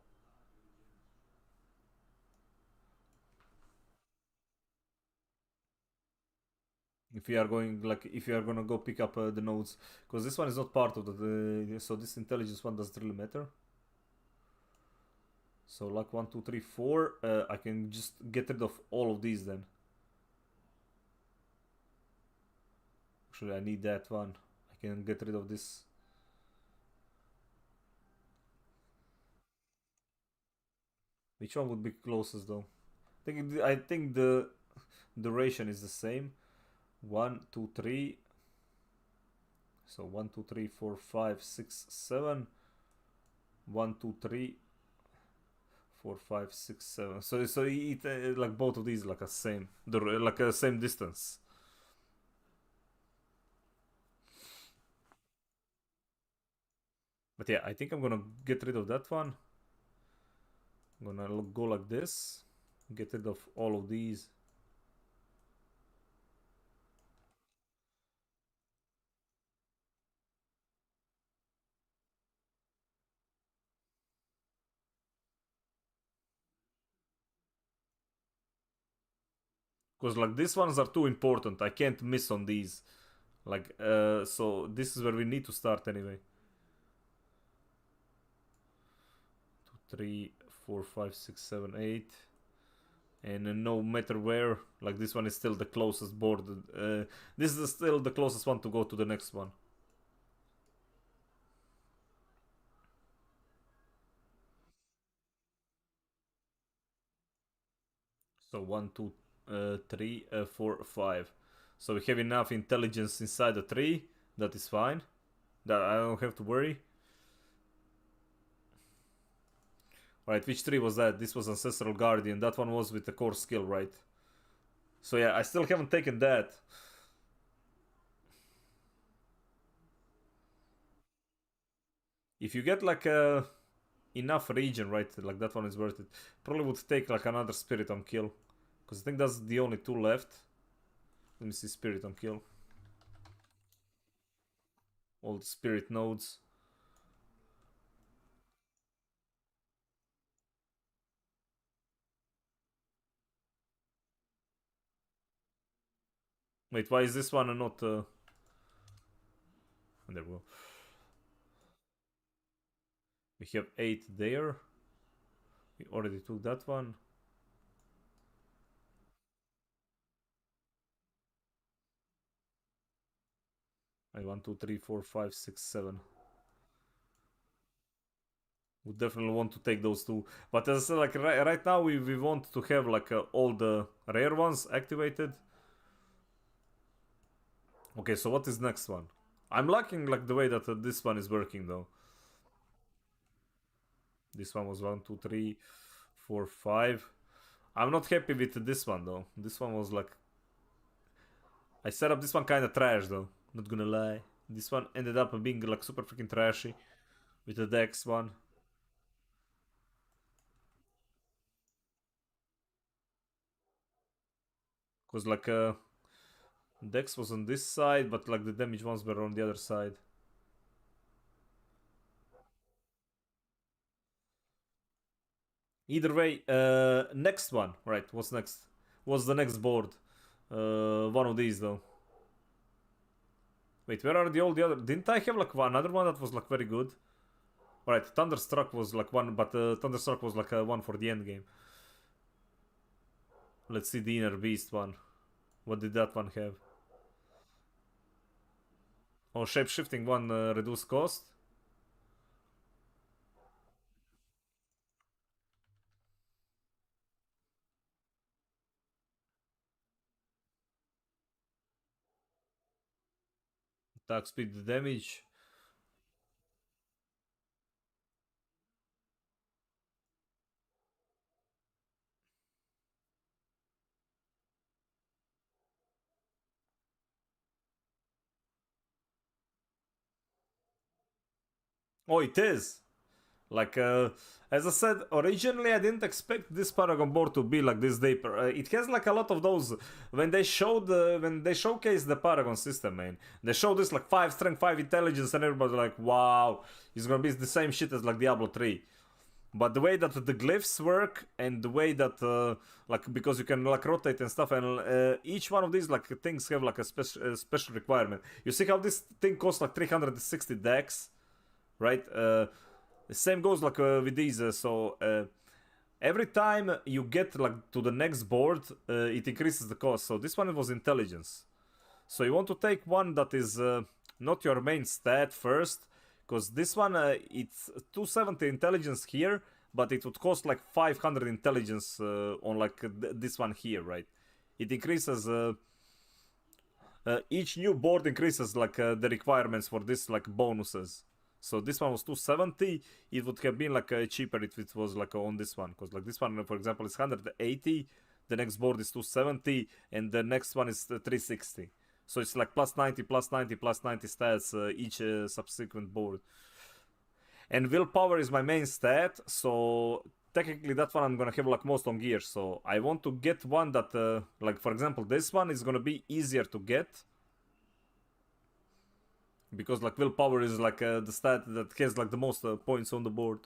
If we are going like if you are gonna go pick up the nodes, because this one is not part of so this intelligence one doesn't really matter. So like 1, 2, 3, 4. I can just get rid of all of these then. Actually, I need that one. I can get rid of this. Which one would be closest though? I think the duration is the same. 1, 2, 3. So 1, 2, 3, 4, 5, 6, 7. 1, 2, 3, 4, 5, 6, 7. So it like both of these like a same, like a same distance. But yeah, I think I'm gonna get rid of that one. I'm gonna go like this. Get rid of all of these. Because like these ones are too important. I can't miss on these. Like, so this is where we need to start anyway. 2, 3, 4, 5, 6, 7, 8. And no matter where, like this one is still the closest board. This is still the closest one to go to the next one. So 1, 2, 3, 4, 5. So we have enough intelligence inside the tree. That is fine. That I don't have to worry. Right, which tree was that? This was Ancestral Guardian. That one was with the core skill, right? So yeah, I still haven't taken that. If you get like enough region, right? Like that one is worth it. Probably would take like another Spirit on kill. Because I think that's the only two left. Let me see Spirit on kill. All the Spirit nodes. Wait, why is this one not... There we go. We have 8 there. We already took that one. I 1, 2, 3, 4, 5, 6, 7. We definitely want to take those two. But as I said, like right now we want to have like all the rare ones activated. Okay, so what is next one? I'm liking like the way that this one is working though. This one was 1, 2, 3, 4, 5. I'm not happy with this one though. This one was like... I set up this one kind of trash though. Not gonna lie. This one ended up being like super freaking trashy. With the Dex one. Because like Dex was on this side, but like the damage ones were on the other side. Either way, next one, right? What's next? What's the next board? One of these though. Wait, where are all the other? Didn't I have like another one that was like very good? Alright, Thunderstruck was like one, but Thunderstruck was like one for the end game. Let's see the Inner Beast one. What did that one have? Oh, Shape-shifting one, reduced cost. Attack speed damage. Oh, it is! Like, as I said, originally I didn't expect this Paragon board to be like this deeper. It has like a lot of those, when they showcased the Paragon system, man. They showed this like 5 strength, 5 intelligence, and everybody's like, wow, it's gonna be the same shit as like Diablo 3. But the way that the glyphs work, and the way that, like, because you can like rotate and stuff, and each one of these like things have like a special requirement. You see how this thing costs like 360 dex, right? The same goes like with these. Every time you get like to the next board, it increases the cost. So this one was intelligence. So you want to take one that is not your main stat first, because this one it's 270 intelligence here, but it would cost like 500 intelligence on like this one here, right? It increases. Each new board increases like the requirements for this like bonuses. So this one was 270. It would have been like cheaper if it was like on this one, because like this one, for example, is 180. The next board is 270, and the next one is 360. So it's like plus 90, plus 90, plus 90 stats each subsequent board. And willpower is my main stat, so technically that one I'm gonna have like most on gear, so I want to get one that like for example this one is gonna be easier to get because like willpower is like the stat that has like the most points on the board.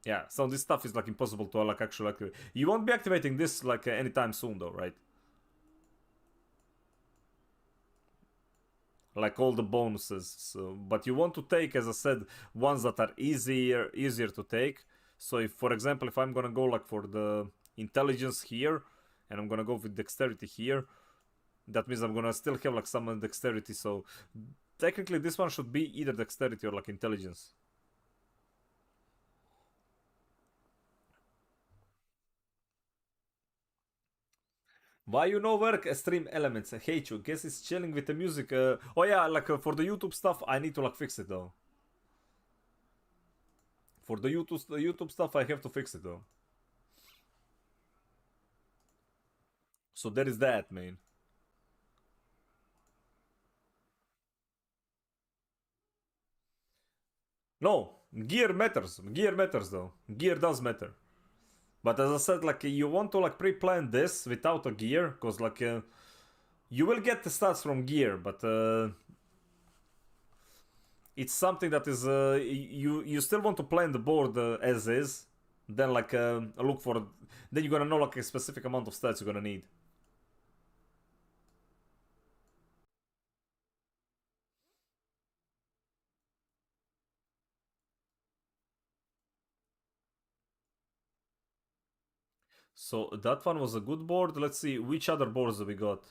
Yeah, so this stuff is like impossible to like actually activate. You won't be activating this like anytime soon though, right? Like all the bonuses, so, but you want to take, as I said, ones that are easier to take. So if for example if I'm gonna go like for the intelligence here and I'm gonna go with dexterity here, that means I'm gonna still have like some dexterity, so technically this one should be either dexterity or like intelligence. Why you no work stream elements? I hate you. Guess it's chilling with the music. Oh yeah, like for the YouTube stuff, I need to like fix it though. For the YouTube stuff, I have to fix it though. So there is that, man. No, gear matters. Gear matters though. Gear does matter. But as I said, like you want to like pre-plan this without a gear, cause like you will get the stats from gear, but it's something that is you still want to plan the board as is. Then like look for. Then you're gonna know like a specific amount of stats you're gonna need. So that one was a good board. Let's see which other boards we got.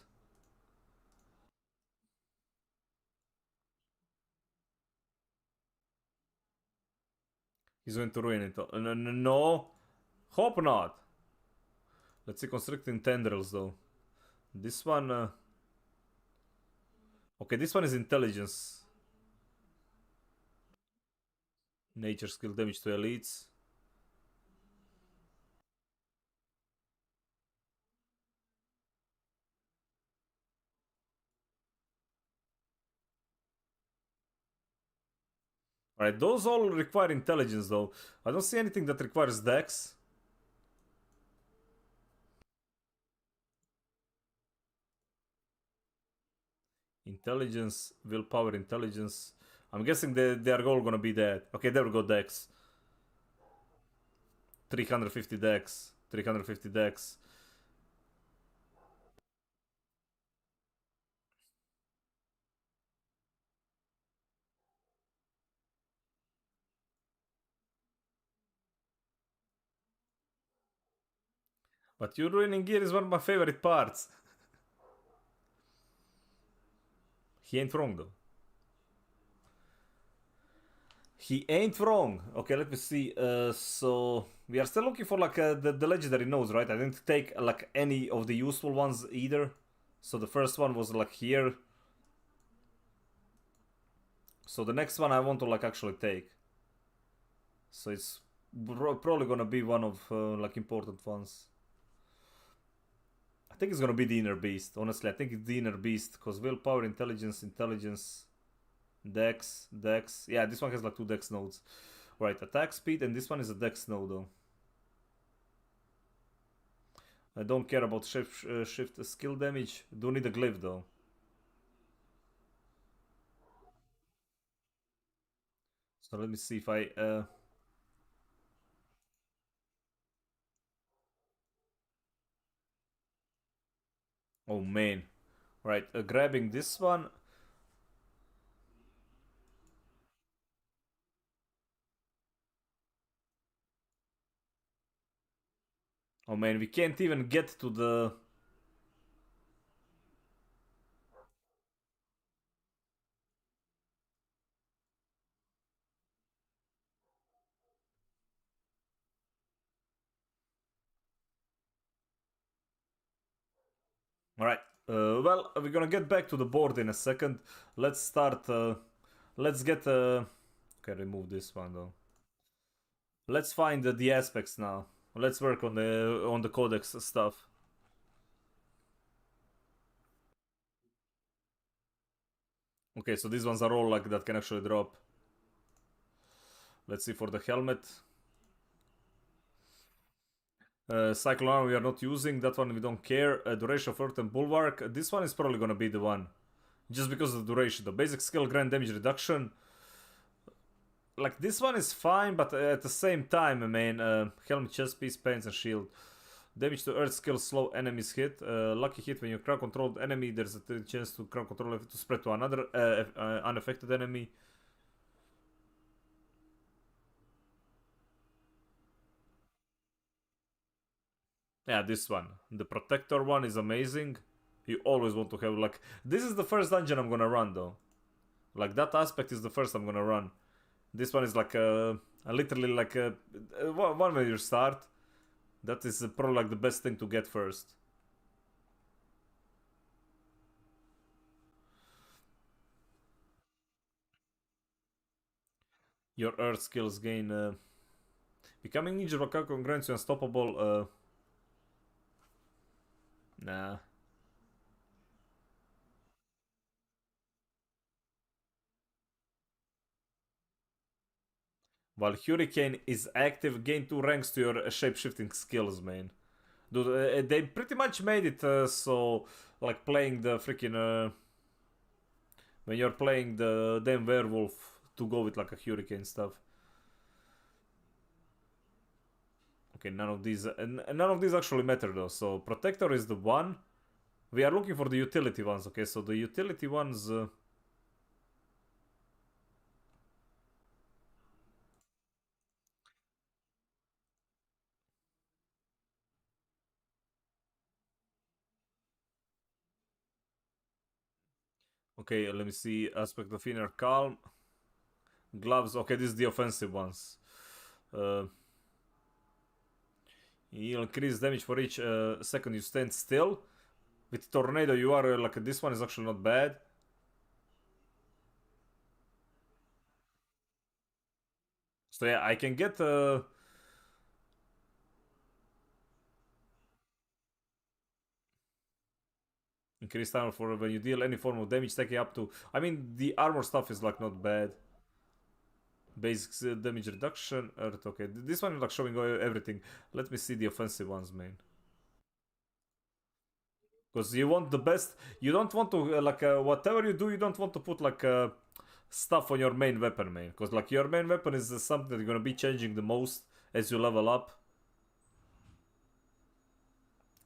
He's going to ruin it. No, hope not. Let's see constricting tendrils though. This one. Okay, this one is intelligence. Nature skill damage to elites. Alright, those all require intelligence though. I don't see anything that requires dex. Intelligence, willpower, intelligence. I'm guessing they are all gonna be that. Okay, there we go, dex. 350 dex. 350 dex. But you ruining gear is one of my favorite parts. He ain't wrong though. He ain't wrong. Okay, let me see. So we are still looking for like the legendary nodes, right? I didn't take like any of the useful ones either. So the first one was like here. So the next one I want to like actually take. So it's probably gonna be one of like important ones. I think it's gonna be the inner beast. Honestly, I think it's the inner beast because willpower, intelligence, intelligence, dex, dex. Yeah, this one has like 2 dex nodes. Right, attack speed, and this one is a dex node though. I don't care about shift skill damage. Do need a glyph though. So let me see if I oh man. Right, grabbing this one. Oh man, we can't even get to the... Alright, well, we're gonna get back to the board in a second. Let's start, let's get... Okay, remove this one though. Let's find the aspects now. Let's work on the codex stuff. Okay, so these ones are all like that can actually drop. Let's see for the helmet. Cyclone armor we are not using, that one we don't care. Duration of Earth and Bulwark, this one is probably gonna be the one. Just because of the duration. The basic skill grant damage reduction. Like, this one is fine, but at the same time, I mean, helmet, chest piece, pants and shield. Damage to Earth skill, slow enemies hit. Lucky hit when you crowd controlled enemy, there's a chance to crowd control to spread to another unaffected enemy. Yeah, this one. The Protector one is amazing. You always want to have, like... This is the first dungeon I'm gonna run, though. Like, that aspect is the first I'm gonna run. This one is like literally like one when you start. That is probably like the best thing to get first. Your Earth skills gain... Becoming ninja Wakako grants you unstoppable... Nah. While Hurricane is active, gain 2 ranks to your shape-shifting skills, man. Dude, they pretty much made it so, like, playing the freaking... when you're playing the damn werewolf to go with, like, a Hurricane stuff. Okay, none of these actually matter, though. So, Protector is the one. We are looking for the utility ones, okay? So, the utility ones... Okay, let me see. Aspect of Inner Calm. Gloves. Okay, this is the offensive ones. You'll increase damage for each second you stand still. With Tornado, you are like... This one is actually not bad. So yeah, I can get... Increased armor for when you deal any form of damage, taking up to... I mean, the armor stuff is like not bad. Basic damage reduction. Earth, okay. This one is like showing everything. Let me see the offensive ones, man. Because you want the best. You don't want to, whatever you do, you don't want to put like stuff on your main weapon, man. Because like your main weapon is something that you're gonna be changing the most as you level up.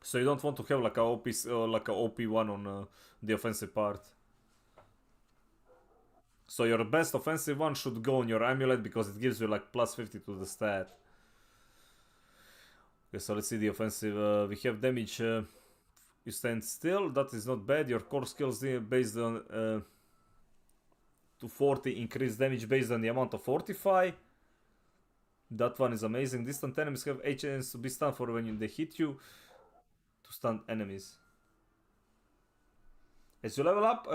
So you don't want to have like a OP one on the offensive part. So your best offensive one should go on your amulet because it gives you like plus 50 to the stat. Okay, so let's see the offensive. We have damage. You stand still. That is not bad. Your core skills based on to 40 increase damage based on the amount of fortify. That one is amazing. Distant enemies have a chance to be stunned for when they hit you. To stun enemies. As you level up,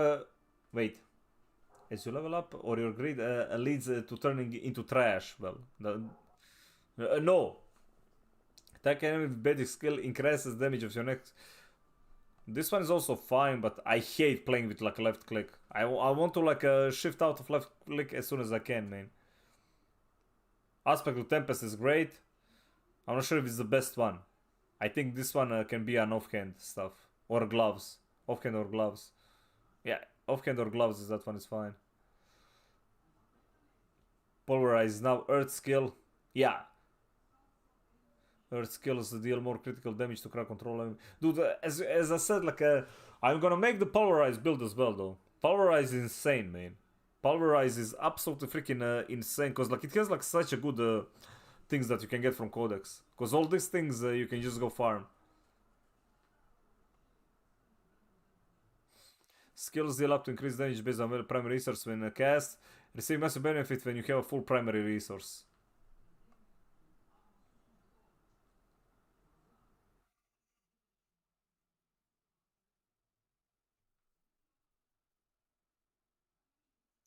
wait. As you level up, or your greed leads to turning into trash. Well, no. Attack enemy with basic skill increases damage of your next. This one is also fine, but I hate playing with like left click. I want to like shift out of left click as soon as I can, man. Aspect of Tempest is great. I'm not sure if it's the best one. I think this one can be an offhand stuff. Or gloves. Offhand or gloves. Yeah, offhand or gloves, that one is fine. Pulverize now. Earth skill. Yeah. Earth skills deal more critical damage to crowd control. Dude, as I said, like, I'm gonna make the Pulverize build as well, though. Pulverize is insane, man. Pulverize is absolutely freaking insane, because like it has like such a good things that you can get from Codex. Because all these things you can just go farm. Skills deal up to increase damage based on primary resource when cast. Receive massive benefit when you have a full primary resource.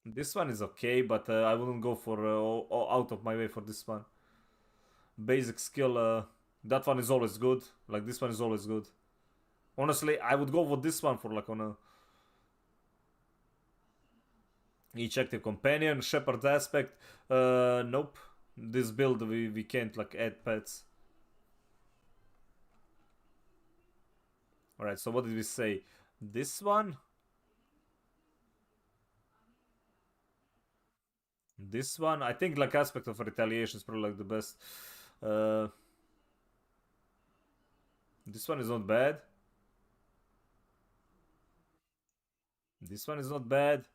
This one is okay, but I wouldn't go for out of my way for this one. Basic skill, that one is always good. Like this one is always good. Honestly, I would go for this one for like on a... Each active companion, shepherd aspect. Nope. This build we can't like add pets. Alright, so what did we say? This one? This one? I think like aspect of retaliation is probably like the best. This one is not bad. This one is not bad.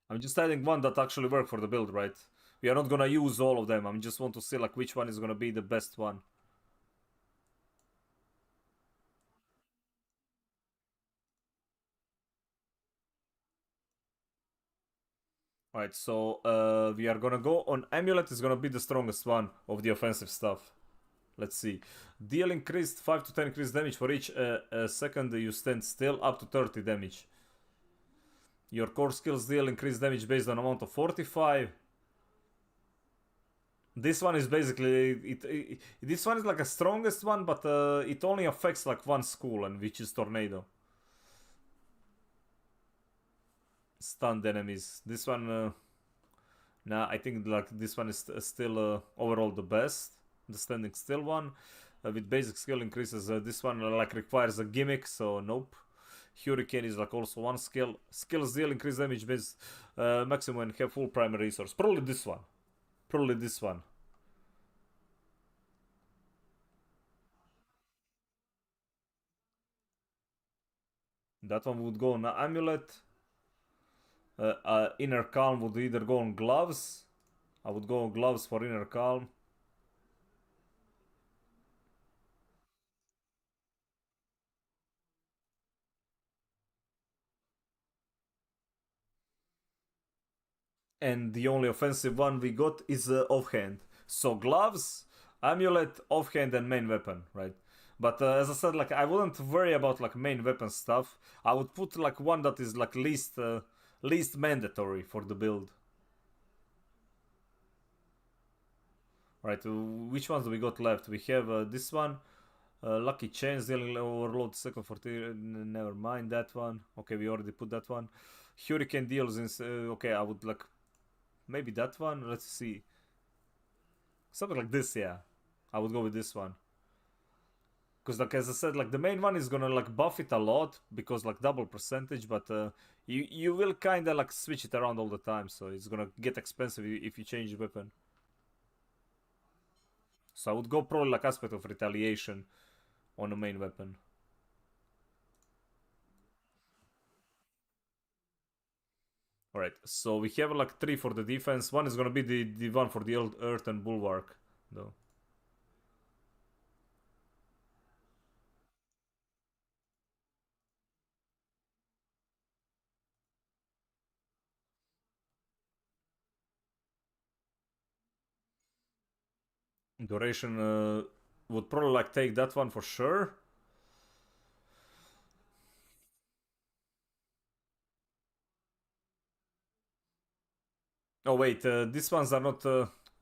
I'm just adding one that actually work for the build, right? We are not gonna use all of them. I just want to see like which one is gonna be the best one. Alright, so we are gonna go on Amulet is gonna be the strongest one of the offensive stuff. Let's see. Deal increased 5 to 10 increased damage for each second you stand still, up to 30 damage. Your core skills deal increased damage based on amount of 45. This one is basically this one is like a strongest one, but it only affects like one school, and which is tornado. Stunned enemies. This one, nah, I think like this one is still overall the best. The standing still one with basic skill increases. This one like requires a gimmick, so nope. Hurricane is like also one skill. Skills deal increased damage based maximum and have full primary resource. Probably this one. Probably this one. That one would go on Amulet. Inner Calm would either go on Gloves. I would go on Gloves for Inner Calm. And the only offensive one we got is Offhand. So Gloves, Amulet, Offhand, and main weapon, right? But as I said, like I wouldn't worry about like main weapon stuff. I would put like one that is like least mandatory for the build. Right, which ones do we got left? We have this one. Lucky Chains dealing overload second for never mind that one. Okay, we already put that one. Hurricane deals in okay, I would like maybe that one. Let's see. Something like this, yeah. I would go with this one. Because like as I said, like the main one is gonna like buff it a lot because like double percentage, but you will kinda like switch it around all the time, so it's gonna get expensive if you change the weapon. So I would go probably like aspect of retaliation on the main weapon. Alright, so we have like 3 for the defense. One is gonna be the one for the old Earth and Bulwark, though. Duration would probably like take that one for sure. Oh wait, these ones are not.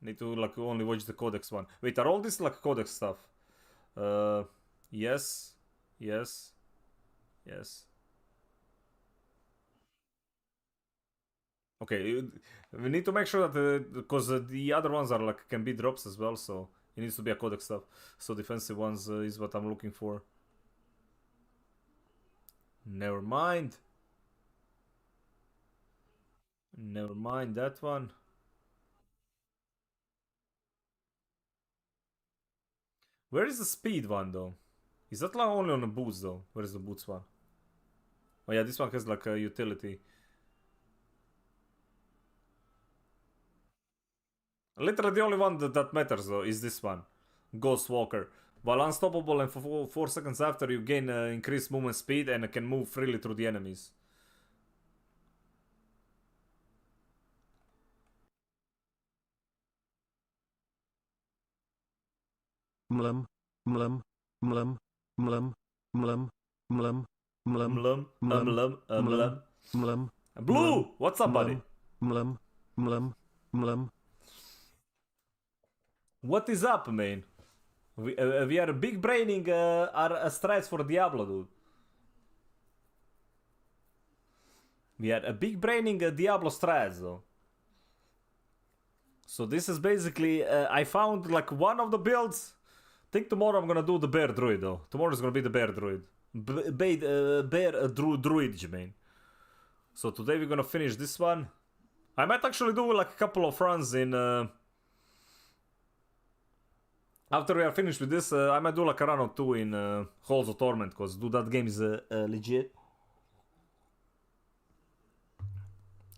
Need to like only watch the codex one. Wait, are all these like codex stuff? Yes, yes, yes. Okay, we need to make sure that because the other ones are like can be drops as well, so it needs to be a codex stuff. So defensive ones is what I'm looking for. Never mind. Never mind that one. Where is the speed one though? Is that like only on the boots though? Where is the boots one? Oh yeah, this one has like a utility. Literally the only one that matters though is this one. Ghost Walker. While unstoppable and for 4 seconds after you gain increased movement speed and can move freely through the enemies. Mlum, mlum, mlum, mlum, mlum, mlum, mlum, Mlum, mlum, mlum, mlum, mlum. mlum, Blue, what's up, buddy? Mlum, mlum, mlum. What is up, man? We are big braining our strides for Diablo, dude. We are a big braining Diablo strides, though. So this is basically, I found like one of the builds. I think tomorrow I'm gonna do the bear druid, though. Tomorrow is gonna be the bear druid. Bear druid, man. So today we're gonna finish this one. I might actually do like a couple of runs in... After we are finished with this, I might do like a run or two in Halls of Torment, because dude, that game is legit.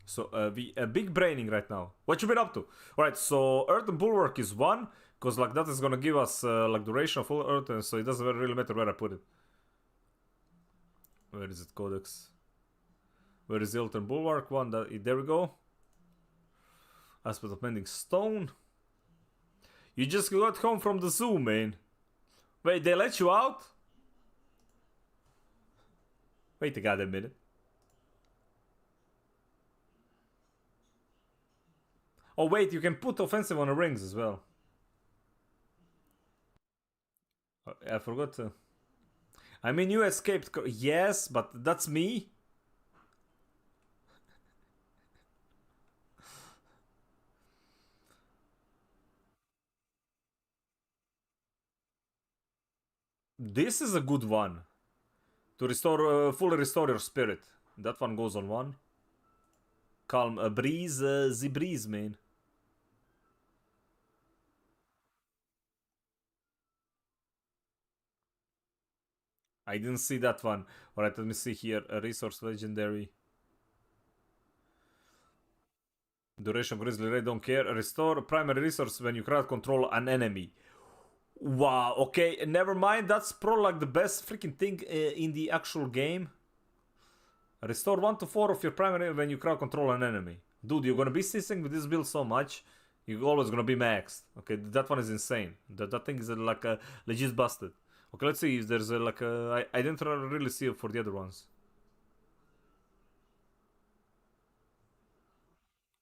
So we big braining right now. What you been up to? Alright, so Earth and Bulwark is one, because like that is gonna give us like duration of full Earth, and so it doesn't really matter where I put it. Where is it, Codex? Where is the Earth and Bulwark one? There we go. Aspect of Mending Stone. You just got home from the zoo, man. Wait, they let you out? Wait a goddamn minute. Oh wait, you can put offensive on the rings as well. I forgot to... I mean, you escaped... Yes, but that's me. This is a good one. To restore, fully restore your spirit. That one goes on one. Calm, breeze, the breeze, man. I didn't see that one. Alright, let me see here. A resource legendary. Duration Grizzly Ray, don't care. Restore primary resource when you crowd control an enemy. Wow, okay, never mind. That's probably like the best freaking thing in the actual game. Restore 1 to 4 of your primary when you crowd control an enemy. Dude, you're gonna be sissing with this build so much. You're always gonna be maxed. Okay, that one is insane. That thing is like a legit busted. Okay, let's see if there's like a... I didn't really see it for the other ones.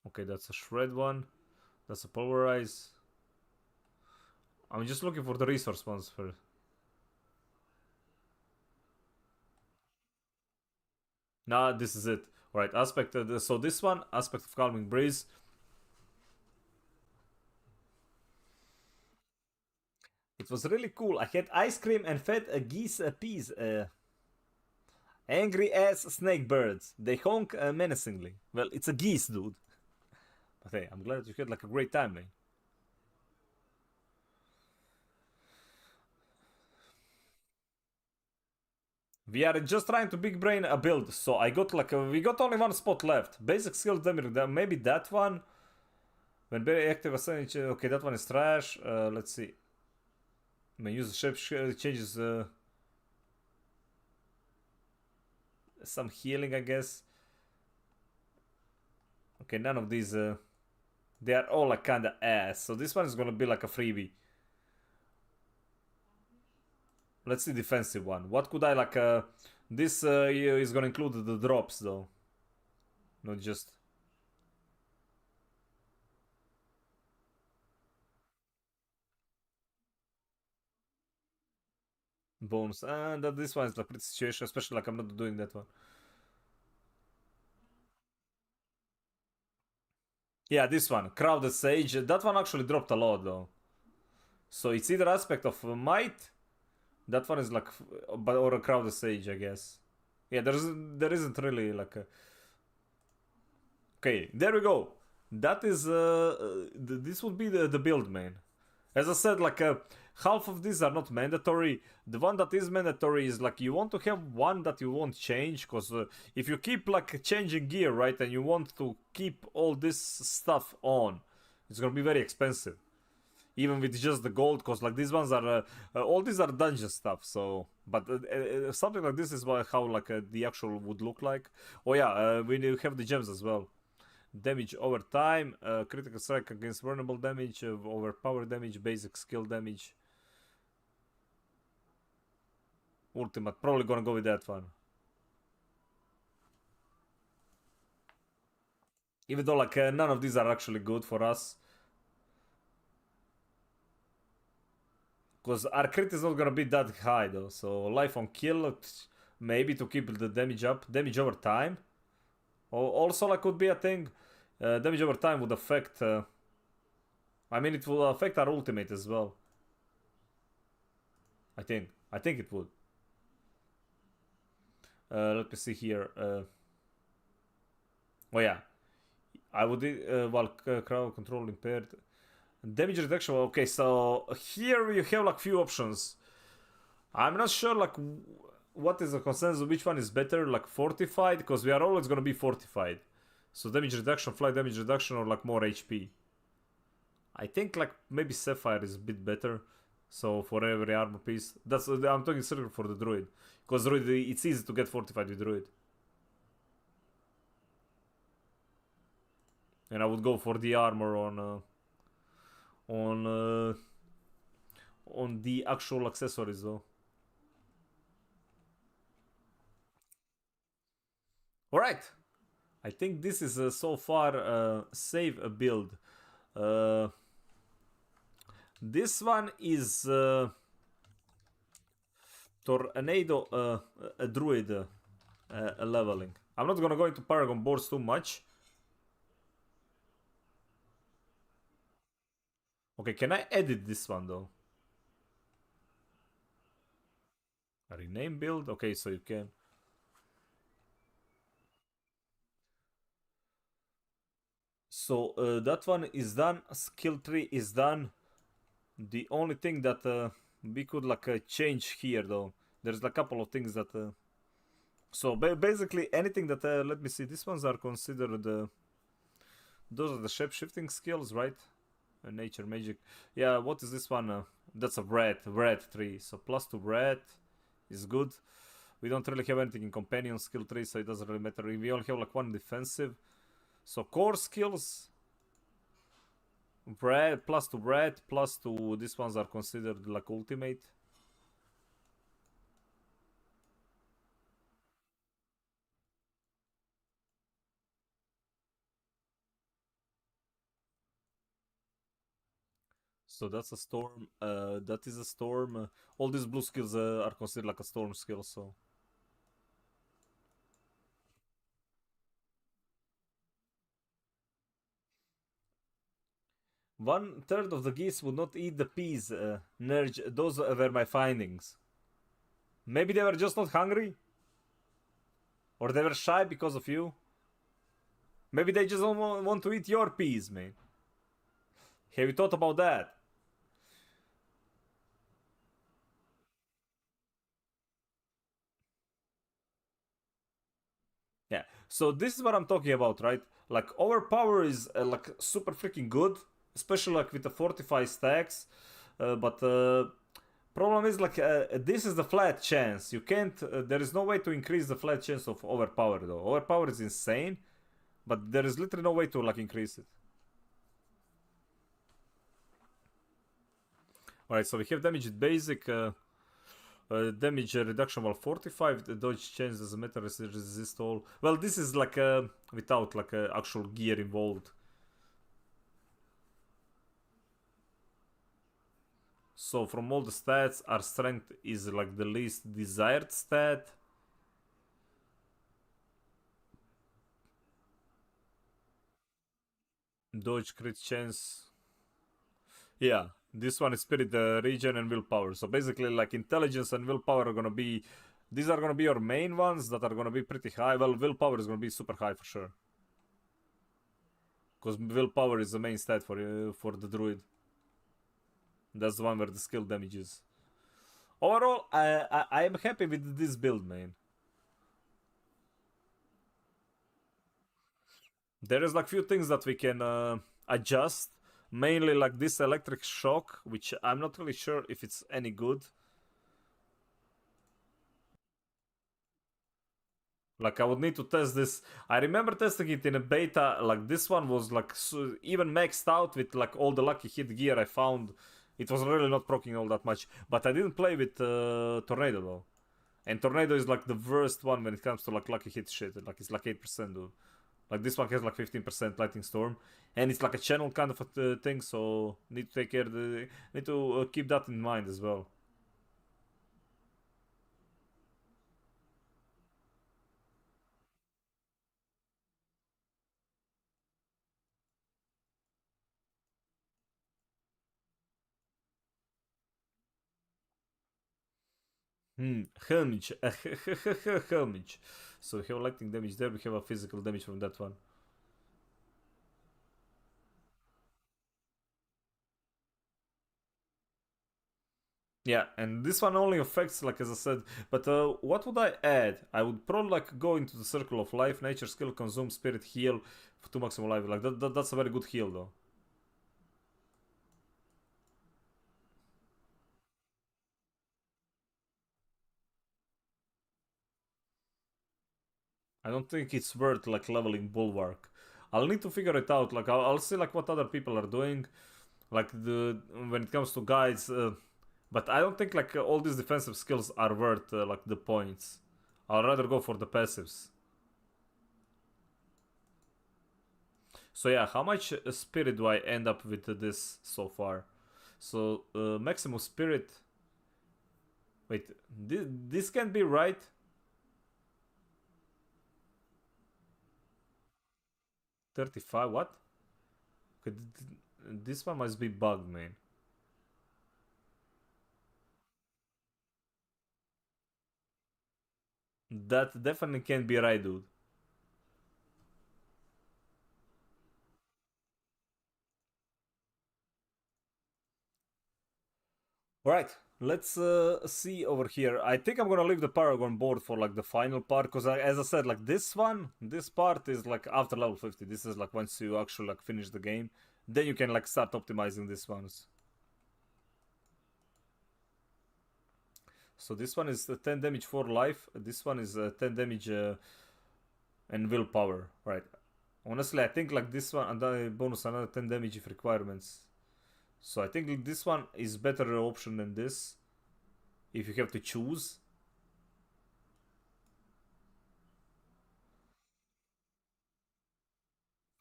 Okay, that's a shred one. That's a pulverize. I'm just looking for the resource ones first. Nah, this is it. Alright, aspect. So this one, aspect of calming breeze. It was really cool. I had ice cream and fed a geese peas. Angry ass snake birds. They honk menacingly. Well, it's a geese, dude. But hey, I'm glad you had like a great time, man. We are just trying to big brain a build, so I got like we got only one spot left. Basic skills damage, maybe that one. When very active ascent, okay, that one is trash. Let's see. When use the shape changes some healing, I guess. Okay, none of these. They are all like kinda ass. So this one is gonna be like a freebie. Let's see defensive one. What could I like? This is gonna include the drops though, not just. Bones. And this one is a pretty situation, especially like I'm not doing that one. Yeah, this one, Crowded Sage. That one actually dropped a lot though. So it's either aspect of might. That one is like, or a Crowded Sage, I guess. Yeah, there isn't really like a... Okay, there we go. That is, this would be the build, man. As I said, like, half of these are not mandatory. The one that is mandatory is like, you want to have one that you won't change, because if you keep like changing gear, right, and you want to keep all this stuff on, it's gonna be very expensive. Even with just the gold, because like these ones are, all these are dungeon stuff, so... But something like this is how like the actual would look like. Oh yeah, we have the gems as well. Damage over time, critical strike against vulnerable damage, overpower damage, basic skill damage. Ultimate, probably gonna go with that one. Even though like none of these are actually good for us. Because our crit is not gonna be that high though. So life on kill, maybe to keep the damage up. Damage over time. Also like would be a thing. Damage over time would affect... I mean it will affect our ultimate as well. I think it would. Let me see here. Oh yeah. I would... while crowd control impaired... Damage reduction, okay, so here you have like few options. I'm not sure like what is the consensus, which one is better, like fortified, because we are always gonna be fortified. So damage reduction, flight damage reduction, or like more HP. I think like maybe Sapphire is a bit better. So for every armor piece, that's I'm talking strictly for the Druid, because Druid it's easy to get fortified with Druid. And I would go for the armor on the actual accessories though. Alright, I think this is so far save a build. This one is Tornado a Druid leveling. I'm not gonna go into Paragon boards too much. Okay, can I edit this one though? A rename build? Okay, so you can. So that one is done. Skill tree is done. The only thing that we could like change here though, there's a couple of things that. So basically anything that let me see. These ones are considered. Those are the shape shifting skills, right? Nature magic. Yeah. What is this one? That's a red tree. So +2 red is good. We don't really have anything in companion skill tree, so it doesn't really matter. We only have like one defensive. So core skills, bread, +2, these ones are considered like ultimate. So that's a storm, that is a storm. All these blue skills are considered like a storm skill, so. One third of the geese would not eat the peas, Nerj. Those were my findings. Maybe they were just not hungry? Or they were shy because of you? Maybe they just don't want to eat your peas, man. Have you thought about that? Yeah, so this is what I'm talking about, right? Like overpower is like super freaking good, especially like with the fortify stacks. But problem is like this is the flat chance. You can't. There is no way to increase the flat chance of overpower though. Overpower is insane, but there is literally no way to like increase it. Alright, so we have damage with basic. Damage reduction while 45, the dodge change doesn't matter, resist all. Well, this is like without like actual gear involved. So from all the stats, our strength is like the least desired stat. Dodge crit chance. Yeah, this one is spirit, regen, and willpower. So basically, like intelligence and willpower are gonna be, these are gonna be your main ones that are gonna be pretty high. Well, willpower is gonna be super high for sure, because willpower is the main stat for the druid. That's the one where the skill damage is. Overall, I am happy with this build, man. There is like few things that we can adjust. Mainly like this electric shock, which I'm not really sure if it's any good. Like I would need to test this. I remember testing it in a beta. Like this one was like even maxed out with like all the lucky hit gear I found. It was really not proccing all that much. But I didn't play with Tornado though. And Tornado is like the worst one when it comes to like lucky hit shit. Like it's like 8% dude. Like this one has like 15% lightning storm, and it's like a channel kind of a thing. So need to take care. Need to keep that in mind as well. Helmage. Helmage. So we have lightning damage there, we have a physical damage from that one. Yeah, and this one only affects, like as I said, but what would I add? I would probably like go into the circle of life, nature, skill, consume, spirit, heal for 2 maximum life. Like that's a very good heal though. I don't think it's worth like leveling Bulwark. I'll need to figure it out. Like I'll see like what other people are doing, like the when it comes to guides. But I don't think like all these defensive skills are worth like the points. I'll rather go for the passives. So yeah, how much spirit do I end up with this so far? So maximum spirit. Wait, this can be right. 35. What? Okay, this one must be bugged, man. That definitely can't be right, dude. Alright, let's see over here. I think I'm gonna leave the Paragon board for like the final part, because as I said, like this part is like after level 50. This is like once you actually like finish the game, then you can like start optimizing these ones. So this one is 10 damage for life. This one is 10 damage and willpower. Right. Honestly, I think like this one and the bonus another 10 damage if requirements. So I think this one is better option than this, if you have to choose.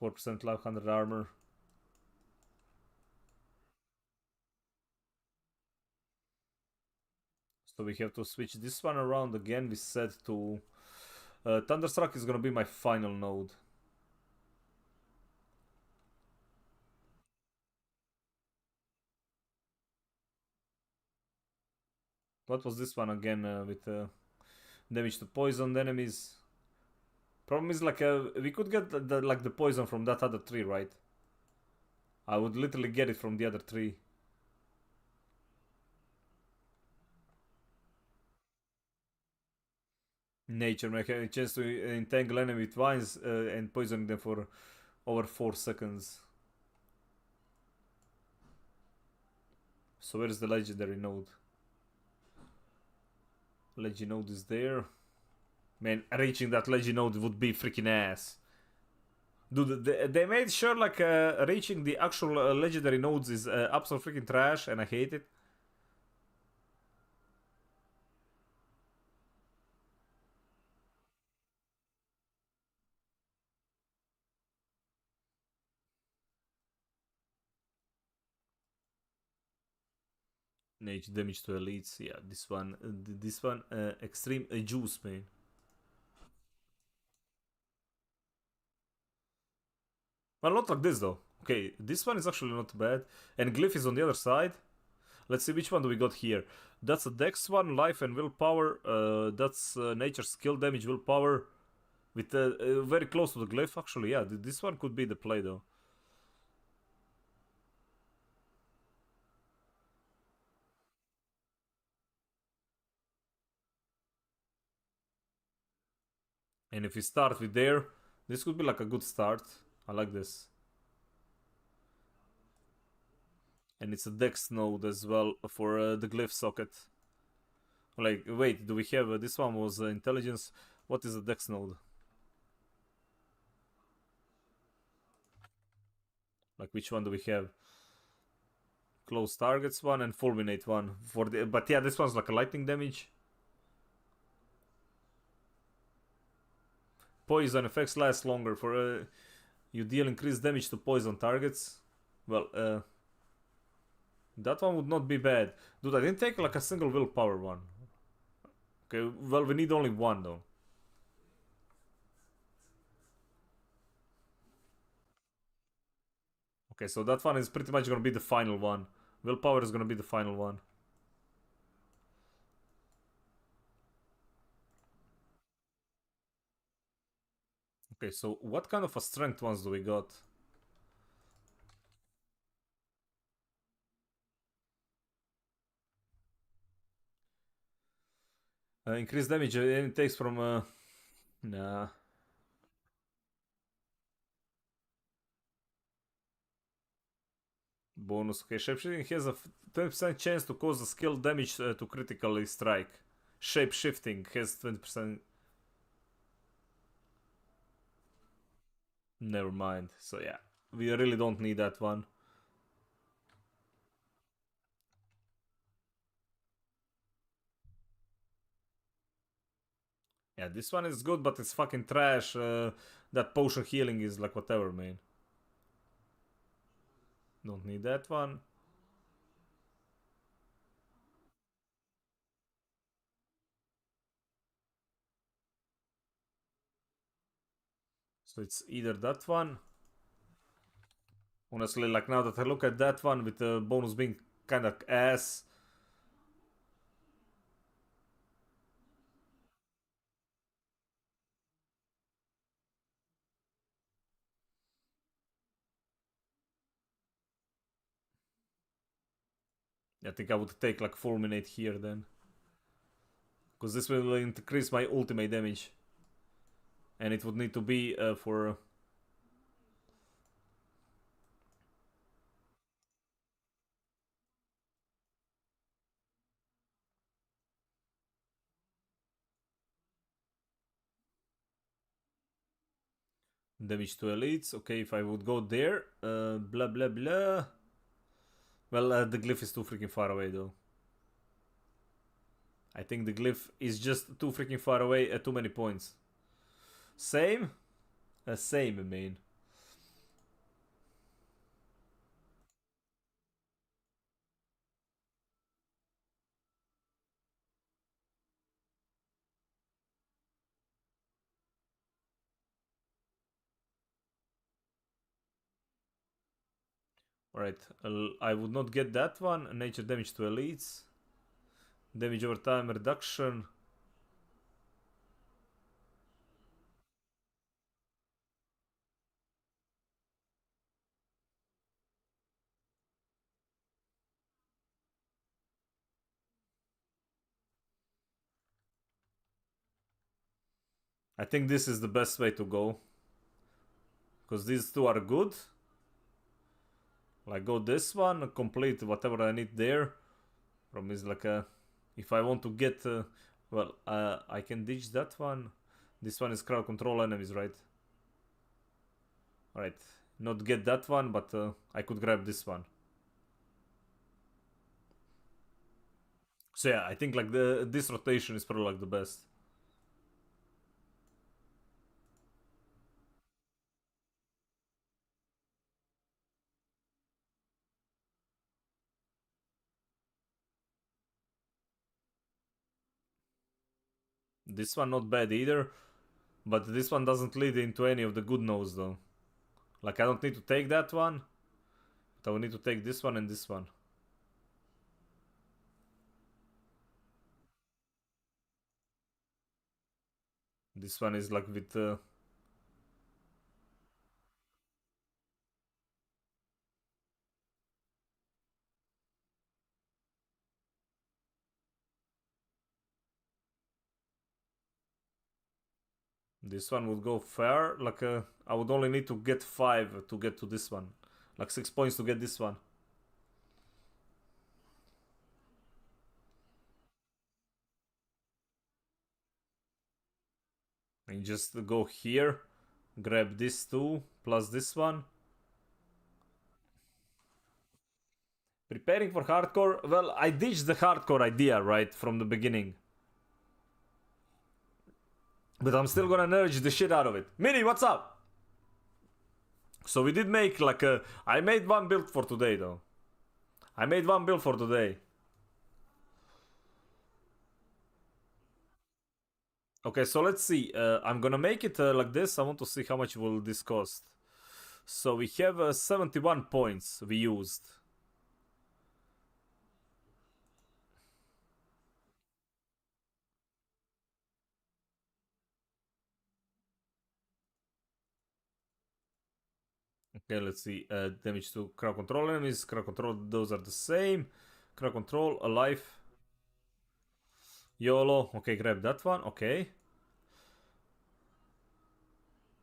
%, life, 100 armor. So we have to switch this one around again. We set to Thunderstruck is gonna be my final node. What was this one again with damage to poisoned enemies? Problem is like we could get like the poison from that other tree, right? I would literally get it from the other tree. Nature, make a chance to entangle enemy with vines and poison them for over 4 seconds. So where is the legendary node? Legend node is there. Man, reaching that legend node would be freaking ass. Dude, they made sure like reaching the actual legendary nodes is absolute freaking trash, and I hate it. Nature damage to elites, yeah, this one, extreme juice, man. Well, not like this though. Okay, this one is actually not bad, and glyph is on the other side. Let's see which one do we got here. That's a dex one, life and willpower. That's nature skill damage, willpower, with very close to the glyph. Actually, yeah, this one could be the play though. And if we start with there, this could be like a good start. I like this. And it's a dex node as well for the glyph socket. Like, wait, do we have this one was intelligence? What is a dex node? Like, which one do we have? Close targets one and fulminate one for the. But yeah, this one's like a lightning damage. Poison effects last longer. For you deal increased damage to poison targets. Well, that one would not be bad. Dude, I didn't take like a single willpower one. Okay, well, we need only one though. Okay, so that one is pretty much gonna be the final one. Willpower is gonna be the final one. Okay, so what kind of a strength ones do we got? Increased damage it takes from... Nah. Bonus. Okay, shapeshifting has a 20% chance to cause a skill damage to critically strike. Shapeshifting has 20%. Never mind. So yeah, we really don't need that one. Yeah, this one is good, but it's fucking trash. That potion healing is like whatever, man. Don't need that one. So it's either that one. Honestly, like now that I look at that one with the bonus being kind of ass. I think I would take like Fulminate here then. Because this will increase my ultimate damage. And it would need to be for... damage to elites. Okay, if I would go there. Blah blah blah. Well, the glyph is too freaking far away though. I think the glyph is just too freaking far away at too many points. Same? Same, I mean. Alright, I would not get that one. Nature damage to elites. Damage over time reduction. I think this is the best way to go. Because these two are good. Like go this one, complete whatever I need there. Problem is like if I want to get... well, I can ditch that one. This one is crowd control enemies, right? Alright, not get that one, but I could grab this one. So yeah, I think like this rotation is probably like the best. This one not bad either, but this one doesn't lead into any of the good nodes though. Like I don't need to take that one, but I will need to take this one and this one. This one is like with... this one would go fair, like I would only need to get 5 to get to this one. Like 6 points to get this one. And just go here, grab this 2, plus this one. Preparing for hardcore? Well, I ditched the hardcore idea, right, from the beginning. But I'm still gonna energy the shit out of it. Mini, what's up? So we did make like a... I made one build for today though. I made one build for today. Okay, so let's see. I'm gonna make it like this. I want to see how much will this cost. So we have 71 points we used. Okay, let's see. Damage to crowd control enemies. Crowd control, those are the same. Crowd control, alive. YOLO. Okay, grab that one. Okay.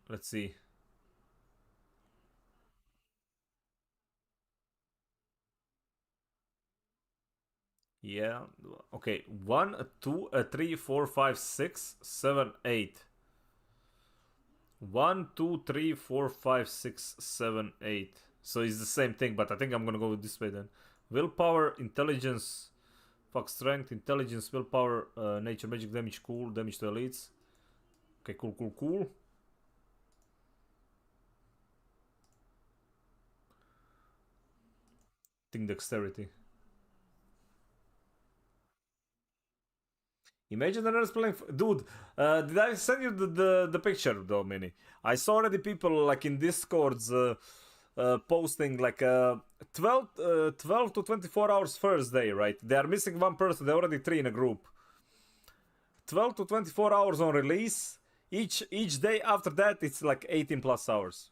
Let's see. Yeah. Okay. 1, 2, 3, 4, 5, 6, 7, 8. 1, 2, 3, 4, 5, 6, 7, 8. So it's the same thing, but I think I'm gonna go with this way then. Willpower, intelligence, fuck, strength, intelligence, willpower, nature, magic, damage, cool, damage to elites. Okay, cool. Think dexterity. Imagine the nerds playing. Dude, did I send you the picture though, Mini? I saw already people like in Discords posting like 12 to 24 hours first day, right? They are missing one person, they're already 3 in a group. 12 to 24 hours on release. Each day after that, it's like 18 plus hours.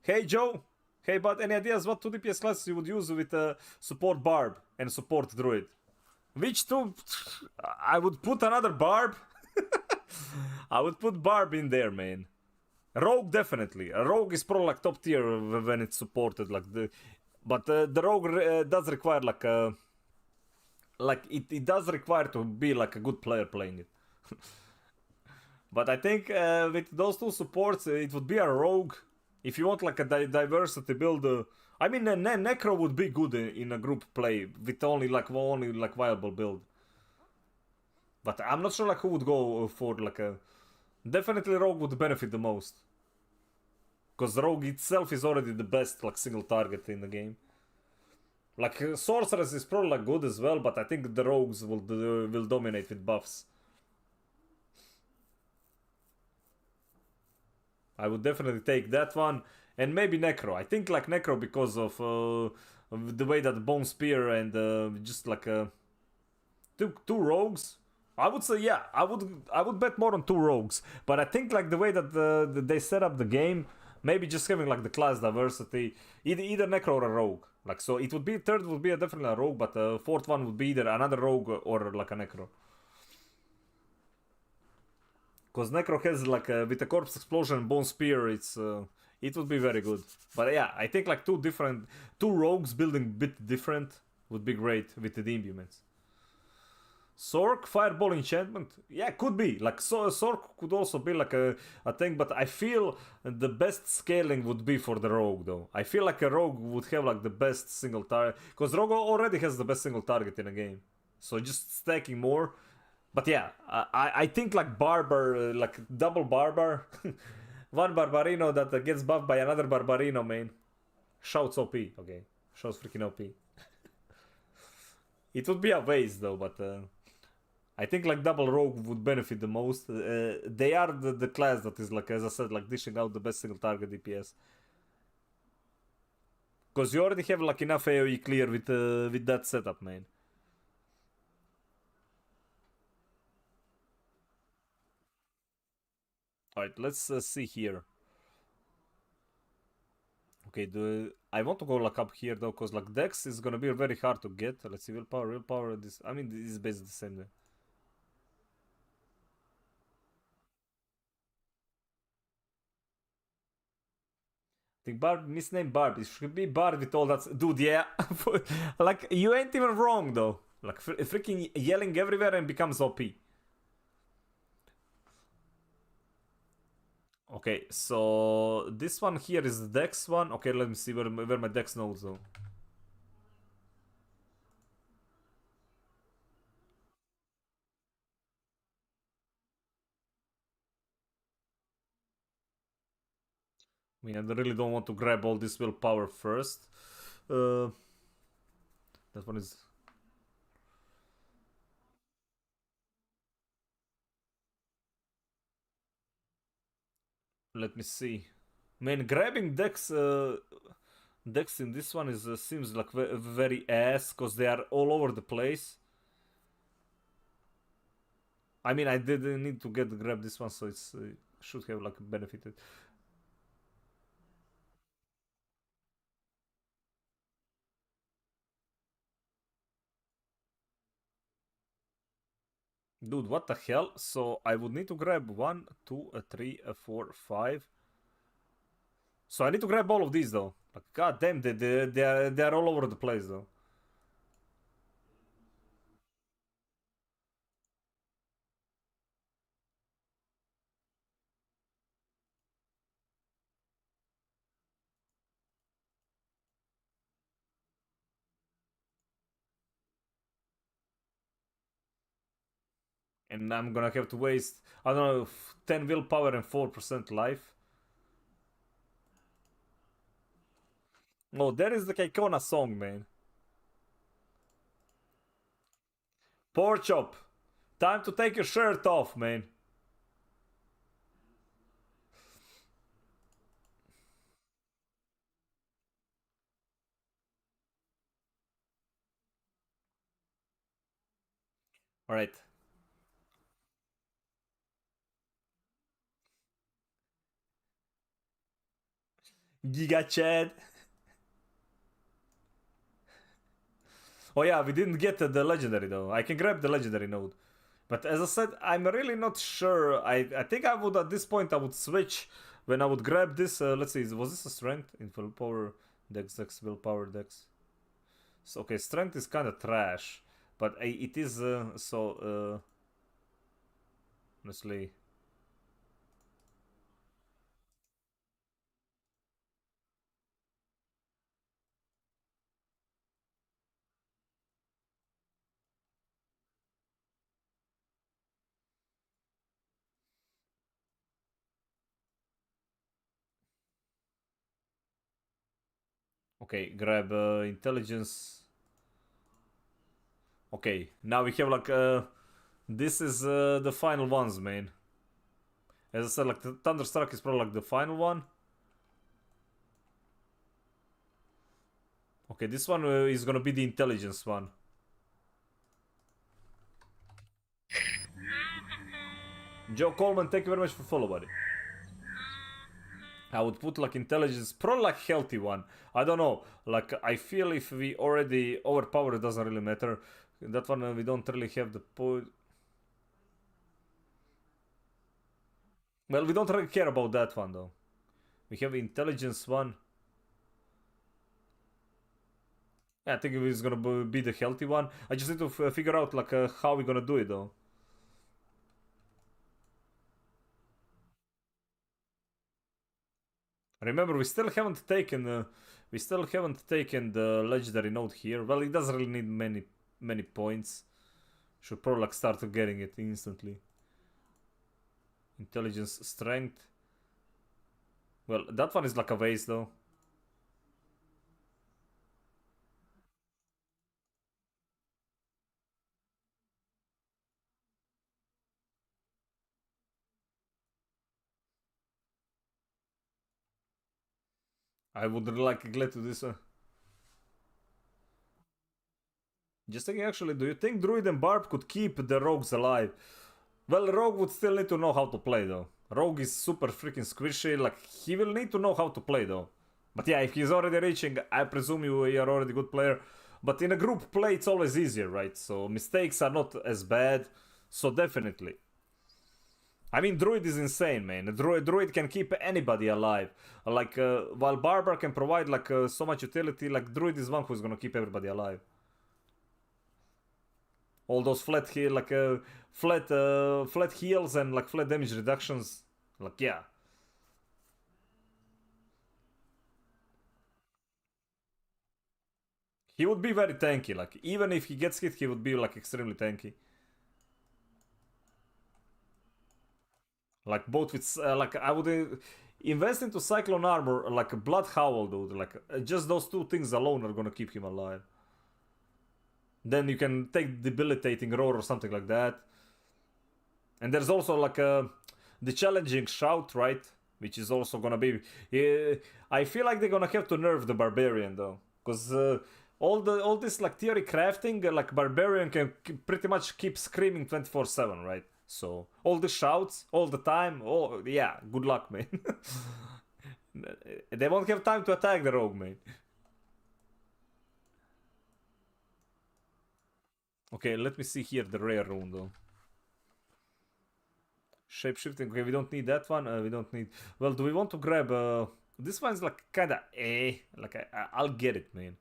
Hey Joe, hey bud, any ideas what 2 DPS classes you would use with support Barb and support Druid? Which two? I would put another Barb. I would put Barb in there, man. Rogue definitely. A Rogue is probably like top tier when it's supported, like the. But the Rogue does require like it does require to be like a good player playing it. But I think with those two supports, it would be a Rogue. If you want like a diversity build, I mean, Necro would be good in a group play with only like viable build. But I'm not sure like who would go for like a. Definitely Rogue would benefit the most. Because Rogue itself is already the best like single target in the game. Like Sorceress is probably like good as well, but I think the Rogues will dominate with buffs. I would definitely take that one. And maybe Necro. I think like Necro because of the way that Bone Spear and just like two rogues. I would say yeah. I would bet more on 2 rogues. But I think like the way that they set up the game, maybe just having like the class diversity, either Necro or a rogue. Like so, it would be third would be definitely a rogue, but fourth one would be either another rogue or like a Necro. Because Necro has like with a corpse explosion and bone spear, it would be very good. But yeah, I think like two rogues building bit different would be great with the implements. Sork fireball enchantment, yeah, could be like Sork could also be like a thing, but I feel the best scaling would be for the rogue though. I feel like a rogue would have like the best single target because rogue already has the best single target in a game, so just stacking more. But yeah, I think like Barbar, like double Barbar. One Barbarino that gets buffed by another Barbarino, man. Shouts OP, okay. Shouts freaking OP. It would be a waste though, but I think like double Rogue would benefit the most. They are the class that is like, as I said, like dishing out the best single target DPS. Because you already have like enough AoE clear with that setup, man. Alright, let's see here. Okay, I want to go like up here though, cause like Dex is gonna be very hard to get. Let's see, willpower. This, I mean, this is basically the same way. I think Barb, misnamed Barb. It should be Barb with all that. Dude, yeah. Like, you ain't even wrong though. Like, freaking yelling everywhere and becomes OP. Okay, so this one here is the Dex one. Okay, let me see where my Dex nodes though. I mean, I really don't want to grab all this willpower first. That one is... Let me see. Man, grabbing decks in this one is seems like very ass because they are all over the place. I mean, I didn't need to grab this one, so it's should have like benefited. Dude, what the hell? So I would need to grab 1, 2, 3, 4, 5. So I need to grab all of these though. Like, god damn, they are all over the place though. And I'm gonna have to waste, I don't know, 10 willpower and 4% life. Oh, there is the Kaikona song, man. Pork chop. Time to take your shirt off, man. Alright. Giga Chad. Oh yeah, we didn't get the legendary though. I can grab the legendary node. But as I said, I'm really not sure. I think I would, at this point, I would switch when I would grab this. Let's see, was this a strength? In full power dex, willpower dex. So, okay, strength is kind of trash. But it is, honestly... Okay, grab intelligence. Okay, now we have like this is the final ones, man. As I said, like the Thunderstruck is probably like the final one. Okay, this one is gonna be the intelligence one. Joe Coleman, thank you very much for follow, buddy. I would put like intelligence, probably like healthy one. I don't know. Like I feel if we already overpower, it doesn't really matter. That one we don't really have the point. Well, we don't really care about that one though. We have intelligence one. Yeah, I think it's gonna be the healthy one. I just need to figure out like how we're gonna do it though. Remember, we still haven't taken the legendary node here. Well, it doesn't really need many points. Should probably like start getting it instantly. Intelligence, strength. Well, that one is like a waste though. I would really like glad to this. Just thinking, actually, do you think Druid and Barb could keep the rogues alive? Well, Rogue would still need to know how to play though. Rogue is super freaking squishy. Like he will need to know how to play though. But yeah, if he's already reaching, I presume you are already a good player. But in a group play, it's always easier, right? So mistakes are not as bad. So definitely. I mean, Druid is insane, man. Druid can keep anybody alive. Like, while Barbar can provide, like, so much utility, like, Druid is one who's gonna keep everybody alive. All those flat heal, like, flat heals and, like, flat damage reductions. Like, yeah. He would be very tanky, like, even if he gets hit, he would be, like, extremely tanky. Like both with like I would invest into Cyclone Armor, like a Blood Howl, dude. Like just those two things alone are gonna keep him alive. Then you can take Debilitating Roar or something like that. And there's also like the Challenging Shout, right? Which is also gonna be. I feel like they're gonna have to nerf the Barbarian though, because all this like theory crafting, like Barbarian can pretty much keep screaming 24/7, right? So all the shouts all the time. Oh yeah, good luck, man. They won't have time to attack the rogue, man. Okay, let me see here the rare rune though. Shapeshifting. Okay, we don't need that one. We don't need. Well, do we want to grab? This one's like kinda Like I'll get it, man.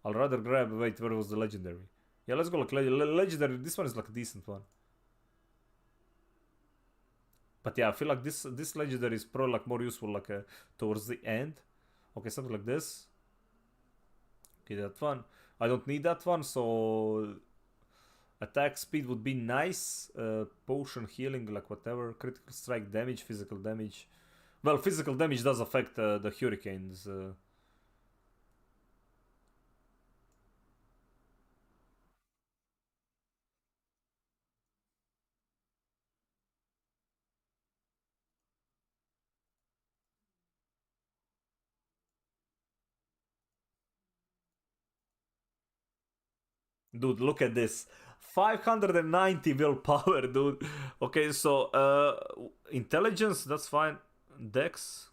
I'll rather grab. Wait, where was the legendary? Yeah, let's go like legendary. This one is like a decent one. But yeah, I feel like this legendary is probably like more useful like towards the end. Okay, something like this. Okay, that one. I don't need that one, so attack speed would be nice. Potion healing, like whatever. Critical strike damage, physical damage. Well, physical damage does affect the hurricanes. Dude, look at this. 590 willpower, dude. Okay, so intelligence, that's fine. Dex.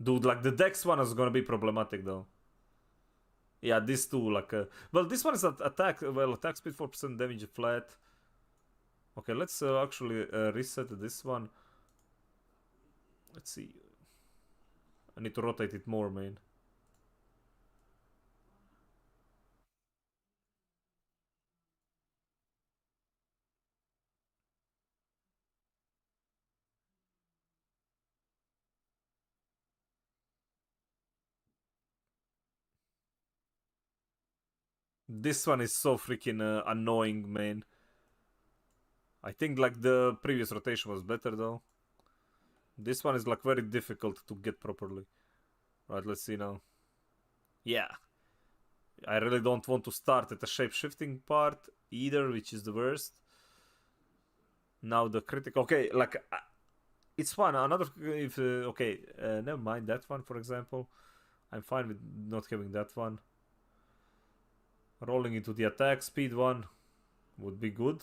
Dude, like the Dex one is gonna be problematic though. Yeah, these two, like well, this one is attack. Well, attack speed 4% damage flat. Okay, let's actually reset this one. Let's see. I need to rotate it more, man. This one is so freaking annoying, man. I think like the previous rotation was better though. This one is like very difficult to get properly. Right, let's see now. Yeah. I really don't want to start at the shape-shifting part either, which is the worst. Now the critical. Okay, like it's fine. Another if okay, never mind that one for example. I'm fine with not having that one. Rolling into the attack speed one would be good.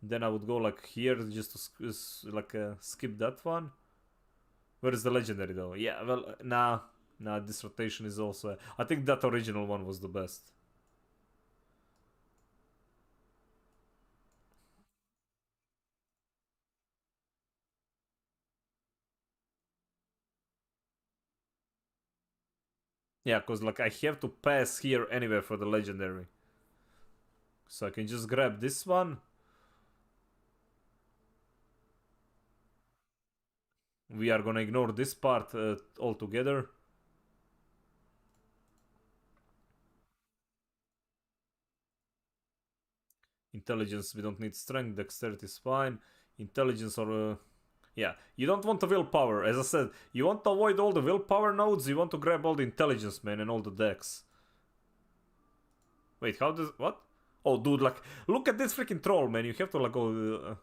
Then I would go like here just to skip that one. Where is the legendary though? Yeah, well, nah, this rotation is also. I think that original one was the best. Yeah, because like I have to pass here anywhere for the legendary. So I can just grab this one. We are gonna ignore this part altogether. Intelligence, we don't need strength. Dexterity is fine. Intelligence or... yeah, you don't want the willpower. As I said, you want to avoid all the willpower nodes. You want to grab all the intelligence, man, and all the dex. Wait, how does... what? Oh, dude, like, look at this freaking troll, man. You have to, like, go...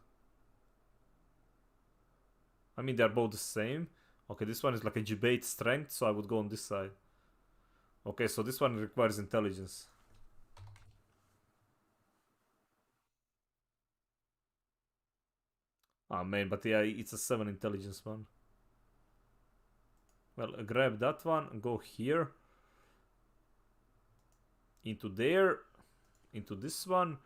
I mean, they're both the same. Okay, this one is like a debate strength, so I would go on this side. Okay, so this one requires intelligence. Ah, man, but yeah, it's a 7 intelligence one. Well, grab that one and go here. Into there. Into this one.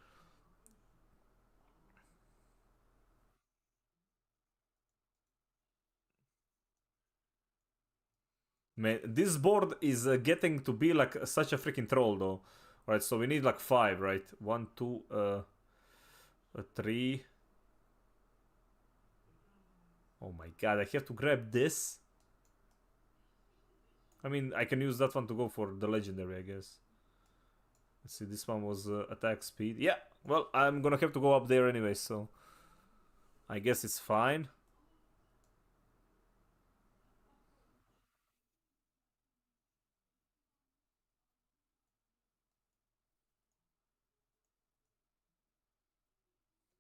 Man, this board is getting to be like such a freaking troll though. Right, so we need like 5, right? 1, 2, 3. Oh my god, I have to grab this. I mean, I can use that one to go for the legendary, I guess. Let's see, this one was attack speed. Yeah, well, I'm gonna have to go up there anyway, so I guess it's fine.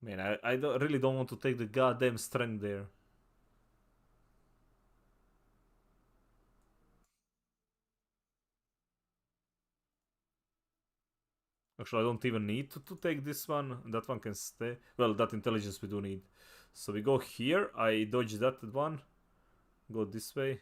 Man, I really don't want to take the goddamn strength there. Actually, I don't even need to take this one. That one can stay. Well, that intelligence we do need. So we go here. I dodge that one. Go this way.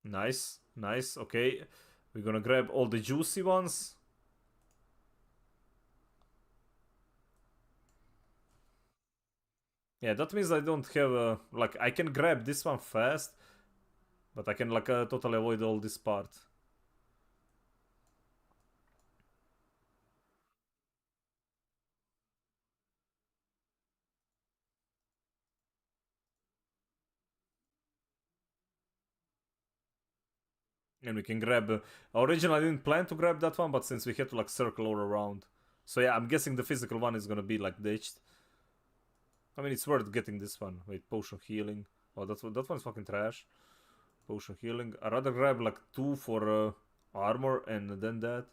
Nice, nice. Okay, we're gonna grab all the juicy ones. Yeah, that means I don't have like I can grab this one fast, but I can like totally avoid all this part. And we can grab. Originally, I didn't plan to grab that one, but since we had to like circle all around, so yeah, I'm guessing the physical one is gonna be like ditched. I mean, it's worth getting this one. Wait, potion healing. Oh, that one's fucking trash. Potion healing. I'd rather grab like 2 for armor and then that.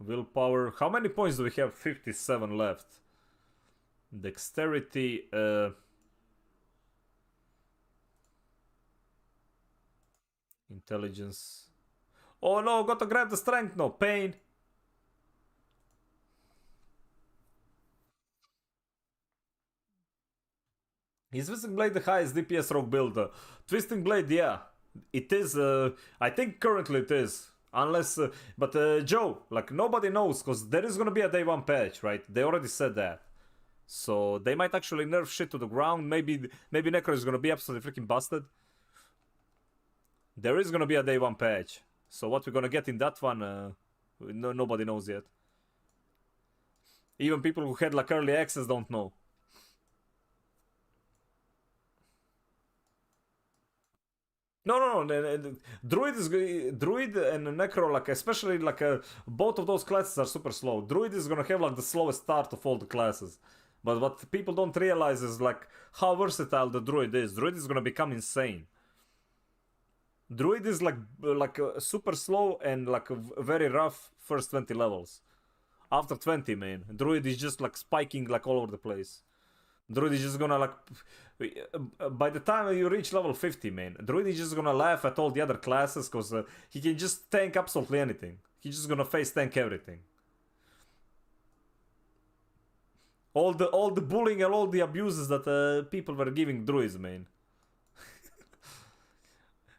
Willpower. How many points do we have? 57 left. Dexterity. Intelligence. Oh no, got to grab the strength. No, pain. Is Twisting Blade the highest DPS rogue build? Twisting Blade, yeah. It is, I think currently it is. Unless, but Joe, like nobody knows, because there is gonna be a day 1 patch, right? They already said that. So they might actually nerf shit to the ground. Maybe Necro is gonna be absolutely freaking busted. There is gonna be a day 1 patch. So what we're gonna get in that one, nobody knows yet. Even people who had like early access don't know. No. Druid and Necro, like especially like both of those classes are super slow. Druid is gonna have like the slowest start of all the classes, but what people don't realize is like how versatile the Druid is. Druid is gonna become insane. Druid is like super slow and like very rough first 20 levels. After 20, man, Druid is just like spiking like all over the place. Druid is just gonna like by the time you reach level 50, man, Druid is just gonna laugh at all the other classes because he can just tank absolutely anything. He's just gonna face tank everything. All the bullying and all the abuses that people were giving Druids, man.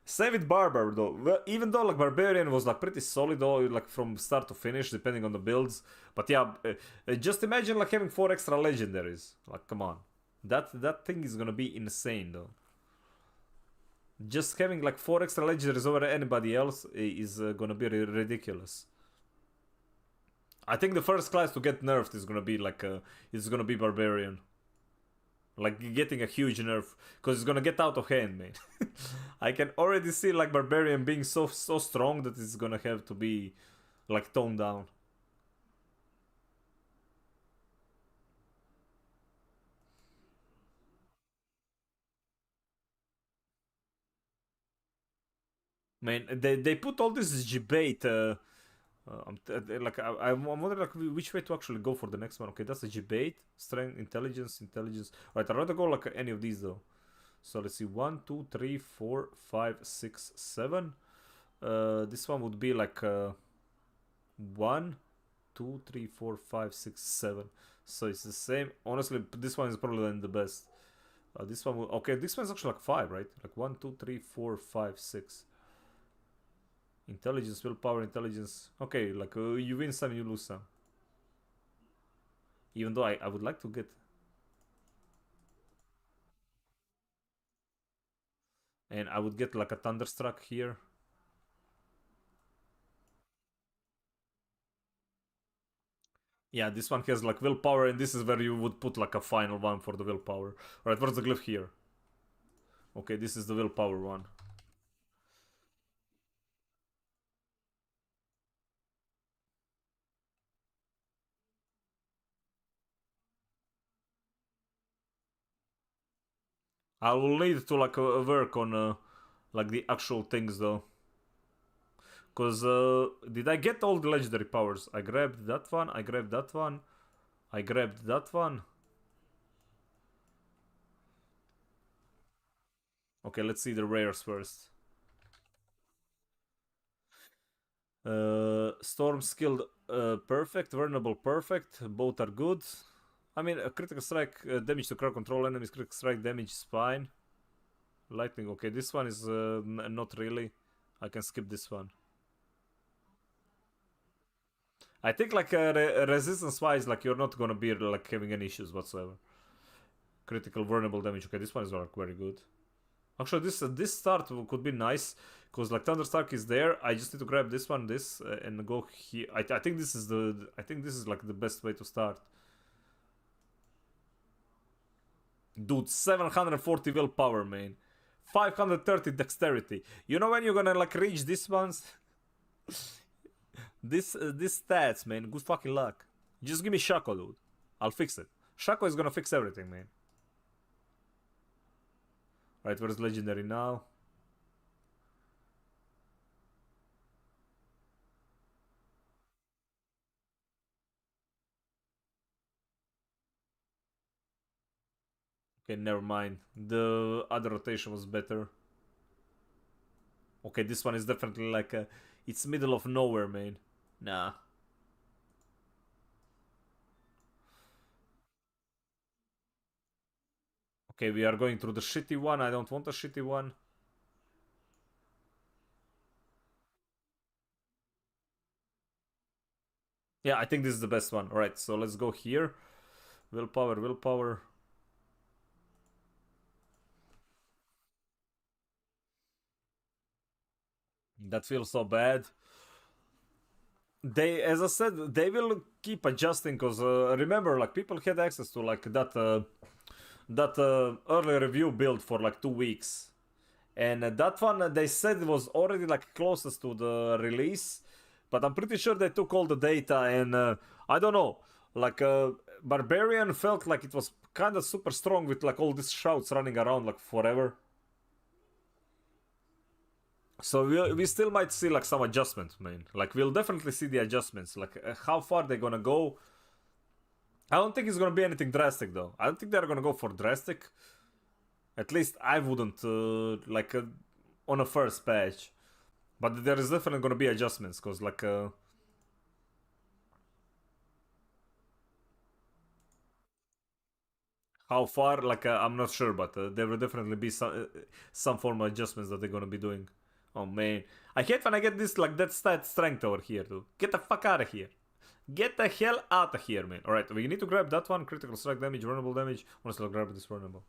Same with Barbar though. Well, even though like Barbarian was like pretty solid though, like from start to finish, depending on the builds. But yeah, just imagine like having 4 extra legendaries. Like, come on, that thing is gonna be insane though. Just having like 4 extra legendaries over anybody else is gonna be ridiculous. I think the first class to get nerfed is gonna be like is gonna be Barbarian. Like getting a huge nerf because it's gonna get out of hand, man. I can already see like Barbarian being so strong that it's gonna have to be like toned down. Man, they put all this debate. Like I'm wondering like which way to actually go for the next one. Okay, that's a debate, strength, intelligence. Right, I'd rather go like any of these though. So let's see, 1, 2, 3, 4, 5, 6, 7. This one would be like 1, 2, 3, 4, 5, 6, 7. So it's the same. Honestly, this one is probably the best. This one will, okay, this one's actually like 5, right? Like 1, 2, 3, 4, 5, 6. Intelligence, willpower, intelligence. Okay, like you win some, you lose some. Even though I would like to get. And I would get like a Thunderstruck here. Yeah, this one has like willpower, and this is where you would put like a final one for the willpower. Alright, where's the glyph here? Okay, this is the willpower one. I will need to like work on like the actual things though. Cause did I get all the legendary powers? I grabbed that one, I grabbed that one, I grabbed that one. Okay, let's see the rares first. Storm skilled perfect, vulnerable perfect, both are good. I mean, a critical strike damage to crowd control enemies, critical strike damage is fine. Lightning, okay, this one is not really. I can skip this one. I think like resistance wise, like you're not gonna be like having any issues whatsoever. Critical vulnerable damage, okay, this one is like very good. Actually, this start could be nice because like Thunderstark is there. I just need to grab this one, and go here. I think this is like the best way to start. Dude, 740 willpower, man. 530 dexterity. You know when you're gonna like reach this ones? this stats, man. Good fucking luck. Just give me Shaco, dude. I'll fix it. Shaco is gonna fix everything, man. Right, where's legendary now? Okay, never mind. The other rotation was better. Okay, this one is definitely like a... It's middle of nowhere, man. Nah. Okay, we are going through the shitty one. I don't want a shitty one. Yeah, I think this is the best one. Alright, so let's go here. Willpower, willpower. That feels so bad. They, as I said, they will keep adjusting because remember, like people had access to like that early review build for like 2 weeks, and that one they said was already like closest to the release, but I'm pretty sure they took all the data and I don't know, like Barbarian felt like it was kind of super strong with like all these shouts running around like forever. So we still might see like some adjustments, man. Like we'll definitely see the adjustments. Like how far they're gonna go. I don't think it's gonna be anything drastic though. I don't think they're gonna go for drastic. At least I wouldn't on a first patch. But there is definitely gonna be adjustments because like how far, like I'm not sure, but there will definitely be some form of adjustments that they're gonna be doing. Oh man, I hate when I get this like that stat strength over here, dude. Get the fuck out of here. Get the hell out of here, man. Alright, we need to grab that one. Critical strike damage, vulnerable damage. Honestly, I'll grab this vulnerable.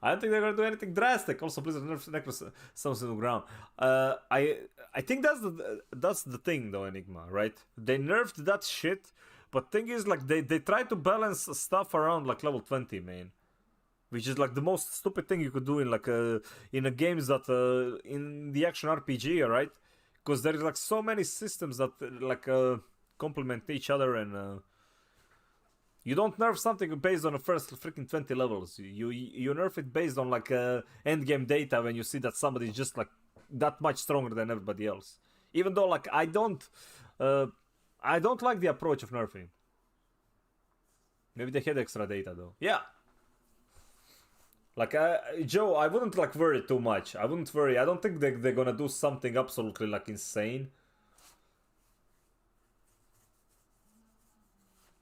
I don't think they're gonna do anything drastic. Also, Blizzard nerfs necklace sounds on the ground. I think that's the thing though, Enigma, right? They nerfed that shit, but thing is like they try to balance stuff around like level 20, man. Which is like the most stupid thing you could do in like in a games that in the action RPG, right? Because there is like so many systems that like complement each other, and you don't nerf something based on the first freaking 20 levels. You nerf it based on like end game data when you see that somebody is just like that much stronger than everybody else. Even though like I don't like the approach of nerfing. Maybe they had extra data though. Yeah. Like, Joe, I wouldn't like worry too much. I wouldn't worry. I don't think they're gonna do something absolutely like insane.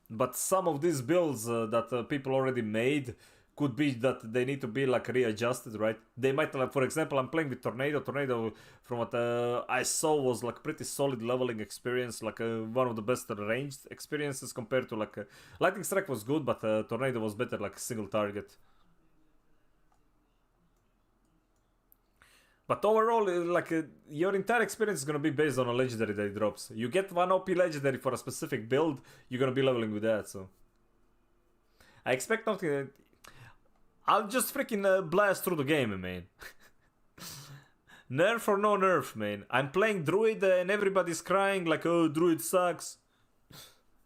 But some of these builds that people already made could be that they need to be like readjusted, right? They might, like, for example, I'm playing with Tornado. Tornado, from what I saw, was like pretty solid leveling experience, like one of the best ranged experiences compared to like Lightning Strike was good, but Tornado was better, like single target. But overall, your entire experience is gonna be based on a legendary that it drops. You get one OP legendary for a specific build, you're gonna be leveling with that, so... I expect nothing... I'll just freaking blast through the game, man. Nerf or no nerf, man. I'm playing Druid and everybody's crying like, oh, Druid sucks.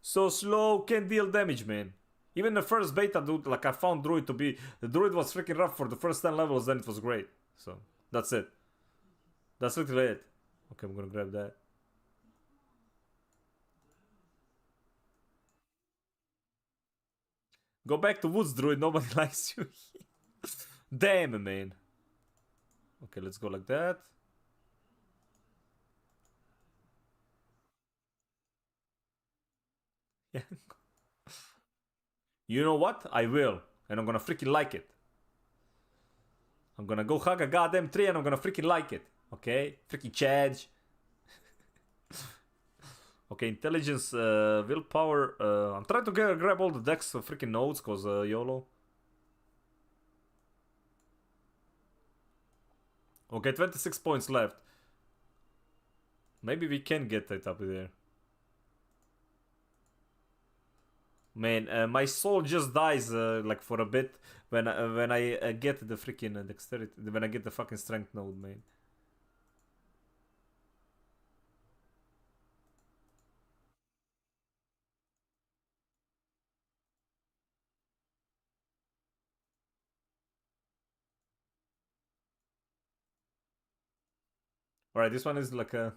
So slow, can't deal damage, man. Even the first beta, dude, like I found Druid to be... The Druid was freaking rough for the first 10 levels, then it was great. So, that's it. That's literally it. Okay, I'm gonna grab that. Go back to Woods, Druid, nobody likes you. Damn, man. Okay, let's go like that. Yeah. You know what? I will. And I'm gonna freaking like it. I'm gonna go hug a goddamn tree and I'm gonna freaking like it. Okay? Freaking charge. Okay, intelligence, willpower. I'm trying to grab all the decks of freaking nodes, cause YOLO. Okay, 26 points left. Maybe we can get it up there. Man, my soul just dies like for a bit when I get the freaking dexterity, when I get the fucking strength node, man. Alright, this one is like a...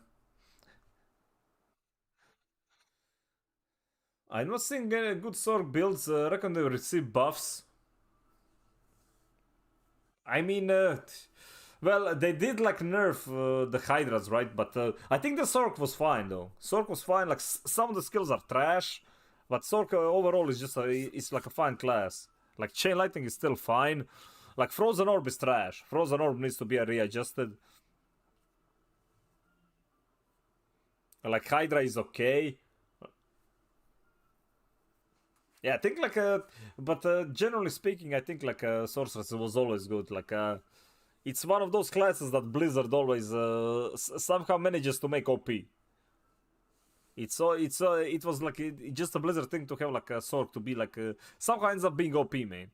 I'm not seeing any good sword builds. Reckon they receive buffs. I mean, well, they did like nerf the Hydras, right? But I think the Sork was fine though. Sork was fine. Like some of the skills are trash, but Sork overall is just it's like a fine class. Like Chain Lightning is still fine. Like Frozen Orb is trash. Frozen Orb needs to be readjusted. Like Hydra is okay. Yeah, I think like but generally speaking, I think like Sorceress was always good. Like it's one of those classes that Blizzard always somehow manages to make OP. It was like just a Blizzard thing to have like a Sorc to be like somehow ends up being OP, man,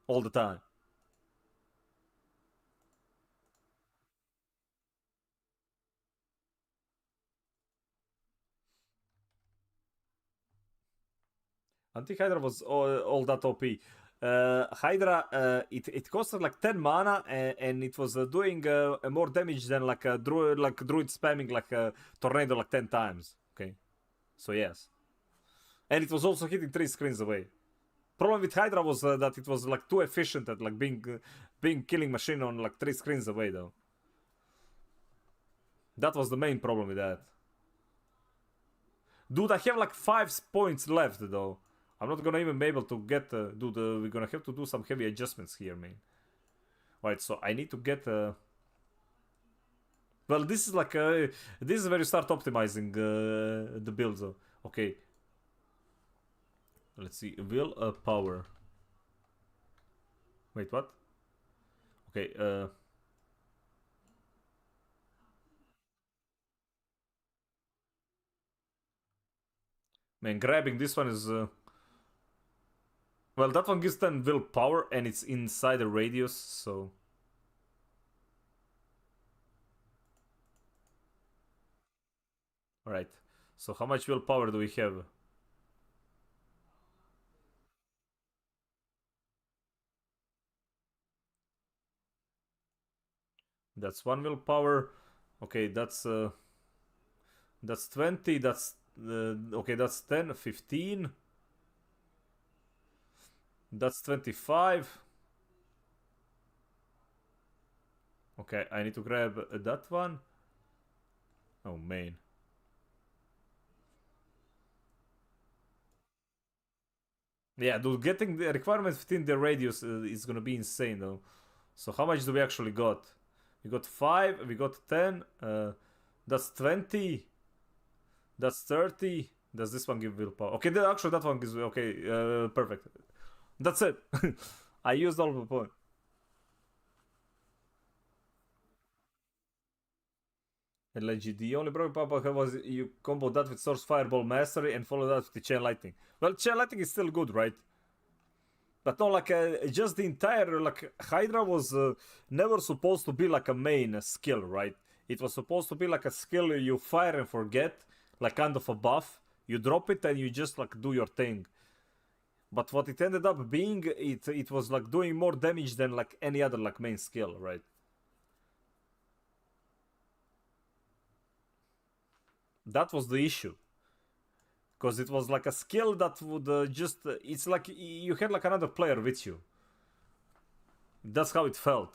all the time. Anti-Hydra was all that OP. Hydra, it costed like 10 mana and it was doing more damage than like a druid, spamming like a tornado like 10 times. Okay, so yes, and it was also hitting 3 screens away. Problem with Hydra was that it was like too efficient at like being killing machine on like 3 screens away though. That was the main problem with that. Dude, I have like 5 points left though. I'm not gonna even be able to get, dude, we're gonna have to do some heavy adjustments here, man. Alright, so I need to get, well, this is like, this is where you start optimizing the builds, though. Okay. Let's see, will power. Wait, what? Okay, man, grabbing this one is, well, that one gives 10 willpower and it's inside the radius, so... Alright, so how much willpower do we have? That's 1 willpower. Okay, that's 20, that's... okay, that's 10, 15... That's 25. Okay, I need to grab that one. Oh, man. Yeah, dude, getting the requirements within the radius is gonna be insane, though. So how much do we actually got? We got 5, we got 10. That's 20. That's 30. Does this one give willpower? Okay, actually that one gives... Okay, perfect. That's it. I used all the points. LG, the only broken pop was you combo that with Source Fireball Mastery and follow that with the Chain Lightning. Well, Chain Lightning is still good, right? But no, like, just the entire, like, Hydra was never supposed to be like a main skill, right? It was supposed to be like a skill you fire and forget, like kind of a buff. You drop it and you just, like, do your thing. But what it ended up being, it was, like, doing more damage than, like, any other, like, main skill, right? That was the issue. Because it was like a skill that would it's like you had like another player with you. That's how it felt.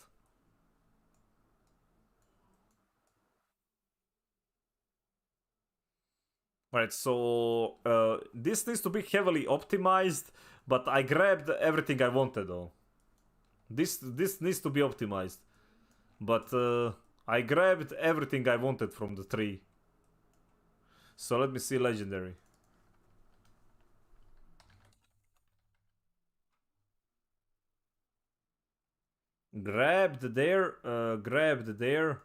Right, so this needs to be heavily optimized, but I grabbed everything I wanted though. This needs to be optimized. But I grabbed everything I wanted from the tree. So let me see legendary. Grabbed there, grabbed there,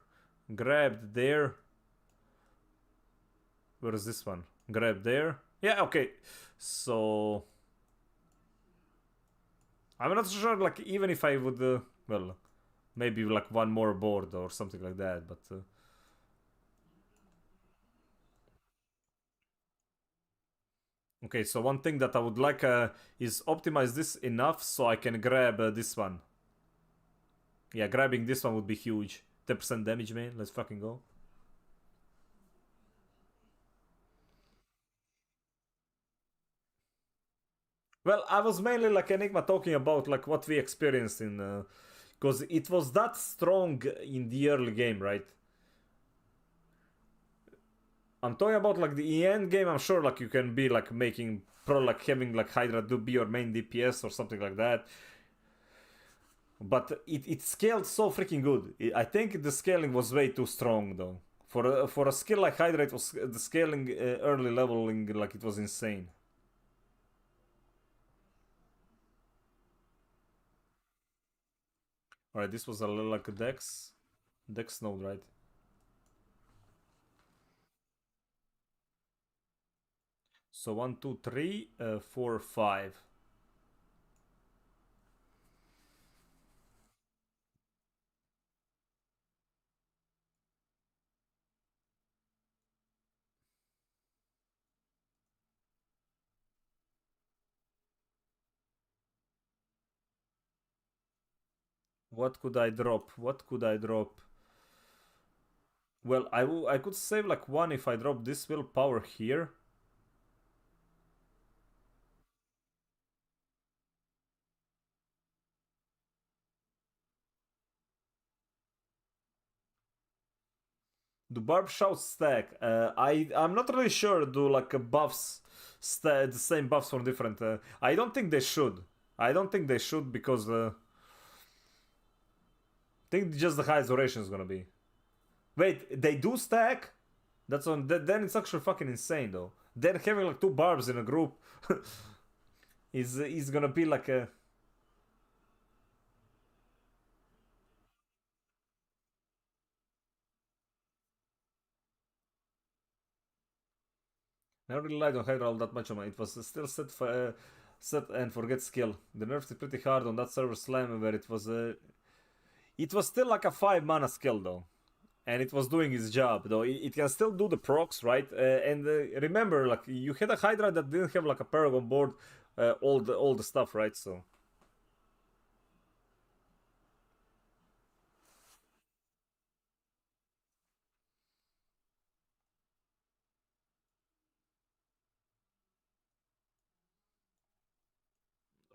grabbed there. Where is this one? Grab there. Yeah, okay. So I'm not sure, like, even if I would, well, maybe like one more board or something like that, but okay, so one thing that I would like is optimize this enough so I can grab this one. Yeah, grabbing this one would be huge. 10% damage, man. Let's fucking go. Well, I was mainly like Enigma talking about like what we experienced in, because it was that strong in the early game, right? I'm talking about like the end game. I'm sure like you can be like making like having like Hydra do be your main DPS or something like that. But it scaled so freaking good. I think the scaling was way too strong though. For a skill like Hydra, it was the scaling early leveling like it was insane. Alright, this was a little like a Dex node, right? So 1, 2, 3, 4, 5. What could I drop? What could I drop? Well, I could save like 1 if I drop this willpower here. Do barb shouts stack? I'm not really sure. Do like buffs the same buffs for different? I don't think they should. I don't think they should because I think just the highest duration is gonna be. Wait, they do stack? That's on. Then it's actually fucking insane though. Then having like 2 barbs in a group is gonna be like a. I don't really like on Hydra all that much. It was still set and forget skill. The nerfs is pretty hard on that server slam where it was still like a 5 mana skill though, and it was doing its job though. It can still do the procs, right? And remember, like you had a Hydra that didn't have like a Paragon board, all the stuff, right? So.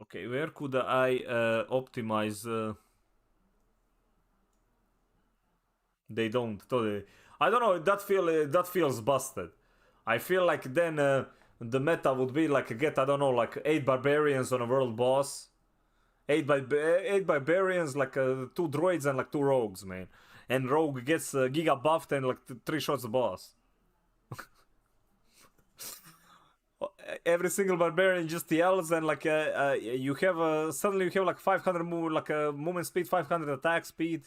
Okay, where could I optimize? They don't. Totally. I don't know. That feels busted. I feel like then the meta would be like get, I don't know, like 8 barbarians on a world boss, 8 barbarians, like 2 druids and like 2 rogues, man. And rogue gets giga buffed and like 3 shots the boss. Every single barbarian just yells and like you have suddenly you have like 500 movement speed, 500 attack speed,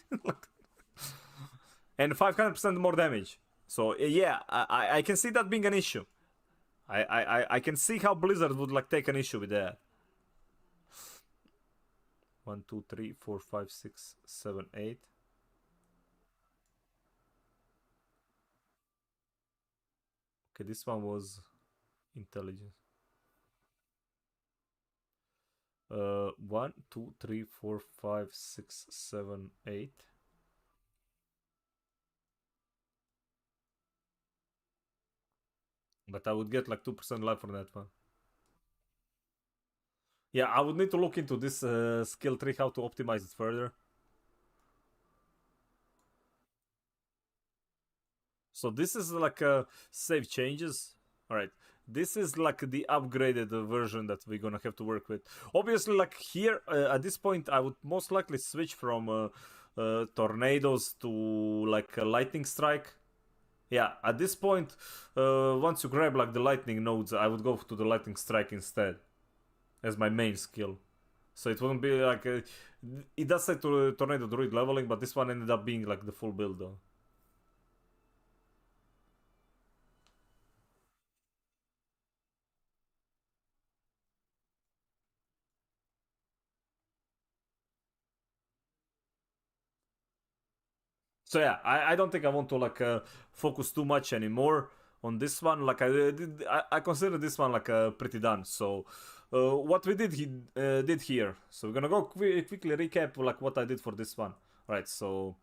and 500% more damage. So yeah, I can see that being an issue. I can see how Blizzard would like take an issue with that. 1, 2, 3, 4, 5, 6, 7, 8. Okay, this one was intelligence. 1, 2, 3, 4, 5, 6, 7, 8. But I would get like 2% life for that one. Yeah, I would need to look into this skill tree, how to optimize it further. So this is like save changes. All right, this is like the upgraded version that we're gonna have to work with. Obviously, like here at this point, I would most likely switch from tornadoes to like a lightning strike. Yeah, at this point, once you grab like the lightning nodes, I would go to the lightning strike instead as my main skill. So it wouldn't be like it does say to tornado druid leveling, but this one ended up being like the full build though. So yeah, I don't think I want to like focus too much anymore on this one. Like I consider this one like pretty done. So what we did here. So we're gonna go quickly recap like what I did for this one. Right. So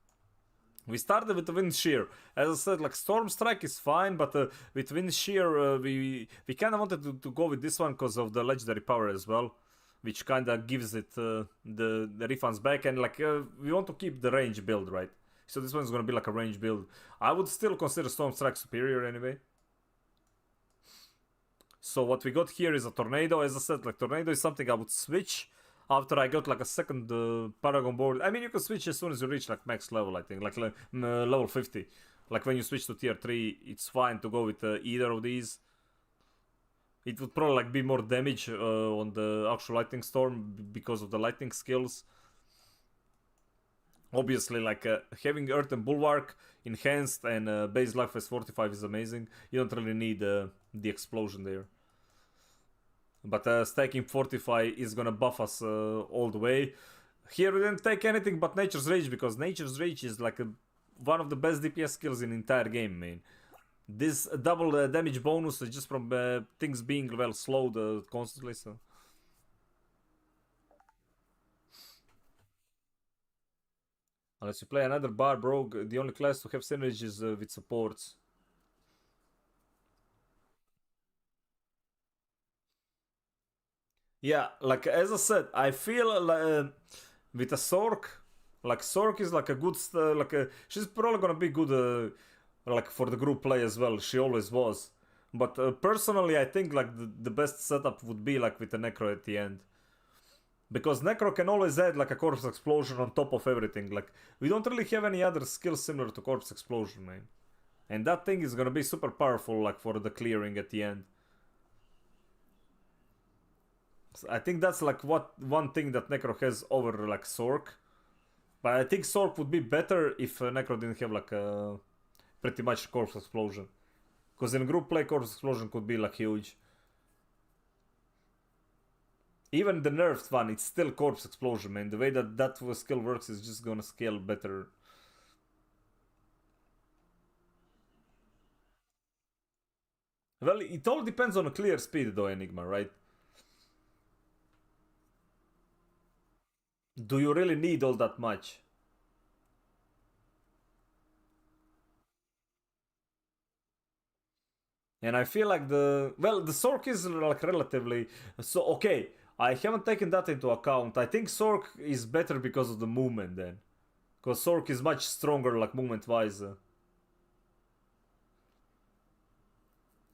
we started with the wind shear. As I said, like storm strike is fine, but with wind shear we kind of wanted to go with this one because of the legendary power as well, which kind of gives it the refunds back, and like we want to keep the range build, right? So this one's gonna be like a range build. I would still consider Storm Strike superior anyway. So what we got here is a Tornado. As I said, like Tornado is something I would switch after I got like a second Paragon board. I mean, you can switch as soon as you reach like max level, I think, like level 50. Like when you switch to tier 3, it's fine to go with either of these. It would probably like be more damage on the actual Lightning Storm because of the lightning skills. Obviously, like having Earth and Bulwark enhanced and base life as 45 is amazing. You don't really need the explosion there. But stacking Fortify is gonna buff us all the way. Here we didn't take anything but Nature's Rage, because Nature's Rage is like one of the best DPS skills in the entire game, man. This double damage bonus is just from things being well slowed constantly, so... Unless you play another Barb Rogue, the only class to have synergies with supports. Yeah, like as I said, I feel with a Sork, like Sork is like a good, she's probably gonna be good, like for the group play as well. She always was. But personally, I think like the best setup would be like with a Necro at the end. Because Necro can always add like a Corpse Explosion on top of everything. Like, we don't really have any other skills similar to Corpse Explosion, man. And that thing is gonna be super powerful, like, for the clearing at the end. So I think that's like one thing that Necro has over like Sork. But I think Sork would be better if Necro didn't have like pretty much Corpse Explosion. Because in group play, Corpse Explosion could be like huge. Even the nerfed one, it's still Corpse Explosion, man. The way that skill works is just gonna scale better. Well, it all depends on a clear speed though, Enigma, right? Do you really need all that much? And I feel like the Sork is like relatively so okay. I haven't taken that into account. I think Sork is better because of the movement then, because Sork is much stronger like movement wise.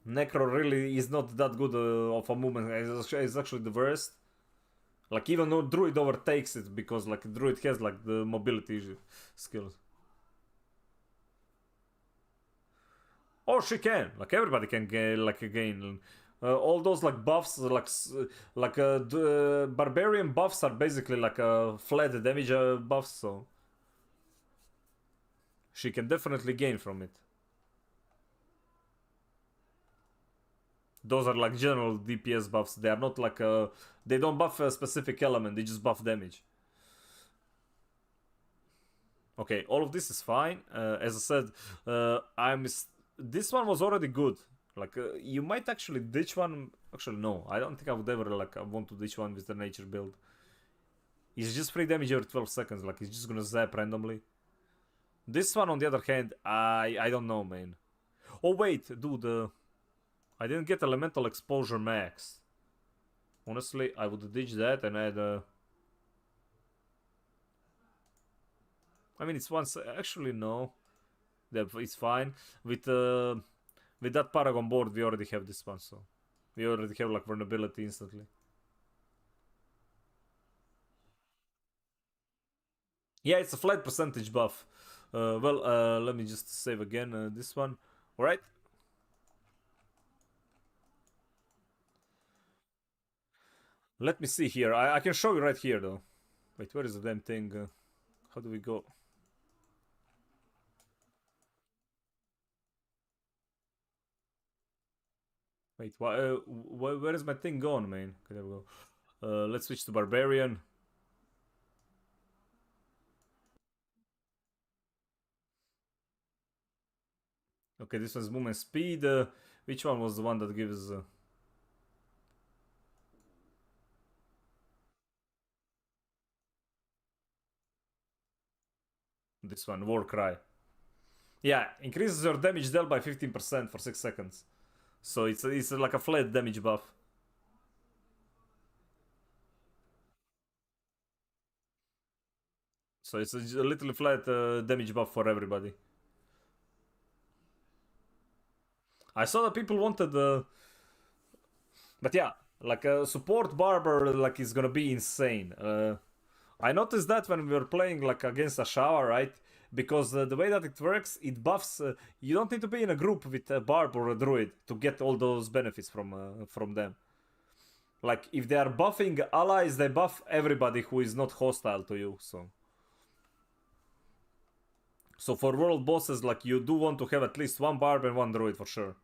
Necro really is not that good of a movement. It's actually the worst. Like even though Druid overtakes it because like Druid has like the mobility skills. Or she can. Like everybody can gain all those like buffs, barbarian buffs are basically like a flat damage buffs, so she can definitely gain from it. Those are like general DPS buffs. They are not like they don't buff a specific element. They just buff damage. Okay, all of this is fine. As I said, this one was already good. Like you might actually ditch one. Actually, no, I don't think I would ever like I want to ditch one with the nature build. It's just free damage every 12 seconds. Like it's just gonna zap randomly. This one, on the other hand, I don't know, man. Oh wait, dude, I didn't get elemental exposure max. Honestly, I would ditch that and add. I mean, it's once. Actually, no. It's fine with that Paragon board. We already have this one, so we already have like vulnerability instantly. Yeah, it's a flat percentage buff. Let me just save again this one. All right. Let me see here. I can show you right here though. Wait, where is the damn thing? How do we go? Wait, where is my thing gone, man? Okay, there we go. Let's switch to Barbarian. Okay, this one's movement speed. Which one was the one that gives... This one, War Cry. Yeah, increases your damage dealt by 15% for 6 seconds. So it's like a flat damage buff. So it's a little flat damage buff for everybody. I saw that people wanted... But yeah, like a support barber like is gonna be insane. I noticed that when we were playing like against a shower, right? Because the way that it works, it buffs. You don't need to be in a group with a barb or a druid to get all those benefits from them. Like if they are buffing allies, they buff everybody who is not hostile to you. So for world bosses, like you do want to have at least one barb and one druid for sure.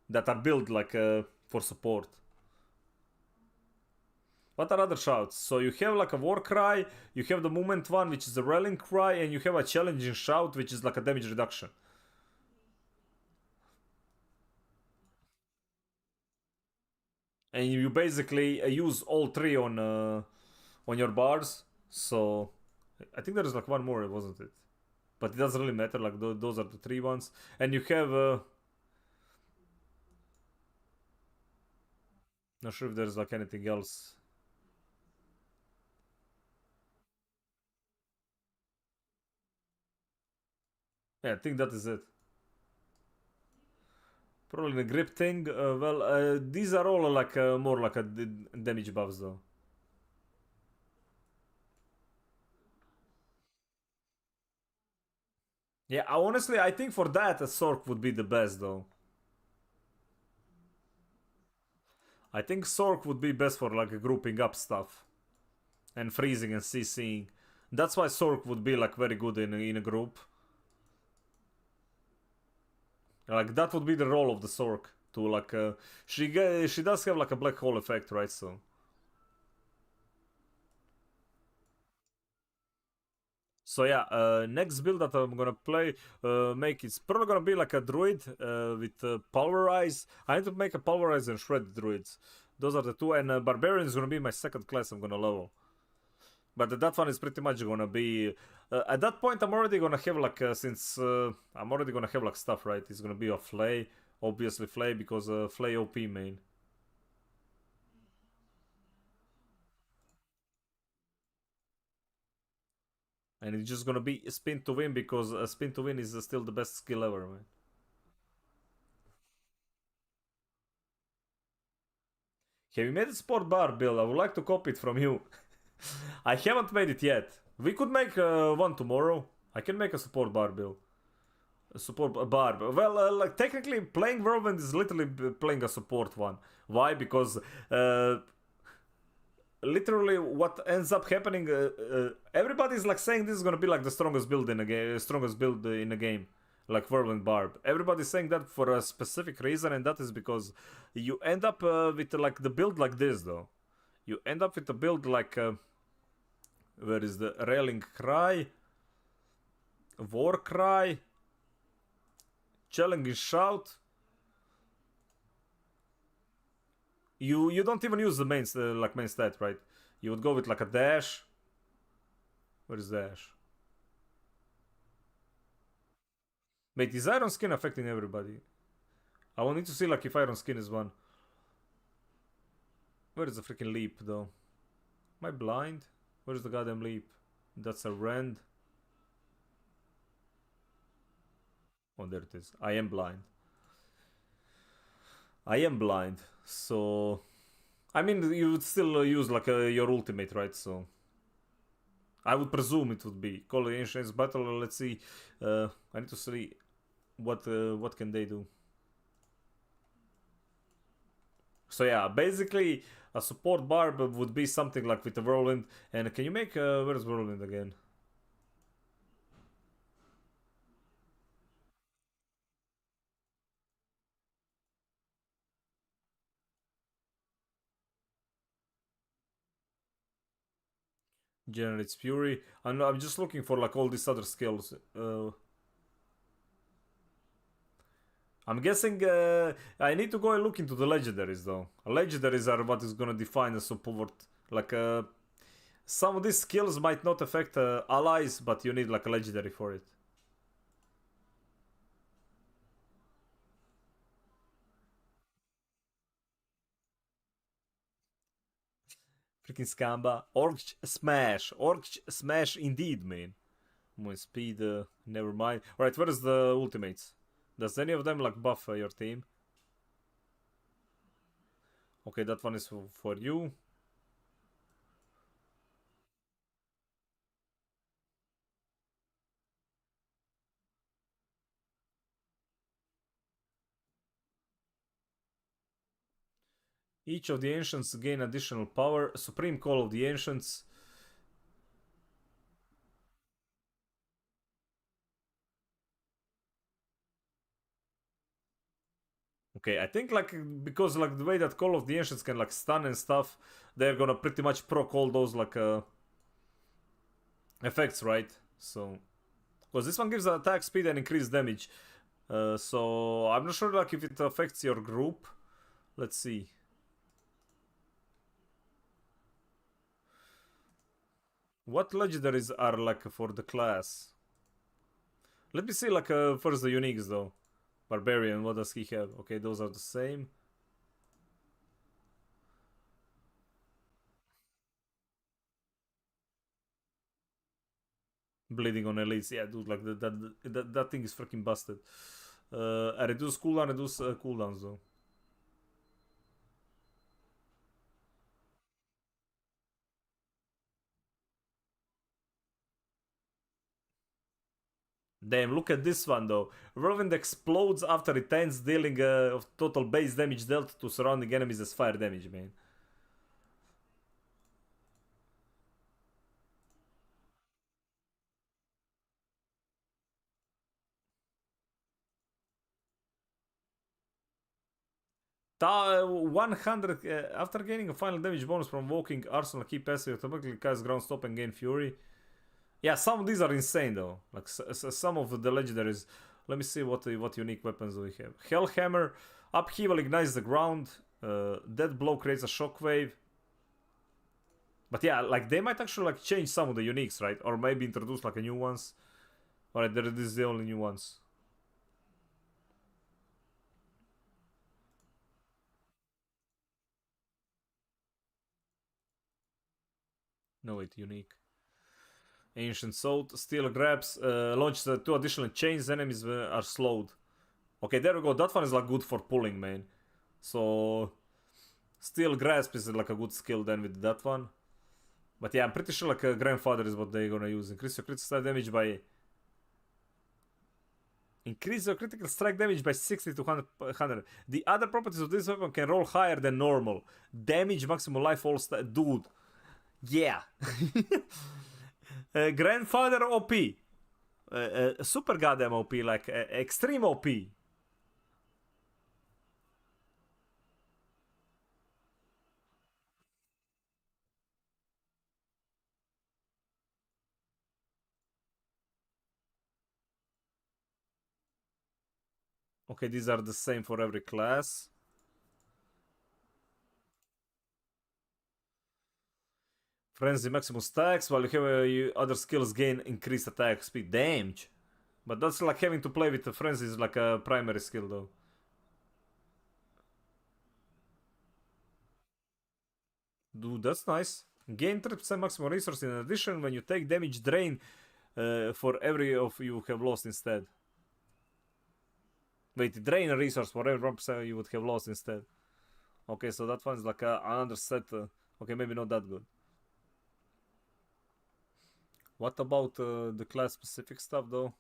That are built like for support. What are other shouts? So you have like a war cry, you have the movement one, which is a rallying cry, and you have a challenging shout, which is like a damage reduction. And you basically use all three on your bars. So I think there is like one more, wasn't it? But it doesn't really matter. Like those are the three ones, and you have. Not sure if there's like anything else. Yeah, I think that is it. Probably the grip thing. These are all like more like a damage buffs though. Yeah, honestly, I think for that a Sork would be the best though. I think Sork would be best for like grouping up stuff and freezing and CCing. That's why Sork would be like very good in a group. Like that would be the role of the Sork to like she does have like a black hole effect, right? So yeah, next build that I'm gonna play, make it's probably gonna be like a druid with pulverize. I need to make a pulverize and shred druids. Those are the two, and barbarian is gonna be my second class I'm gonna level. But that one is pretty much gonna be at that point. I'm already gonna have like since I'm already gonna have like stuff, right? It's gonna be a flay, obviously flay because flay OP main. And it's just gonna be spin to win because spin to win is still the best skill ever, man. Have you made a sport bar, Bill? I would like to copy it from you. I haven't made it yet. We could make one tomorrow. I can make a support bar, Bill. A support bar. Well, like technically, playing Whirlwind is literally playing a support one. Why? Because literally, what ends up happening, everybody's like saying this is gonna be like the strongest build in a game, strongest build in a game. like Whirlwind Barb. Everybody's saying that for a specific reason, and that is because you end up with like the build like this, though. You end up with a build like where is the Railing Cry, War Cry, Challenging Shout. You don't even use the main main stat, right? You would go with like a dash. Where is dash? Wait, is Iron Skin affecting everybody? I will need to see like if Iron Skin is one. Where is the freaking leap though? Am I blind? Where's the goddamn leap? That's a rend. Oh, there it is. I am blind. I am blind. So, I mean, you would still use like your ultimate, right? So, I would presume it would be Call of the Ancients Battle. Let's see. I need to see what can they do. So yeah, basically a support barb would be something like with the Whirlwind. And can you make where's Whirlwind again? Generates Fury. I'm just looking for like all these other skills. I'm guessing I need to go and look into the legendaries though. Legendaries are what is gonna define a support. Like some of these skills might not affect allies, but you need like a legendary for it. Freaking Scamba. Orc Smash indeed, man. My speed, never mind. Alright, where is the ultimates? Does any of them like buff your team? Okay, that one is for you. Each of the Ancients gain additional power. Supreme Call of the Ancients. Okay, I think like because like the way that Call of the Ancients can like stun and stuff, they're gonna pretty much proc all those like effects, right? So because this one gives attack speed and increased damage. So I'm not sure like if it affects your group. Let's see. What legendaries are like for the class? Let me see like first the uniques though. Barbarian, what does he have? Okay, those are the same. Bleeding on elites, yeah, dude, like that thing is freaking busted. I reduce cooldowns though. Damn, look at this one though. Whirlwind explodes after it ends, dealing of total base damage dealt to surrounding enemies as fire damage, man. Ta 100 after gaining a final damage bonus from walking arsenal key passive automatically cast ground stop and gain fury. Yeah, some of these are insane though. Like some of the legendaries. Let me see what unique weapons we have. Hellhammer, upheaval ignites the ground. Dead blow creates a shockwave. But yeah, like they might actually like change some of the uniques, right? Or maybe introduce like a new ones. Alright, this is the only new ones. No, wait, unique. Ancient Salt, Steel Grabs, launch the 2 additional chains, enemies are slowed. Okay, there we go, that one is like good for pulling, man. So, Steel Grasp is like a good skill then with that one. But yeah, I'm pretty sure like a Grandfather is what they're gonna use. Increase your critical strike damage by... Increase your critical strike damage by 60 to 100. The other properties of this weapon can roll higher than normal. Damage, maximum life, all dude. Yeah. Grandfather OP. super goddamn OP, like extreme OP. Okay, these are the same for every class. Frenzy maximum stacks, while you have other skills gain increased attack speed. Damage. But that's like having to play with the Frenzy is like a primary skill though. Dude, that's nice. Gain 3% maximum resource in addition when you take damage drain for every of you have lost instead. Wait, drain a resource for every 1% you would have lost instead. Okay, so that one's like another set. Okay, maybe not that good. What about the class specific stuff though?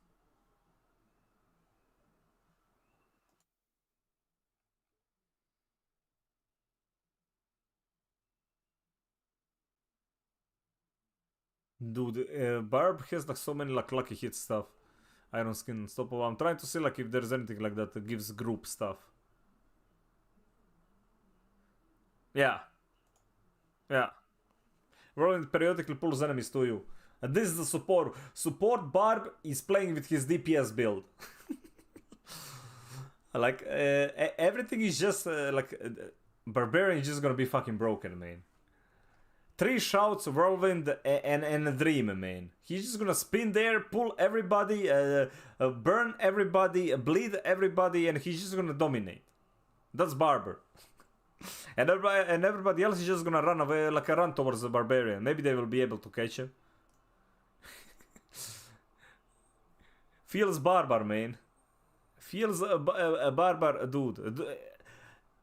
Dude, Barb has like so many like lucky hit stuff. Iron skin unstoppable. I'm trying to see like if there's anything like that gives group stuff. Yeah, yeah. Roland periodically pulls enemies to you. And this is the support. Support Barb is playing with his DPS build. Like everything is just Barbarian is just gonna be fucking broken, man. 3 shouts, whirlwind, and a dream, man. He's just gonna spin there, pull everybody, burn everybody, bleed everybody, and he's just gonna dominate. That's Barber. And everybody else is just gonna run away, like a run towards the barbarian. Maybe they will be able to catch him. Feels barbar, man. Feels a barbar dude.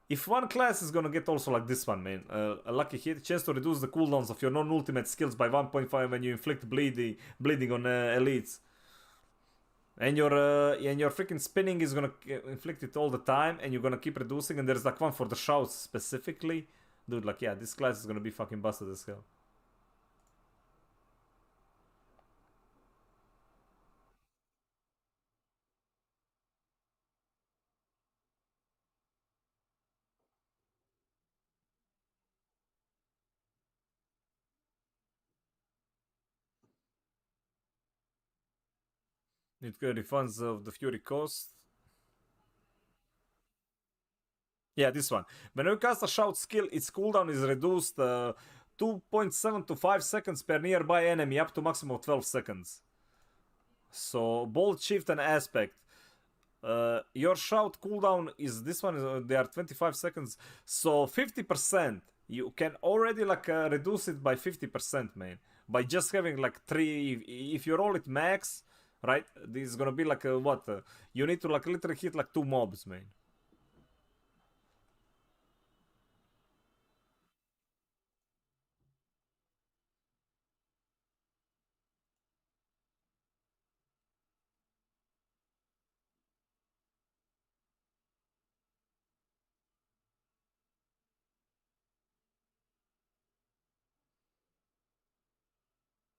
If one class is gonna get also like this one, man, a lucky hit, chance to reduce the cooldowns of your non-ultimate skills by 1.5 when you inflict bleeding on elites. And your freaking spinning is gonna inflict it all the time, and you're gonna keep reducing. And there's like one for the shouts specifically, dude. Like, yeah, this class is gonna be fucking busted as hell. It refunds of the Fury cost. Yeah, this one. When you cast a shout skill, its cooldown is reduced 2.7 to 5 seconds per nearby enemy, up to maximum of 12 seconds. So, bolt, shift, and aspect. Your shout cooldown is this one. They are 25 seconds. So 50%. You can already like reduce it by 50%, man. By just having like 3. If you roll it max, right? This is gonna be like what? You need to like literally hit like 2 mobs, man.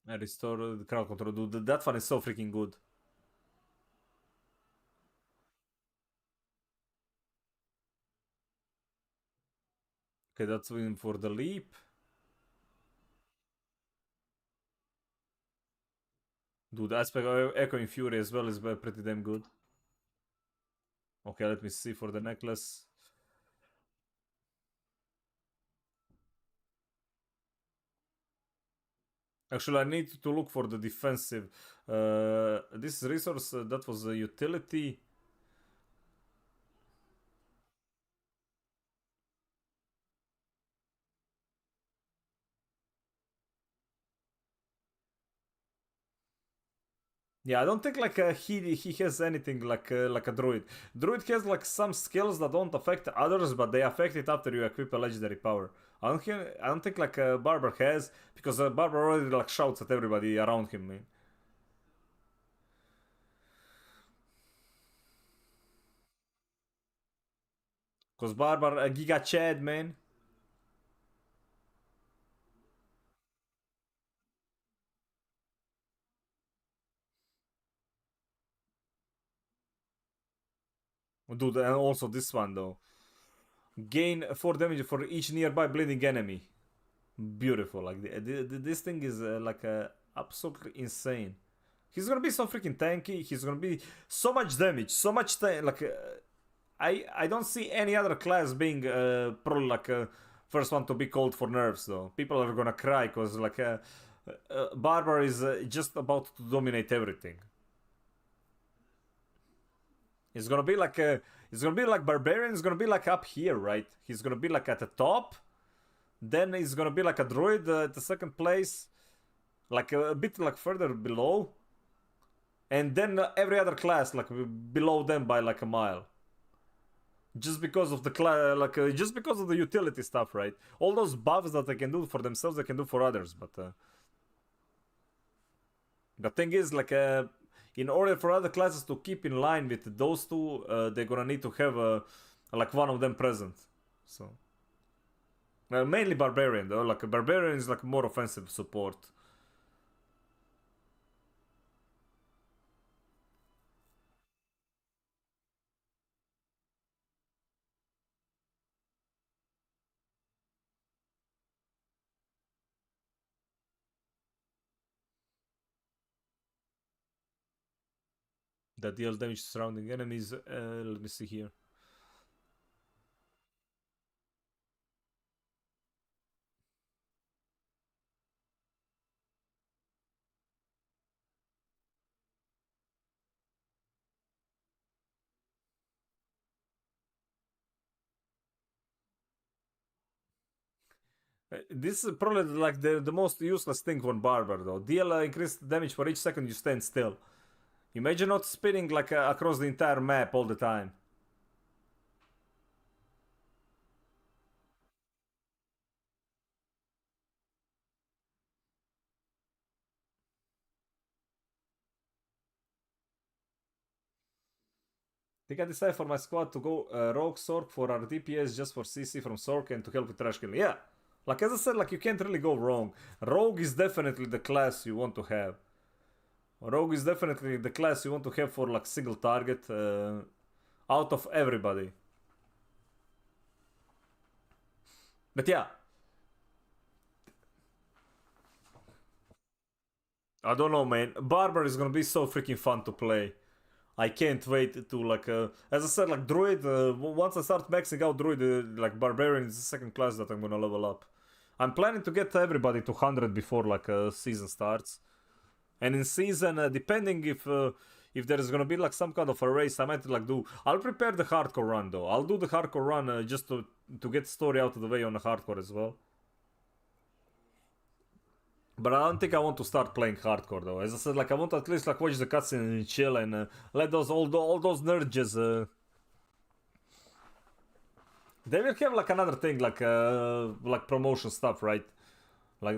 And restore the crowd control. Dude, that one is so freaking good. Okay, that's win for the leap. Dude, aspect echoing fury as well is pretty damn good. Okay, let me see for the necklace. Actually, I need to look for the defensive. This resource, that was a utility. Yeah, I don't think like he has anything like a druid. Druid has like some skills that don't affect others, but they affect it after you equip a legendary power. I don't think like Barber has, because Barber already like shouts at everybody around him, man. Cause Barber Giga Chad, man. Dude, and also this one though. Gain 4 damage for each nearby bleeding enemy. Beautiful. Like this thing is like absolutely insane. He's gonna be so freaking tanky. He's gonna be so much damage, so much like I don't see any other class being probably like first one to be called for nerfs though. People are gonna cry because like Barbar is just about to dominate everything. It's gonna be like Barbarian is gonna be like up here, right? He's gonna be like at the top. Then he's gonna be like a Druid at the second place, like a bit like further below, and then every other class like below them by like a mile. Just because of the just because of the utility stuff, right? All those buffs that they can do for themselves, they can do for others. But the thing is, like, in order for other classes to keep in line with those two, they're gonna need to have like one of them present. So. Mainly Barbarian though, like a Barbarian is like more offensive support. That deals damage to surrounding enemies. Let me see here. This is probably like the most useless thing on Barbar though. Deal increased damage for each second you stand still. Imagine not spinning like across the entire map all the time. I think I decided for my squad to go Rogue Sork for our DPS just for CC from Sork and to help with trash killing. Yeah, like as I said, like you can't really go wrong. Rogue is definitely the class you want to have. Rogue is definitely the class you want to have for like single target out of everybody. But yeah. I don't know, man. Barbar is gonna be so freaking fun to play. I can't wait to like, as I said, like Druid, once I start maxing out Druid, like Barbarian is the second class that I'm gonna level up. I'm planning to get everybody to 100 before like season starts. And in season, depending if there is gonna be like some kind of a race, I might like do. I'll prepare the hardcore run though. I'll do the hardcore run just to get story out of the way on the hardcore as well. But I don't think I want to start playing hardcore though. As I said, like I want to at least like watch the cutscene and chill and let those all those nerds just. They will have like another thing like promotion stuff, right? Like.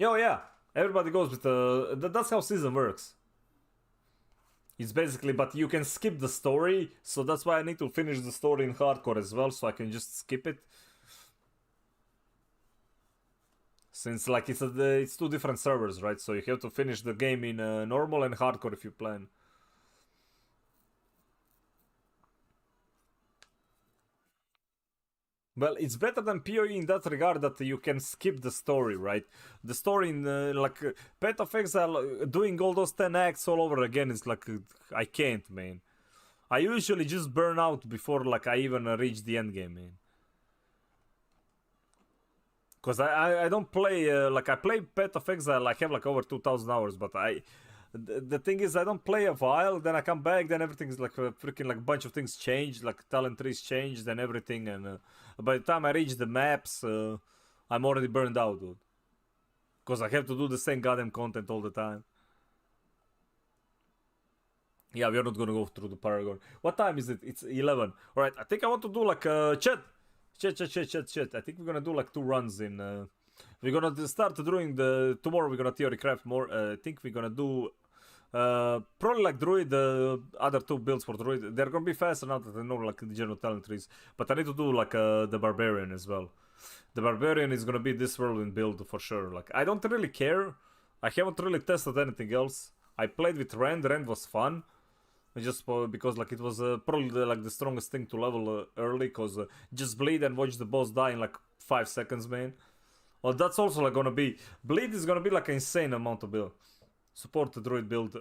Oh yeah, everybody goes with that's how season works. It's basically, but you can skip the story, so that's why I need to finish the story in hardcore as well, so I can just skip it. Since like it's two different servers, right? So you have to finish the game in normal and hardcore if you plan. Well, it's better than PoE in that regard that you can skip the story, right? The story in Path of Exile, doing all those 10 acts all over again is like I can't, man. I usually just burn out before like I even reach the end game, man. Cause I don't play like I play Path of Exile. I have like over 2,000 hours, but the thing is I don't play a while. Then I come back. Then everything's like freaking like a bunch of things change. Like talent trees changed and everything. And by the time I reach the maps, I'm already burned out, dude. Cause I have to do the same goddamn content all the time. Yeah, we're not gonna go through the Paragon. What time is it? It's 11. All right, I think I want to do like chat. I think we're gonna do like 2 runs in. We're gonna start doing tomorrow. We're gonna Theorycraft more. I think we're gonna do probably like Druid. The other 2 builds for Druid. They're gonna be faster now that I know like the general talent trees. But I need to do like the Barbarian as well. The Barbarian is gonna be this whirlwind build for sure. Like I don't really care. I haven't really tested anything else. I played with Rend. Rend was fun. Just because like it was probably like the strongest thing to level early, cause just bleed and watch the boss die in like 5 seconds, man. Well, that's also like gonna be bleed is gonna be like an insane amount of build. Support the druid build.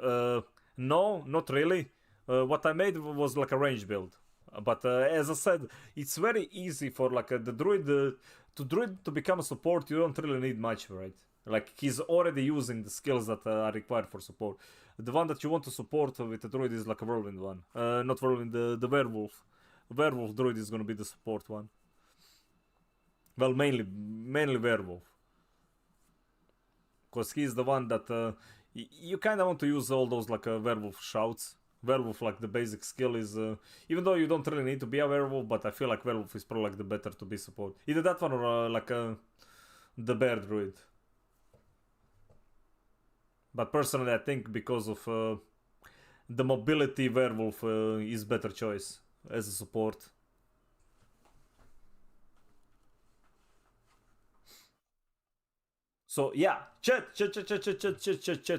No, not really. What I made was like a range build, but as I said, it's very easy for like the druid to become a support. You don't really need much, right? Like he's already using the skills that are required for support. The one that you want to support with the druid is like a whirlwind one. Not whirlwind, the werewolf. Werewolf druid is gonna be the support one. Well, mainly werewolf, cause he's the one that you kind of want to use all those like werewolf shouts. Werewolf, like the basic skill is even though you don't really need to be a werewolf, but I feel like werewolf is probably like the better to be support. Either that one or the bear druid. But personally, I think because of the mobility, werewolf is better choice as a support. So yeah, chat.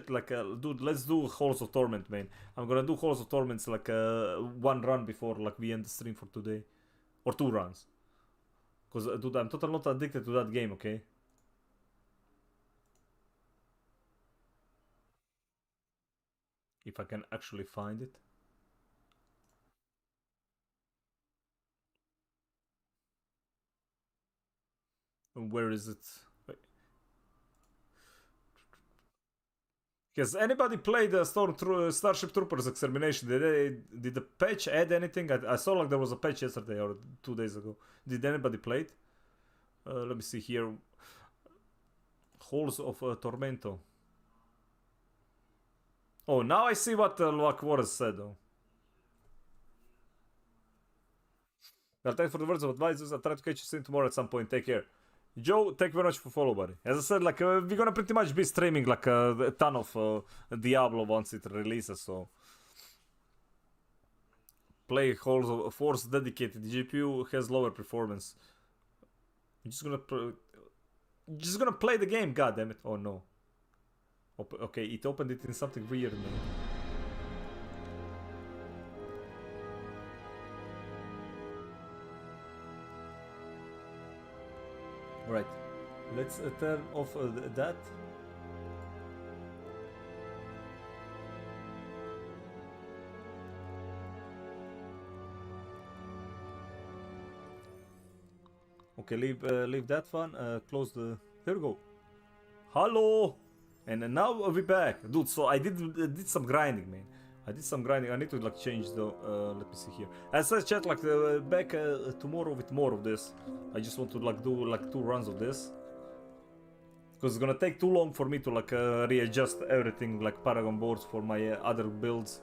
Like, dude, let's do Halls of Torment, man. I'm gonna do Halls of Torments like one run before like we end the stream for today, or 2 runs. Cause dude, I'm totally not addicted to that game, okay? If I can actually find it. Where is it? Wait. Has anybody played Starship Troopers Extermination? Did the patch add anything? I saw like there was a patch yesterday or 2 days ago. Did anybody play it? Let me see here. Halls of Tormento. Oh, now I see what Warren said, though. Well, thanks for the words of advice. I'll try to catch you soon tomorrow at some point. Take care. Joe, thank you very much for follow, buddy. As I said, like, we're gonna pretty much be streaming like a ton of Diablo once it releases, so... Play Halls of Force dedicated. GPU has lower performance. I'm just gonna play the game, god damn it. Oh no. Okay, it opened it in something weird, man. Alright, let's turn off that. Okay, leave that one. Close the. Here we go. Hello, and now we're back, dude. So I did some grinding, man. I did some grinding. I need to like change the. Let me see here. As I chat, like back tomorrow with more of this. I just want to like do like 2 runs of this because it's gonna take too long for me to like readjust everything like Paragon boards for my other builds.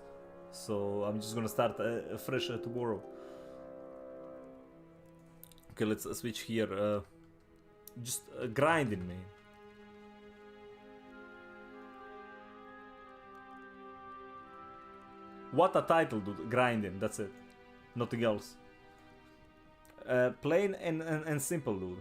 So I'm just gonna start fresh tomorrow. Okay, let's switch here. Just grinding, man. What a title, dude. Grinding, that's it. Nothing else. Plain and simple, dude.